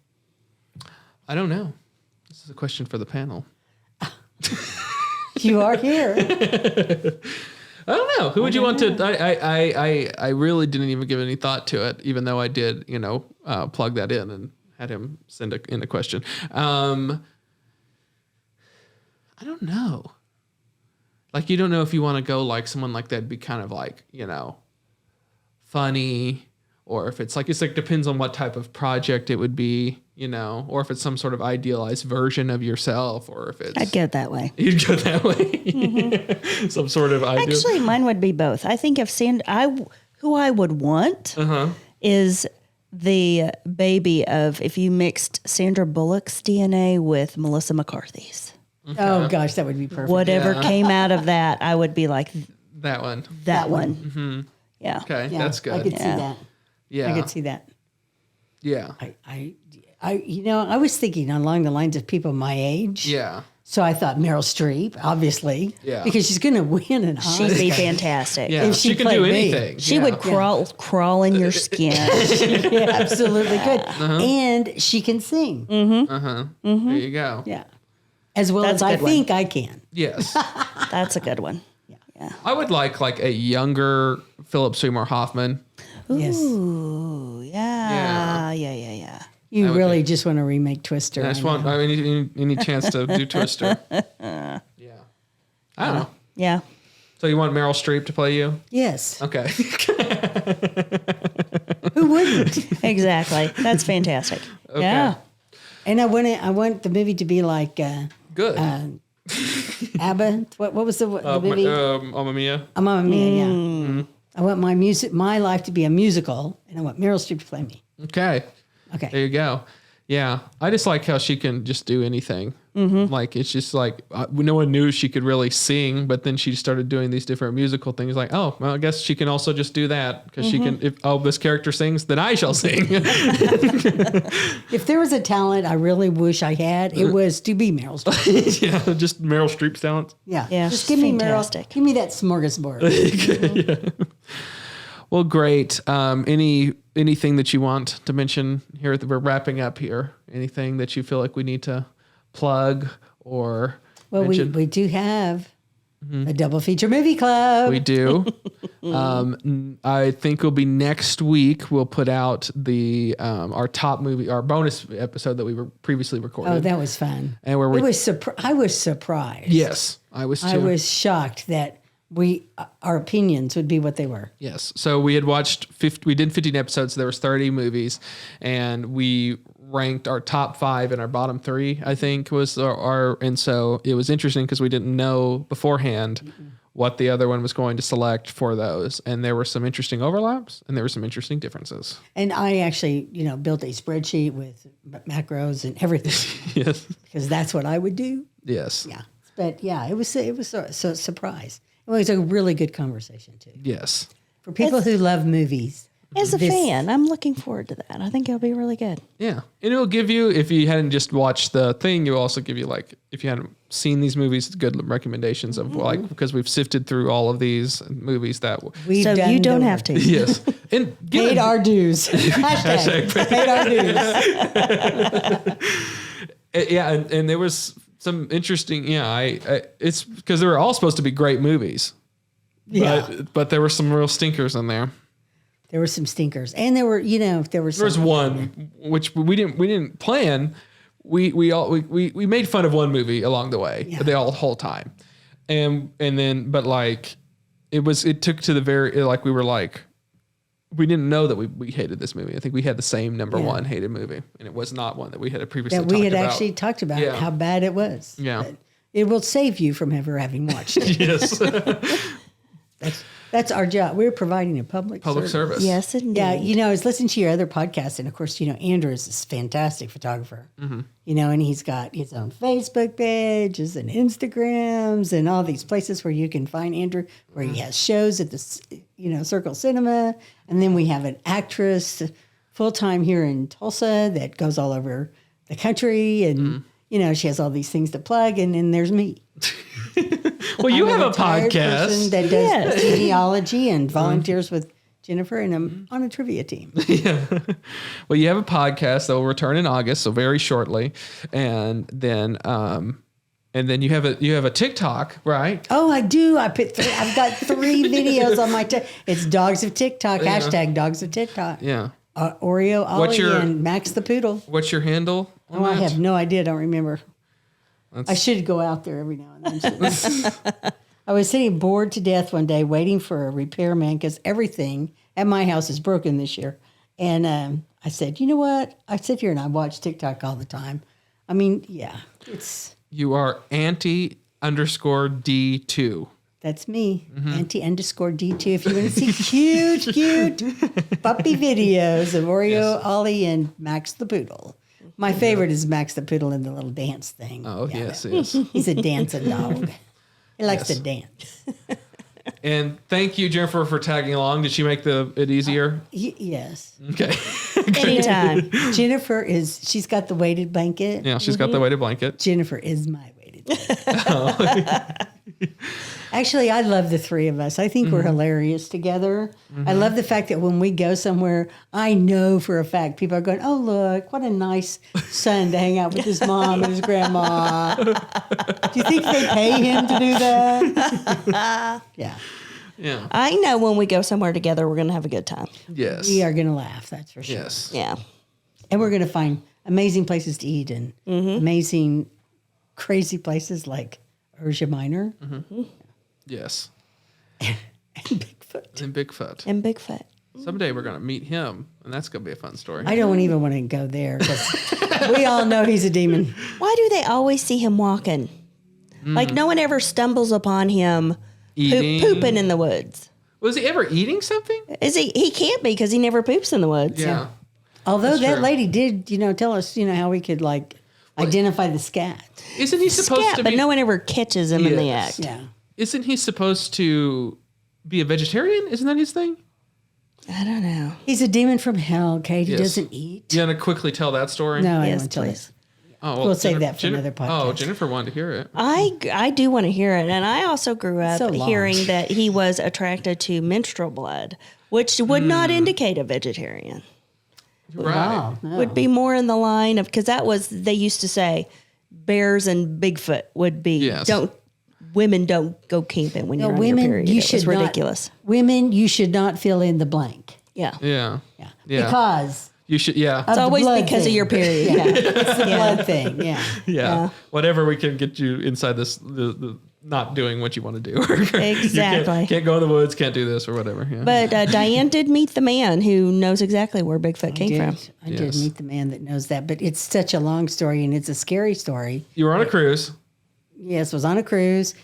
I don't know. This is a question for the panel. You are here. I don't know. Who would you want to? I really didn't even give any thought to it, even though I did, plug that in and had him send in a question. I don't know. Like, you don't know if you want to go like someone like that, be kind of like, funny, or if it's like depends on what type of project it would be, or if it's some sort of idealized version of yourself, or if it's. I'd go that way. You'd go that way. Mm-hmm. Some sort of ideal. Actually, mine would be both. I think if who I would want is the baby of if you mixed Sandra Bullock's DNA with Melissa McCarthy's. Okay. Oh gosh, that would be perfect. Whatever came out of that, I would be like that one. That one. Mm-hmm. Yeah. Okay, yeah, that's good. I could see that. Yeah, I could see that. Yeah. I was thinking along the lines of people my age. Yeah. So I thought Meryl Streep, obviously. Yeah. Because she's going to win an Oscar. She'd be fantastic. Yeah. If she can do anything. She would crawl in your skin. Yeah, absolutely good. And she can sing. Mm-hmm. There you go. Yeah. As well as I think I can. Yes. That's a good one. Yeah. I would like a younger Philip Seymour Hoffman. Yes. Ooh, yeah. You really just want to remake Twister. I just want any chance to do Twister. Yeah. I don't know. Yeah. So you want Meryl Streep to play you? Yes. Okay. Who wouldn't? Exactly. That's fantastic. Okay. Yeah. And I want the movie to be like good. ABBA. What was the movie? Mamma Mia. Mamma Mia. Yeah. Mm-hmm. I want my life to be a musical, and I want Meryl Streep to play me. Okay. There you go. Yeah. I just like how she can just do anything. Mm-hmm. Like, it's just like, no one knew she could really sing, but then she started doing these different musical things. Like, oh, well, I guess she can also just do that because she can, if this character sings, then I shall sing. If there was a talent I really wish I had, it was to be Meryl Streep. Yeah. Just Meryl Streep's talent. Yeah. Just give fantastic. me Meryl. Give me that smorgasbord. Yeah. Well, great. Anything that you want to mention here? We're wrapping up here. Anything that you feel like we need to plug or well, mention? we do have A double feature movie club. We do. I think it'll be next week. We'll put out the our top movie, our bonus episode that we were previously recorded. Oh, that was fun. And where I was surprised. Yes, I was too. I was shocked that our opinions would be what they were. Yes. So we had watched we did 15 episodes. So there was 30 movies, and we ranked our top 5 and our bottom 3. I think was our and so it was interesting because we didn't know beforehand what the other one was going to select for those, and there were some interesting overlaps and there were some interesting differences. And I actually, built a spreadsheet with macros and everything. Yes. Because that's what I would do. Yes. Yeah. But yeah, it was a surprise. It was a really good conversation too. Yes. For people who love movies. As a fan, I'm looking forward to that. I think it'll be really good. Yeah. And it'll give you, if you hadn't just watched the thing, it'll also give you, like, if you hadn't seen these movies, good recommendations of, like, because we've sifted through all of these movies that we've done. So you don't have to. Yes. And paid our dues. Hashtag paid our dues. Yeah. And there was some interesting, it's because they were all supposed to be great movies. Yeah. But there were some real stinkers in there. There were some stinkers, and there was one which we didn't plan. We made fun of one movie along the way, the whole time, and then like it took to the very like we were like we didn't know that we hated this movie. I think we had the same number one hated movie, and it was not one that we had previously that we had actually talked about how bad it was. Yeah, but it will save you from ever having watched it. Yes. That's our job. We're providing a public service. Yes, indeed. Yeah, I was listening to your other podcast, and of course, Andrew is this fantastic photographer. Mm-hmm. And he's got his own Facebook pages and Instagrams and all these places where you can find Andrew, where he has shows at the, Circle Cinema. And then we have an actress full-time here in Tulsa that goes all over the country. And, she has all these things to plug. And then there's me. Well, you have a podcast that does genealogy and volunteers with Jennifer, and I'm on a trivia team. Yeah. Well, you have a podcast that will return in August, so very shortly, and then you have a TikTok, right? Oh, I do. I've got 3 videos on my. It's Dogs of TikTok. Hashtag Dogs of TikTok. Yeah. Oreo, Ollie, and Max the Poodle. What's your handle? I have no idea. I don't remember. I should go out there every now and then. I was sitting bored to death one day waiting for a repairman because everything at my house is broken this year. And I said, you know what? I sit here and I watch TikTok all the time. I mean, yeah, it's... You are Auntie_D2. That's me, Auntie_D2. If you want to see cute puppy videos of Oreo, Ollie, and Max the Poodle. My favorite is Max the Poodle in the little dance thing. Oh, yes. He's a dancing dog. He likes to dance. And thank you, Jennifer, for tagging along. Did she make it easier? Yes. Okay. Anytime. Jennifer she's got the weighted blanket. Yeah, she's got the weighted blanket. Jennifer is my weighted blanket. Actually, I love the 3 of us. I think we're hilarious together. I love the fact that when we go somewhere, I know for a fact people are going, oh, look, what a nice son to hang out with his mom and his grandma. Do you think they pay him to do that? Yeah. Yeah. I know when we go somewhere together, we're going to have a good time. Yes. We are going to laugh, that's for sure. Yes. Yeah. And we're going to find amazing places to eat and amazing, crazy places like Urja Minor. Mm-hmm. Yes. And Bigfoot. And Bigfoot. Mm-hmm. Someday we're going to meet him, and that's going to be a fun story. I don't even want to go there because we all know he's a demon. Why do they always see him walking? Like no one ever stumbles upon him pooping in the woods. Was he ever eating something? Is he? He can't be because he never poops in the woods. Yeah. Although that lady did, tell us, how we could identify the scat. Isn't he supposed to be? But no one ever catches him in the act. Yeah. Isn't he supposed to be a vegetarian? Isn't that his thing? I don't know. He's a demon from hell, Cade. He doesn't eat. You want to quickly tell that story? No, I won't tell it. Oh, well, we'll save that for another podcast. Oh, Jennifer wanted to hear it. I do want to hear it. And I also grew up hearing that he was attracted to menstrual blood, which would not indicate a vegetarian. Right. Wow, no. Would be more in the line of, because they used to say bears and Bigfoot would be, women don't go camping when you're on your women, period. you It should was ridiculous. Women, you should not fill in the blank. Yeah. Yeah. Yeah. Yeah. Because You should. Yeah. It's always because of your period. Yeah. It's the blood thing. Yeah. Yeah. Whatever we can get you inside this, the not doing what you want to do. Exactly. You can't go in the woods, can't do this or whatever. Yeah. But Diane did meet the man who knows exactly where Bigfoot came from. I did meet the man that knows that, but it's such a long story and it's a scary story. You were on a cruise. Yes, was on a cruise.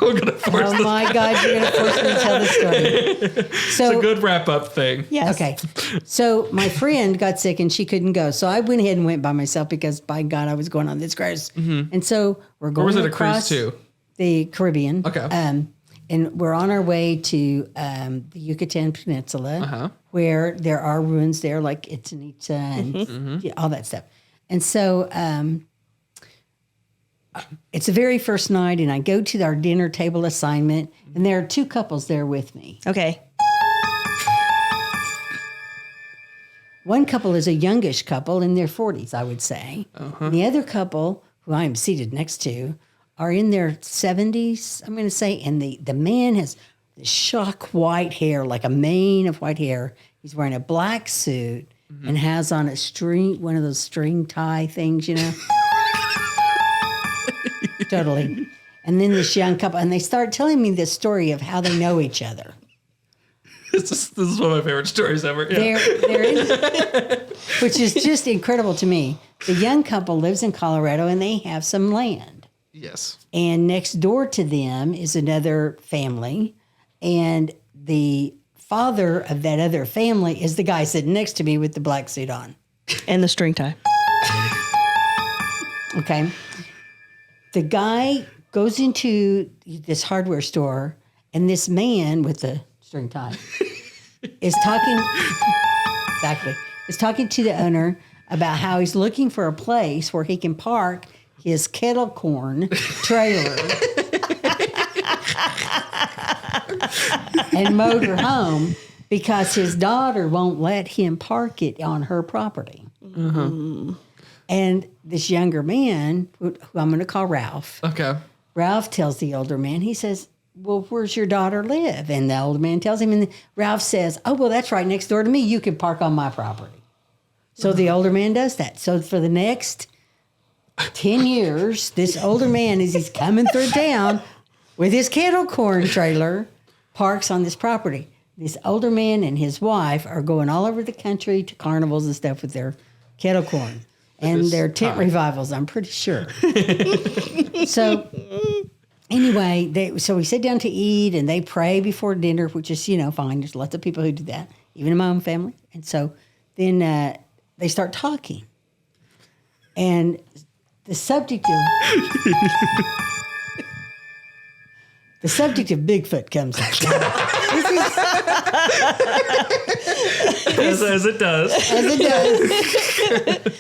We're gonna force Oh my God, you're going to force me to tell the story. So, It's a good wrap up thing. Yes. okay. So my friend got sick and she couldn't go. So I went ahead and went by myself because by God, I was going on this cruise. And so we're going Where was it a across cruise to? the Caribbean. Okay. And we're on our way to the Yucatan Peninsula, where there are ruins there like Chichen Itza and all that stuff. And so it's the very first night, and I go to our dinner table assignment, and there are two couples there with me. Okay. One couple is a youngish couple in their 40s, I would say. And the other couple, who I am seated next to, are in their 70s, I'm going to say. And the man has the shock white hair, like a mane of white hair. He's wearing a black suit and has on a string, one of those string tie things, you know. Totally. And then this young couple, and they start telling me this story of how they know each other. This is one of my favorite stories ever. Yeah. They're in, which is just incredible to me. The young couple lives in Colorado, and they have some land. Yes. And next door to them is another family, and the father of that other family is the guy sitting next to me with the black suit on. And the string tie. Okay. The guy goes into this hardware store, and this man with the string tie is talking to the owner about how he's looking for a place where he can park his kettle corn trailer and motor home because his daughter won't let him park it on her property. And this younger man, who I'm going to call Ralph. Okay. Ralph tells the older man, he says, well, where's your daughter live? And the older man tells him, and Ralph says, oh, well, that's right next door to me. You can park on my property. So the older man does that. So for the next 10 years, this older man, as he's coming through town with his kettle corn trailer, parks on this property. This older man and his wife are going all over the country to carnivals and stuff with their kettle corn. And their tent revivals, I'm pretty sure. So anyway, so we sit down to eat and they pray before dinner, which is, fine. There's lots of people who do that, even in my own family. And so then they start talking. And the subject of Bigfoot comes up. As it does. As it does.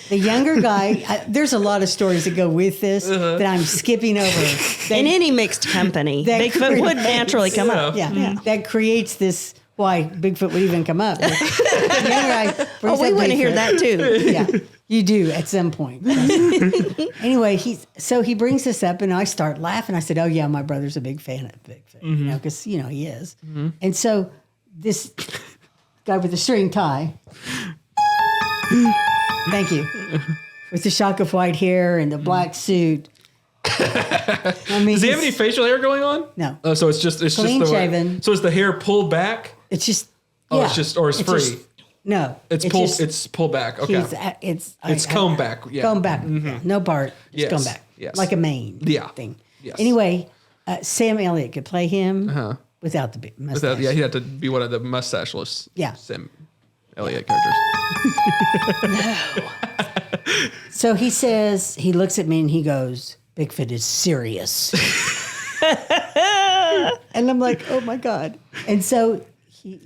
The younger guy, there's a lot of stories that go with this that I'm skipping over. In any mixed company, Bigfoot would naturally come up. Yeah. That creates this, why Bigfoot would even come up. The younger guy brings we up want to hear Bigfoot. that too. Yeah, you do at some point. Anyway, he brings this up, and I start laughing. I said, "Oh yeah, my brother's a big fan of Bigfoot, because he is." And so this guy with the string tie, thank you, with the shock of white hair and the black suit. I mean, Does he have any facial hair going on? No. Oh, so it's just Clean the shaven. So is the hair pulled back? It's just It's free. No, It's pulled. It's pulled back. Okay. It's combed back. Yeah. Combed back. Yeah, no part. Just combed back. Yes. Like a mane. Yeah. Thing. Yes. Anyway, Sam Elliott could play him without the mustache. He had to be one of the mustacheless. Yeah. Sam Elliott characters. So he says, he looks at me and he goes, Bigfoot is serious. And I'm like, oh my God. And so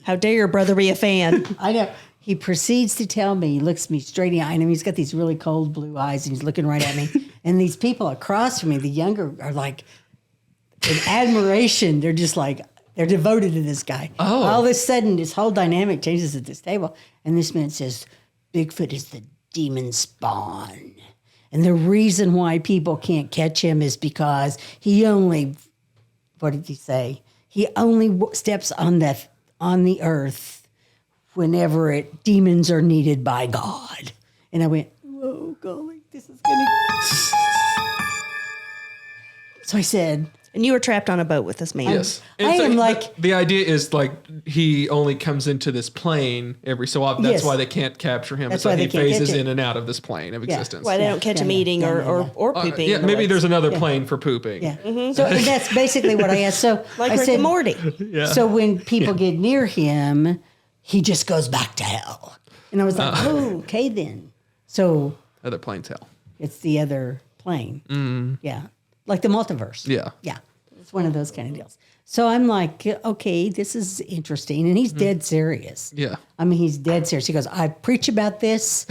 how dare your brother be a fan? I know. He proceeds to tell me, he looks me straight in the eye, and he's got these really cold blue eyes, and he's looking right at me. And these people across from me, the younger, are like, in admiration, they're just like, they're devoted to this guy. Oh. All of a sudden, this whole dynamic changes at this table. And this man says, Bigfoot is the demon spawn. And the reason why people can't catch him is because he only what did he say? He only steps on the earth whenever demons are needed by God. And I went, whoa, golly, this is going to... So I said... And you were trapped on a boat with this man. Yes. The idea is like he only comes into this plane every so often. That's why they can't capture him. That's why why he they can't phases catch in and out of this plane of existence. Why they don't catch him eating or pooping. Yeah, maybe there's another plane for pooping. Yeah. So and that's basically what I asked. So like I Rick said, and Morty. Yeah. So when people get near him, he just goes back to hell. And I was like, oh, okay then. So Other plane's hell. it's the other plane. Yeah. Like the multiverse. Yeah. Yeah. It's one of those kind of deals. So I'm like, okay, this is interesting. And he's dead serious. Yeah. I mean, he's dead serious. He goes, I preach about this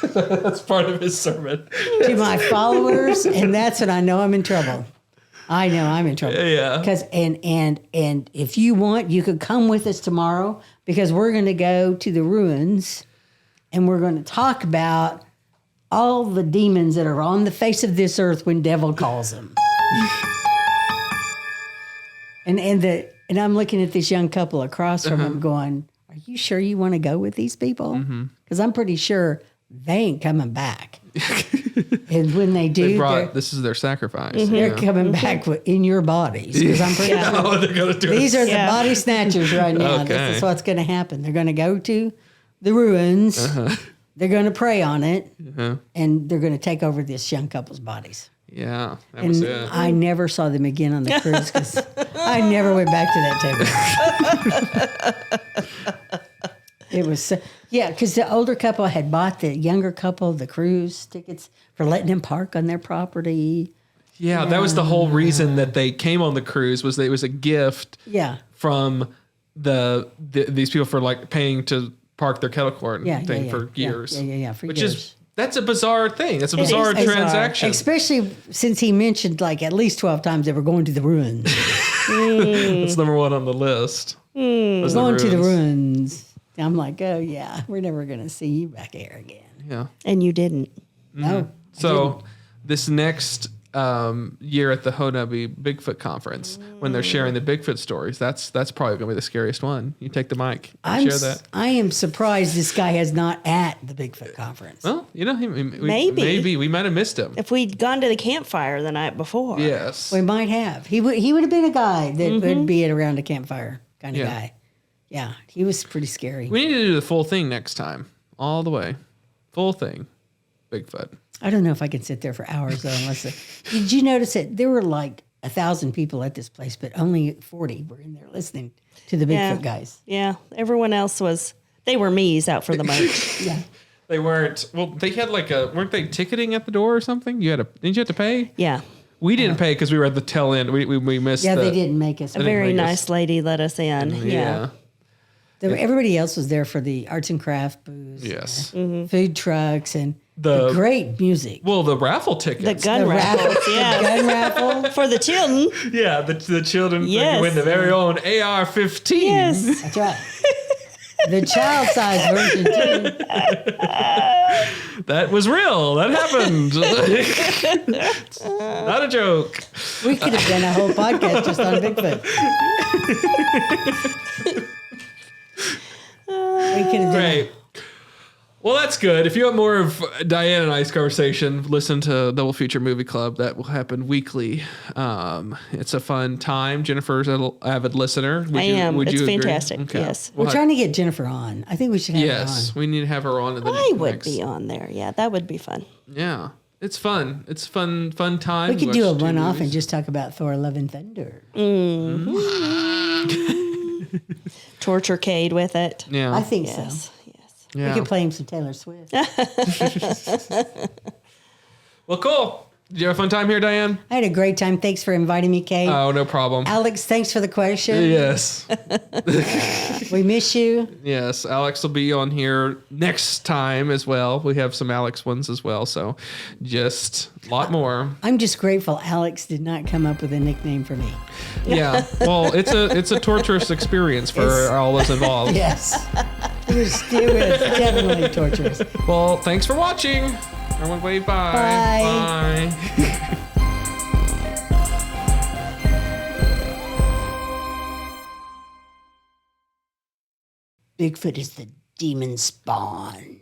That's part of his sermon. to my followers, and that's when I know I'm in trouble. I know I'm in trouble. Yeah. Because and if you want, you could come with us tomorrow because we're going to go to the ruins and we're going to talk about all the demons that are on the face of this earth when devil calls them. And I'm looking at this young couple across from him going, are you sure you want to go with these people? Because I'm pretty sure they ain't coming back. And when they do, this is their sacrifice. they're coming back in your bodies. Because I'm pretty sure They're gonna do these are the body snatchers right now. Okay. This is what's going to happen. They're going to go to the ruins. They're going to pray on it. And they're going to take over this young couple's bodies. Yeah, that was And it. I never saw them again on the cruise because I never went back to that table. It was because the older couple had bought the younger couple the cruise tickets for letting them park on their property. Yeah, that was the whole reason that they came on the cruise was that it was a gift from these people for like paying to park their kettle court thing for years. For Which years. is that's a bizarre thing. That's a bizarre transaction. Especially since he mentioned like at least 12 times they were going to the ruins. That's number one on the list. Was Going to the ruins. I'm like, oh yeah, we're never going to see you back here again. Yeah. And you didn't. No. So this next year at the Honabi Bigfoot conference, when they're sharing the Bigfoot stories, that's probably going to be the scariest one. You take the mic and share that. I am surprised this guy is not at the Bigfoot conference. Well, Maybe we might have missed him. if we'd gone to the campfire the night before. Yes. We might have. He would have been a guy that would be at around a campfire kind of guy. Yeah, he was pretty scary. We need to do the full thing next time, all the way, full thing, Bigfoot. I don't know if I can sit there for hours though. Did you notice that there were like 1,000 people at this place, but only 40 were in there listening to the Bigfoot guys. Yeah, everyone else they were me's out for the merch. Yeah. They weren't. Well, they had weren't they ticketing at the door or something? Didn't you have to pay? Yeah. We didn't pay because we were at the tail end. We missed. Yeah, they didn't make us. A very nice lady let us in. Yeah. Everybody else was there for the arts and craft booths. Yes. Food trucks and the great music. Well, the raffle tickets. The gun raffles. Yeah. Gun raffle. For the children. Yeah, the children win their very own AR-15. Yes. That's right. The child size version too. That was real. That happened. Not a joke. We could have done a whole podcast just on Bigfoot. We could have done Great. Well, that's good. If you want more of Diane and I's conversation, listen to Double Feature Movie Club. That will happen weekly. It's a fun time. Jennifer's an avid listener. I am. Would It's you agree? fantastic. Okay. Yes. We're trying to get Jennifer on. I think we should have her on. Yes, we need to have her on. I would be on there. Yeah, that would be fun. Yeah, it's fun. It's fun time. We could do a watch two one-off and movies. just talk about Thor: Love and Thunder. Torture Cade with it. Yeah, I think so. Yes. Yeah. We could play him some Taylor Swift. Well, cool. Did you have a fun time here, Diane? I had a great time. Thanks for inviting me, Kate. Oh, no problem. Alex, thanks for the question. Yes. We miss you. Yes, Alex will be on here next time as well. We have some Alex ones as well, so just a lot more. I'm just grateful Alex did not come up with a nickname for me. Yeah, well, it's a torturous experience for all those involved. Yes. It was definitely torturous. Well, thanks for watching. Everyone wave bye. Bye. Bye. Bigfoot is the demon spawn.